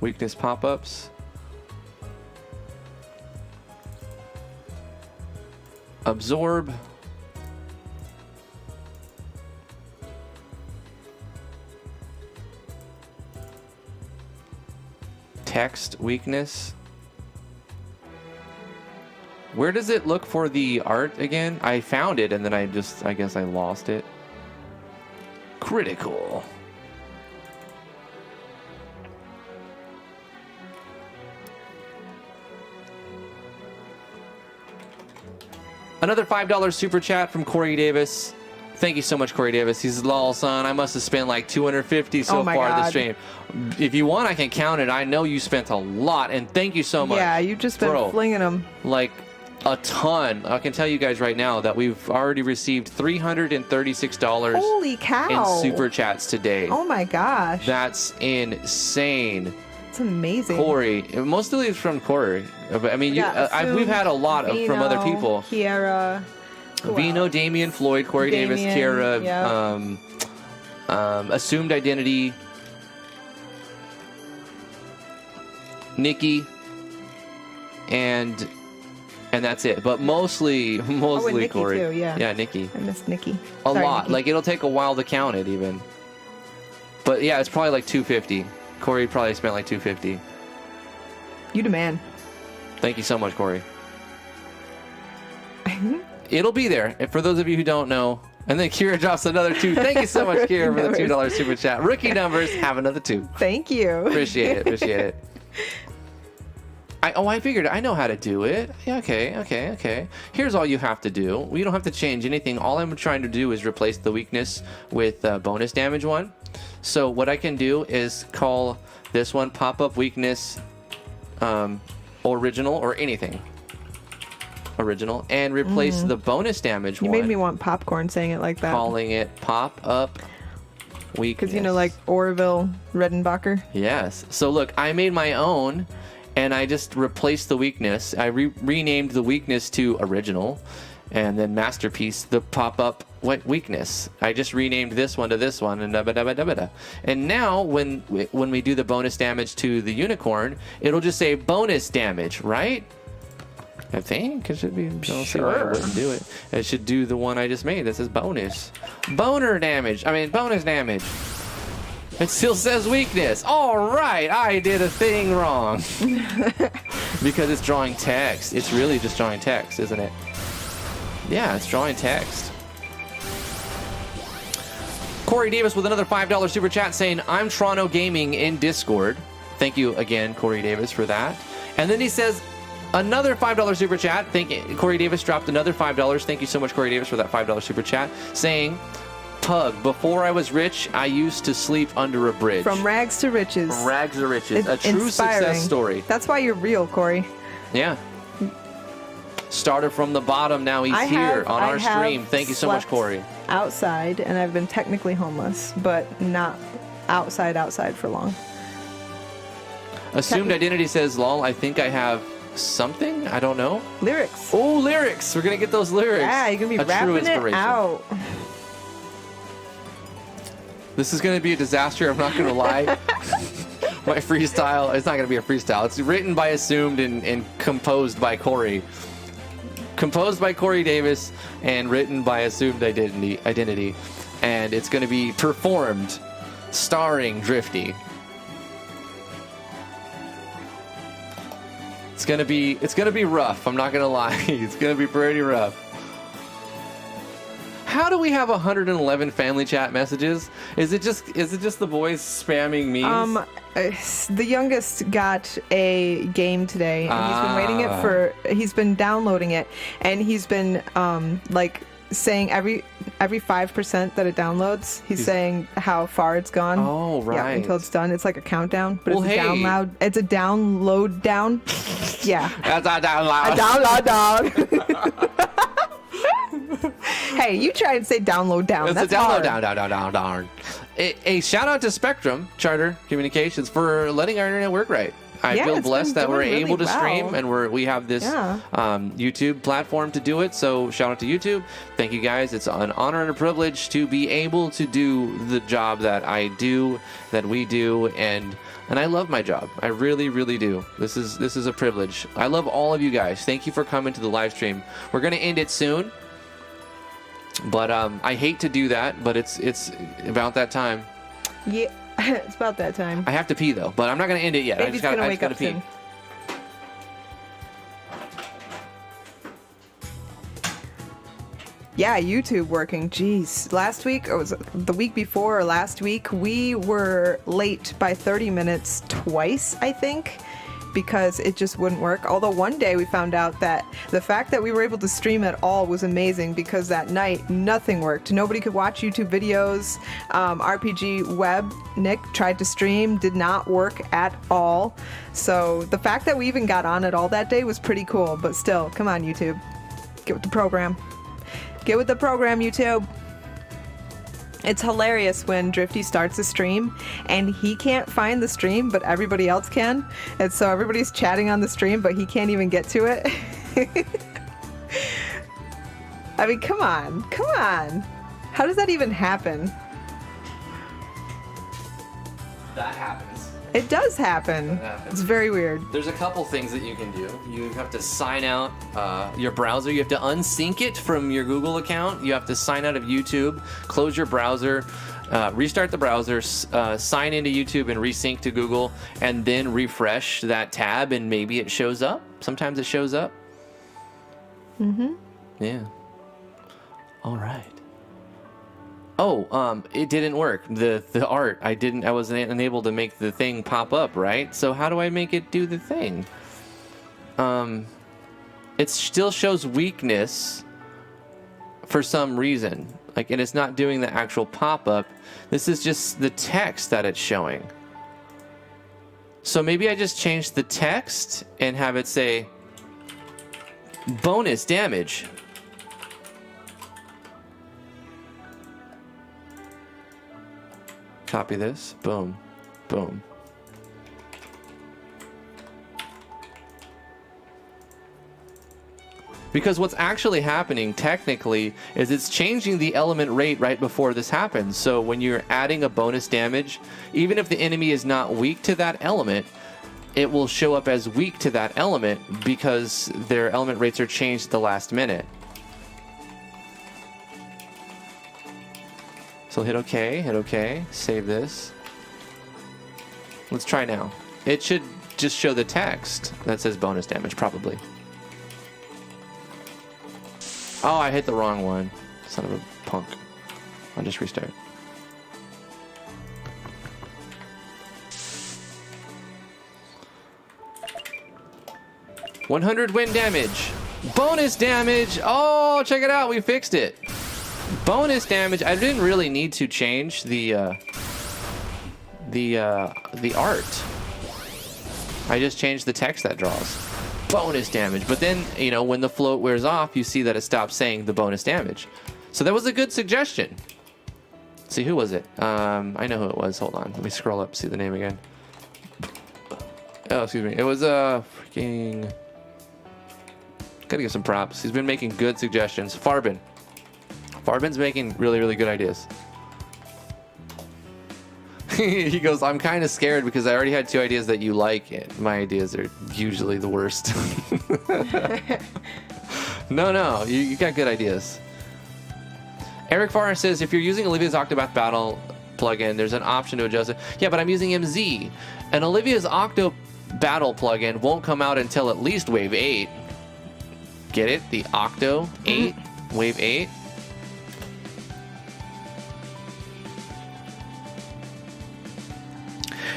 Weakness pop-ups. Absorb. Text weakness. Where does it look for the art again? I found it and then I guess I lost it. Critical. Another $5 super chat from Corey Davis. Thank you so much, Corey Davis. He's lol, son. I must have spent like $250 so far this stream. If you want, I can count it. I know you spent a lot, and thank you so much. Yeah, you've just been flinging them. Like a ton. I can tell you guys right now that we've already received $336 Holy cow. in super chats today. Oh my gosh. That's insane. It's amazing. Corey, mostly it's from Corey. I mean, we've had a lot from other people. Kiara. Vino, Damien, Floyd, Corey Davis, Kiara, Assumed Identity, Nikki, and that's it. But mostly Nikki Corey. Too, yeah. Yeah, Nikki. I missed Nikki. A Sorry, lot. Nikki. Like it'll take a while to count it even. But yeah, it's probably like $250. Corey probably spent like $250. You the man. Thank you so much, Corey. It'll be there. And for those of you who don't know, and then Kira drops another 2. Thank you so much, Kira, for the $2 super chat. Rookie numbers, have another 2. Thank you. Appreciate it. I figured I know how to do it. Yeah, okay. Here's all you have to do. You don't have to change anything. All I'm trying to do is replace the weakness with bonus damage 1. So what I can do is call this one pop-up weakness original or anything. Original. And replace the bonus damage You one. made me want popcorn saying it like that. Calling it pop-up weakness. Because, like Orville Redenbacher. Yes. So look, I made my own, and I just replaced the weakness. I renamed the weakness to original, and then masterpiece, the pop-up weakness. I just renamed this one to this one, and da-ba-da-ba-da-ba-da. And now, when we do the bonus damage to the unicorn, it'll just say bonus damage, right? I think it should be. Don't see why I wouldn't do it. It should do the one I just made. That says bonus. Bonus damage. It still says weakness. All right, I did a thing wrong. Because it's drawing text. It's really just drawing text, isn't it? Yeah, it's drawing text. Corey Davis with another $5 super chat saying, I'm Toronto Gaming in Discord. Thank you again, Corey Davis, for that. And then he says, another $5 super chat. Corey Davis dropped another $5. Thank you so much, Corey Davis, for that $5 super chat. Saying, Pug, before I was rich, I used to sleep under a bridge. From rags to riches. Rags to riches. A true inspiring. Success story. That's why you're real, Corey. Yeah. Started from the bottom. Now he's here on our stream. Thank you so much, Corey. Outside, and I've been technically homeless, but not outside for long. Assumed identity says, lol, I think I have something? I don't know. Lyrics. Oh, lyrics. We're going to get those lyrics. Yeah, you're going to be rapping it out. This is going to be a disaster. I'm not going to lie. My freestyle, it's not going to be a freestyle. It's written by Assumed and composed by Corey. Composed by Corey Davis and written by Assumed Identity. And it's going to be performed starring Drifty. It's gonna be rough. I'm not gonna lie. It's gonna be pretty rough. How do we have 111 family chat messages? Is it just the boys spamming memes? The youngest got a game today, and he's been downloading it, and he's been saying every 5% that it downloads, he's saying how far it's gone. Oh, right. Yeah, until it's done. It's like a countdown, but it's a download down. Yeah. That's a download. A download down. Hey, you try and say download down. That's a download down. A shout out to Spectrum Charter Communications for letting our internet work right. I feel blessed that we're able to stream and we have this YouTube platform to do it. So shout out to YouTube. Thank you guys. It's an honor and a privilege to be able to do the job that I do, that we do, and I love my job. I really, really do. This is a privilege. I love all of you guys. Thank you for coming to the live stream. We're gonna end it soon, but I hate to do that, but it's about that time. Yeah. It's about that time. I have to pee though, but I'm not going to end it yet. Baby's gonna wake up pee. soon. Yeah, YouTube working. Jeez. Last week, or was it the week before or last week, we were late by 30 minutes twice, I think, because it just wouldn't work. Although one day we found out that the fact that we were able to stream at all was amazing, because that night nothing worked. Nobody could watch YouTube videos. RPG Web, Nick, tried to stream, did not work at all. So the fact that we even got on at all that day was pretty cool, but still, come on, YouTube. Get with the program. Get with the program, YouTube. It's hilarious when Drifty starts a stream and he can't find the stream, but everybody else can. And so everybody's chatting on the stream, but he can't even get to it. I mean, come on. How does that even happen? That happens. It does happen. It's very weird. There's a couple things that you can do. You have to sign out your browser. You have to unsync it from your Google account. You have to sign out of YouTube, close your browser, restart the browser, sign into YouTube and resync to Google, and then refresh that tab, and maybe it shows up. Sometimes it shows up. Mm-hmm. Yeah. All right. Oh, it didn't work. The art, I wasn't unable to make the thing pop up, right? So how do I make it do the thing? It still shows weakness for some reason. Like, and it's not doing the actual pop-up. This is just the text that it's showing. So maybe I just change the text and have it say bonus damage. Copy this. Boom. Boom. Because what's actually happening technically is it's changing the element rate right before this happens. So when you're adding a bonus damage, even if the enemy is not weak to that element, it will show up as weak to that element because their element rates are changed at the last minute. So hit OK, save this. Let's try now. It should just show the text that says bonus damage, probably. Oh, I hit the wrong one. Son of a punk. I'll just restart. $100 wind damage. Bonus damage. Oh, check it out. We fixed it. Bonus damage. I didn't really need to change the art. I just changed the text that draws. Bonus damage. But then, you know, when the float wears off, you see that it stops saying the bonus damage. So that was a good suggestion. Let's see, who was it? I know who it was. Hold on. Let me scroll up, see the name again. Oh, excuse me. It was freaking... Gotta give some props. He's been making good suggestions. Farbin. Farbin's making really, really good ideas. He goes, I'm kind of scared because I already had 2 ideas that you like. And my ideas are usually the worst. No, you got good ideas. Eric Farr says, if you're using Olivia's Octopath Battle plugin, there's an option to adjust it. Yeah, but I'm using MZ. And Olivia's Octo Battle plugin won't come out until at least Wave 8. Get it? The Octo 8? Wave 8?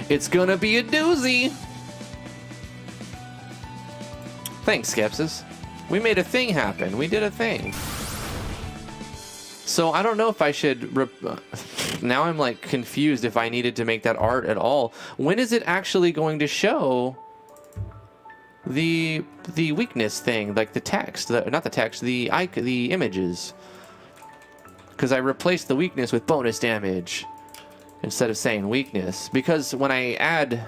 It's gonna be a doozy. Thanks, Skepsis. We made a thing happen. We did a thing. So I don't know if I should... now I'm like confused if I needed to make that art at all. When is it actually going to show the weakness thing? Like the text. Not the text, the images. Because I replaced the weakness with bonus damage instead of saying weakness. Because when I add...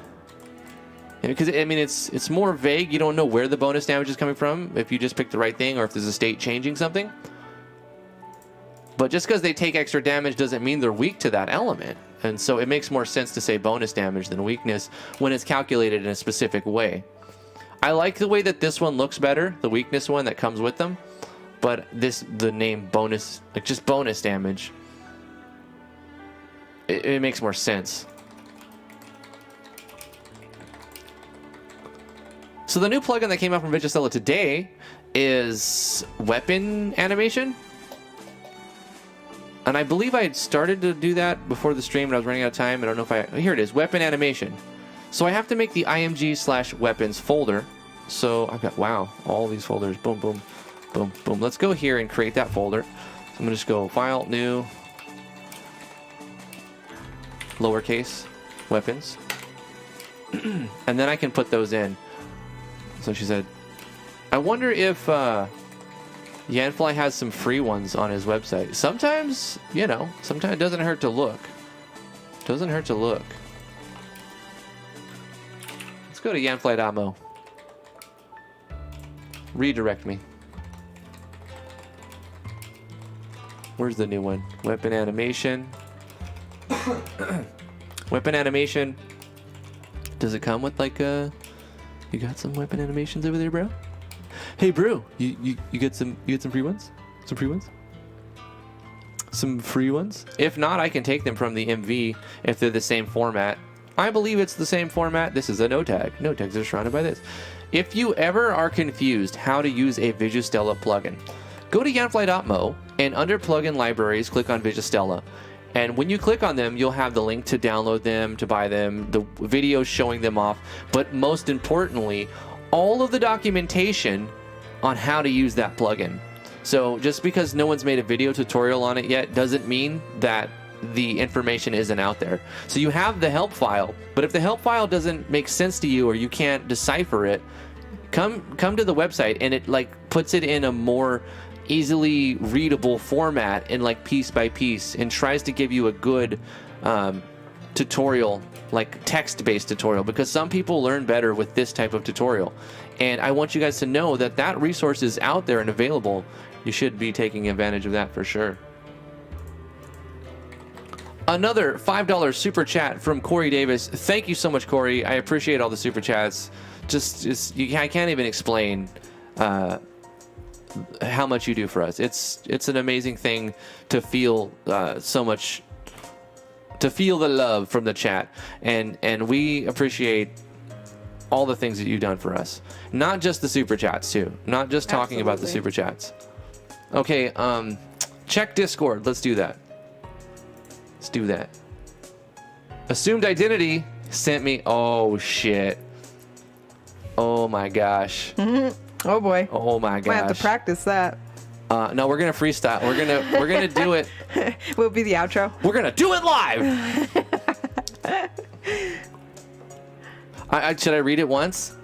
Because, I mean, it's more vague. You don't know where the bonus damage is coming from if you just pick the right thing or if there's a state changing something. But just because they take extra damage doesn't mean they're weak to that element. And so it makes more sense to say bonus damage than weakness when it's calculated in a specific way. I like the way that this one looks better, the weakness one that comes with them. But the name bonus, like just bonus damage, it makes more sense. So the new plugin that came out from Vigicella today is weapon animation. And I believe I had started to do that before the stream, but I was running out of time. I don't know if here it is, weapon animation. So I have to make the img/weapons folder. So I've got, wow, all these folders. Boom, boom, boom, boom. Let's go here and create that folder. So I'm going to just go File, New, lowercase, weapons. And then I can put those in. So she said, I wonder if Yanfly has some free ones on his website. Sometimes, you know, sometimes it doesn't hurt to look. Doesn't hurt to look. Let's go to yanfly.mo. Redirect me. Where's the new one? Weapon animation. Weapon animation. Does it come with like a... You got some weapon animations over there, bro? Hey, bro, you get some free ones? Some free ones? some free ones. If not, I can take them from the MV if they're the same format. I believe it's the same format. This is a no tag. No tags are surrounded by this. If you ever are confused how to use a Vigistella plugin, go to yanfly.mo and under plugin libraries, click on Vigistella. And when you click on them, you'll have the link to download them, to buy them, the videos showing them off, but most importantly, all of the documentation on how to use that plugin. So just because no one's made a video tutorial on it yet doesn't mean that the information isn't out there. So you have the help file, but if the help file doesn't make sense to you or you can't decipher it, come to the website and it like puts it in a more easily readable format and like piece by piece and tries to give you a good tutorial, like text-based tutorial, because some people learn better with this type of tutorial. And I want you guys to know that that resource is out there and available. You should be taking advantage of that for sure. Another $5 super chat from Corey Davis. Thank you so much, Corey. I appreciate all the super chats. I can't even explain how much you do for us. It's an amazing thing to feel so much, to feel the love from the chat, and we appreciate all the things that you've done for us. Not just the super chats too. Not just talking about the super chats. Okay, check Discord. Let's do that. Let's do that. Assumed Identity sent me. Oh shit. Oh my gosh. Mm-hmm. Oh boy. Oh my gosh. Might have to practice that. No, we're gonna freestyle. We're gonna do it. Will it be the outro? We're gonna do it live. Should I read it once?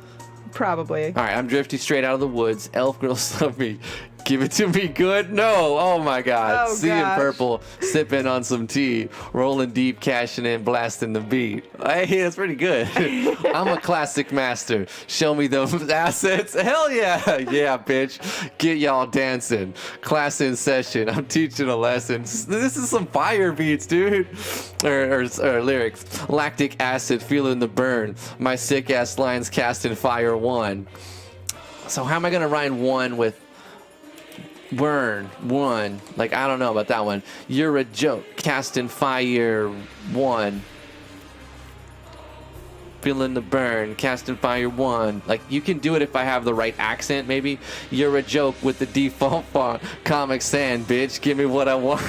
Probably. All right. I'm drifty straight out of the woods. Elf girls love me. Give it to me good? No. Oh my God. Oh, Sea in gosh. purple, sipping on some tea, rolling deep, cashing in, blasting the beat. Hey, that's pretty good. I'm a classic master. Show me those assets. Hell yeah. Yeah, bitch. Get y'all dancing. Class in session. I'm teaching a lesson. This is some fire beats, dude. Or lyrics. Lactic acid, feeling the burn. My sick ass lines casting fire one. So how am I gonna rhyme one with burn one? Like, I don't know about that one. You're a joke. Casting fire one. Feeling the burn. Casting fire one. Like, you can do it if I have the right accent, maybe. You're a joke with the default font. Comic Sans, bitch. Give me what I want.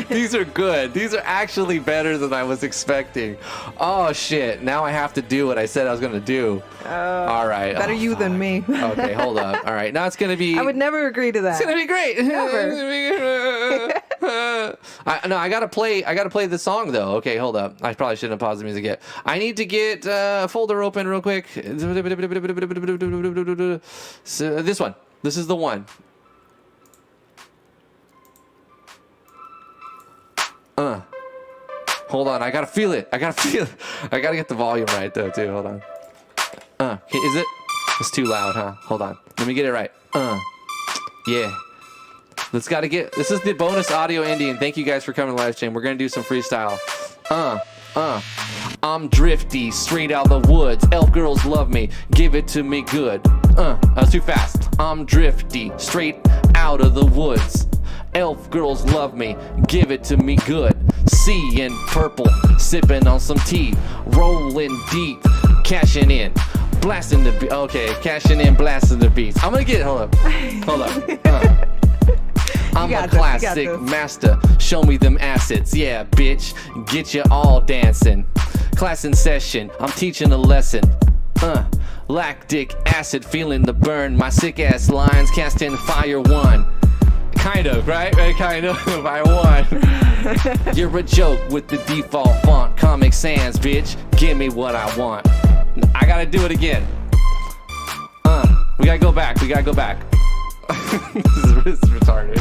These are good. These are actually better than I was expecting. Oh, shit. Now I have to do what I said I was going to do. All right. Better you than me. Okay, hold up. All right. Now it's going to be... I would never agree to that. It's going to be great. Never. I gotta play the song though. Okay, hold up. I probably shouldn't have paused the music yet. I need to get a folder open real quick. So, this one. This is the one. Hold on. I gotta feel it. I gotta get the volume right though too. Hold on. Okay, is it? It's too loud, huh? Hold on. Let me get it right. Yeah. This is the bonus audio ending. Thank you guys for coming to the live stream. We're gonna do some freestyle. I'm drifty, straight out the woods. Elf girls love me, give it to me good. That was too fast. I'm drifty, straight out of the woods. Elf girls love me, give it to me good. Sea in purple, sipping on some tea. Rolling deep, cashing in. Blasting the beat. Okay, cashing in, blasting the beats. I'm gonna get it. Hold up. I'm a classic master. Show me them assets. Yeah, bitch. Get you all dancing. Class in session. I'm teaching a lesson. Lactic acid, feeling the burn. My sick ass lines casting fire one. Kind of, right? Kind of. I won. You're a joke with the default font. Comic Sans, bitch. Give me what I want. I gotta do it again. We gotta go back. This is retarded.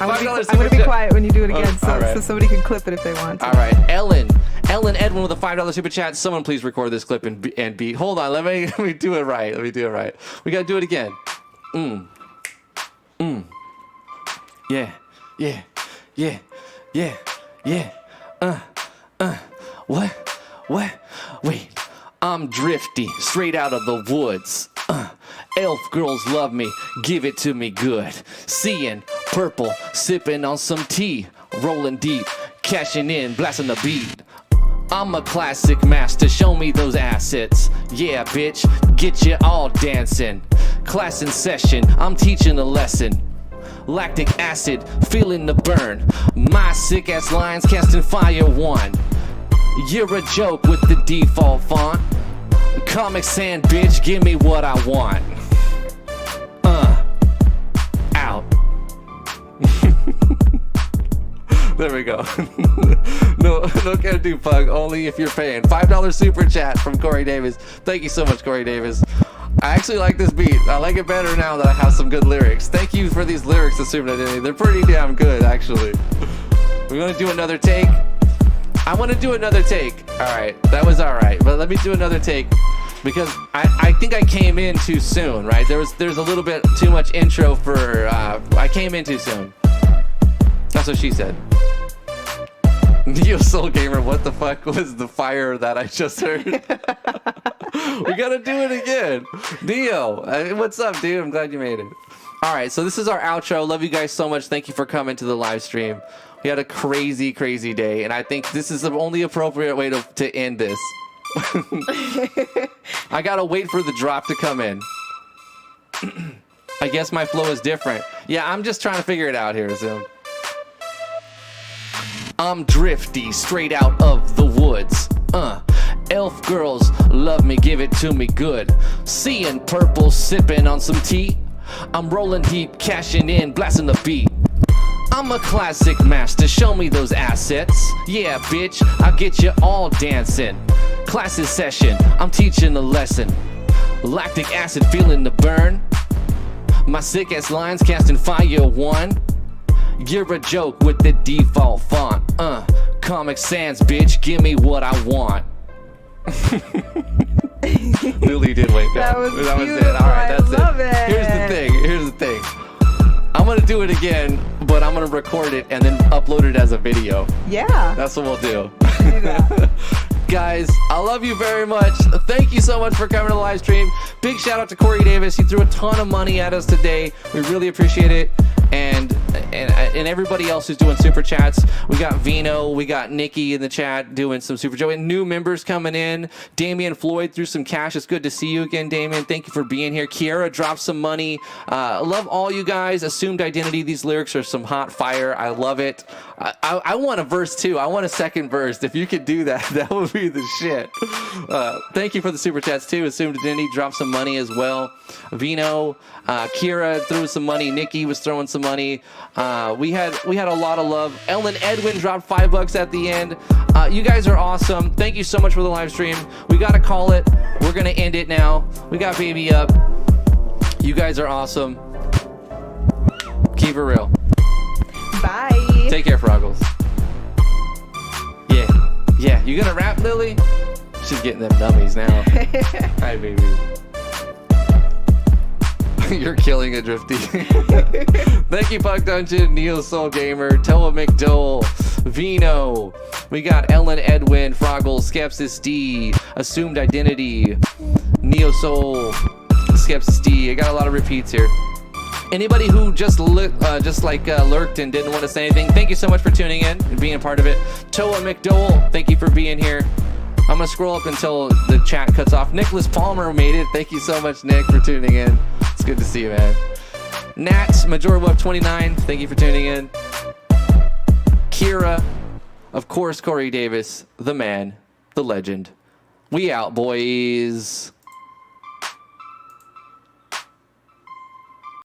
I'm gonna be quiet when you do it again, so somebody can clip it if they want to. All right, Ellen Edwin with a $5 super chat. Someone please record this clip and beat. Hold on, let me do it right. We gotta do it again. Yeah. What? Wait. I'm drifty, straight out of the woods. Elf girls love me, give it to me good. Seeing purple, sipping on some tea, rolling deep, cashing in, blasting the beat. I'm a classic master, show me those assets. Yeah, bitch, get you all dancing. Class in session, I'm teaching a lesson. Lactic acid, feeling the burn. My sick ass lines casting fire one. You're a joke with the default font. Comic Sans, bitch, give me what I want. Out. There we go. No can do pug, only if you're paying. $5 super chat from Corey Davis. Thank you so much, Corey Davis. I actually like this beat. I like it better now that I have some good lyrics. Thank you for these lyrics, Assumed Identity. They're pretty damn good, actually. We're gonna do another take. I want to do another take. All right, that was all right, but let me do another take because I think I came in too soon, right? There's a little bit too much intro for. I came in too soon. That's what she said. Neo Soul Gamer, what the fuck was the fire that I just heard? We gotta do it again. Neo, what's up, dude? I'm glad you made it. All right, so this is our outro. Love you guys so much. Thank you for coming to the live stream. We had a crazy, crazy day, and I think this is the only appropriate way to end this. I gotta wait for the drop to come in. I guess my flow is different. Yeah, I'm just trying to figure it out here, Zoom. I'm drifty, straight out of the woods. Elf girls love me, give it to me good. Seeing purple, sipping on some tea. I'm rolling deep, cashing in, blasting the beat. I'm a classic master, show me those assets. Yeah, bitch, I'll get you all dancing. Class in session, I'm teaching a lesson. Lactic acid, feeling the burn. My sick ass lines casting fire one. You're a joke with the default font. Comic Sans, bitch, give me what I want. Lily did wake up. That was it. All I right, that's love it. Here's the thing. I'm gonna do it again, but I'm gonna record it and then upload it as a video. Yeah. That's what we'll do. Do that. Guys, I love you very much. Thank you so much for coming to the live stream. Big shout out to Corey Davis. He threw a ton of money at us today. We really appreciate it. And everybody else who's doing super chats. We got Vino, we got Nikki in the chat doing some super chat. And new members coming in. Damian Floyd threw some cash. It's good to see you again, Damian. Thank you for being here. Kiara dropped some money. Love all you guys. Assumed Identity. These lyrics are some hot fire. I love it. I want a verse too. I want a second verse. If you could do that, that would be the shit. Thank you for the super chats too. Assumed Identity dropped some money as well. Vino, Kira threw some money. Nikki was throwing some money. We had a lot of love. Ellen Edwin dropped $5 at the end. You guys are awesome. Thank you so much for the live stream. We gotta call it. We're gonna end it now. We got baby up. You guys are awesome. Keep it real. Bye. Take care, Froggles. Yeah. You gonna rap, Lily? She's getting them dummies now. Hi, baby. You're killing it, Drifty. Thank you, Puck Dungeon, Neo Soul Gamer, Toa McDowell, Vino. We got Ellen Edwin, Froggle, Skepsis D, Assumed Identity, Neo Soul, Skepsis D. I got a lot of repeats here. Anybody who just lurked and didn't want to say anything, thank you so much for tuning in and being a part of it. Toa McDowell, thank you for being here. I'm going to scroll up until the chat cuts off. Nicholas Palmer made it. Thank you so much, Nick, for tuning in. It's good to see you, man. Nat, Major Web 29, thank you for tuning in. Kira, of course, Corey Davis, the man, the legend. We out, boys.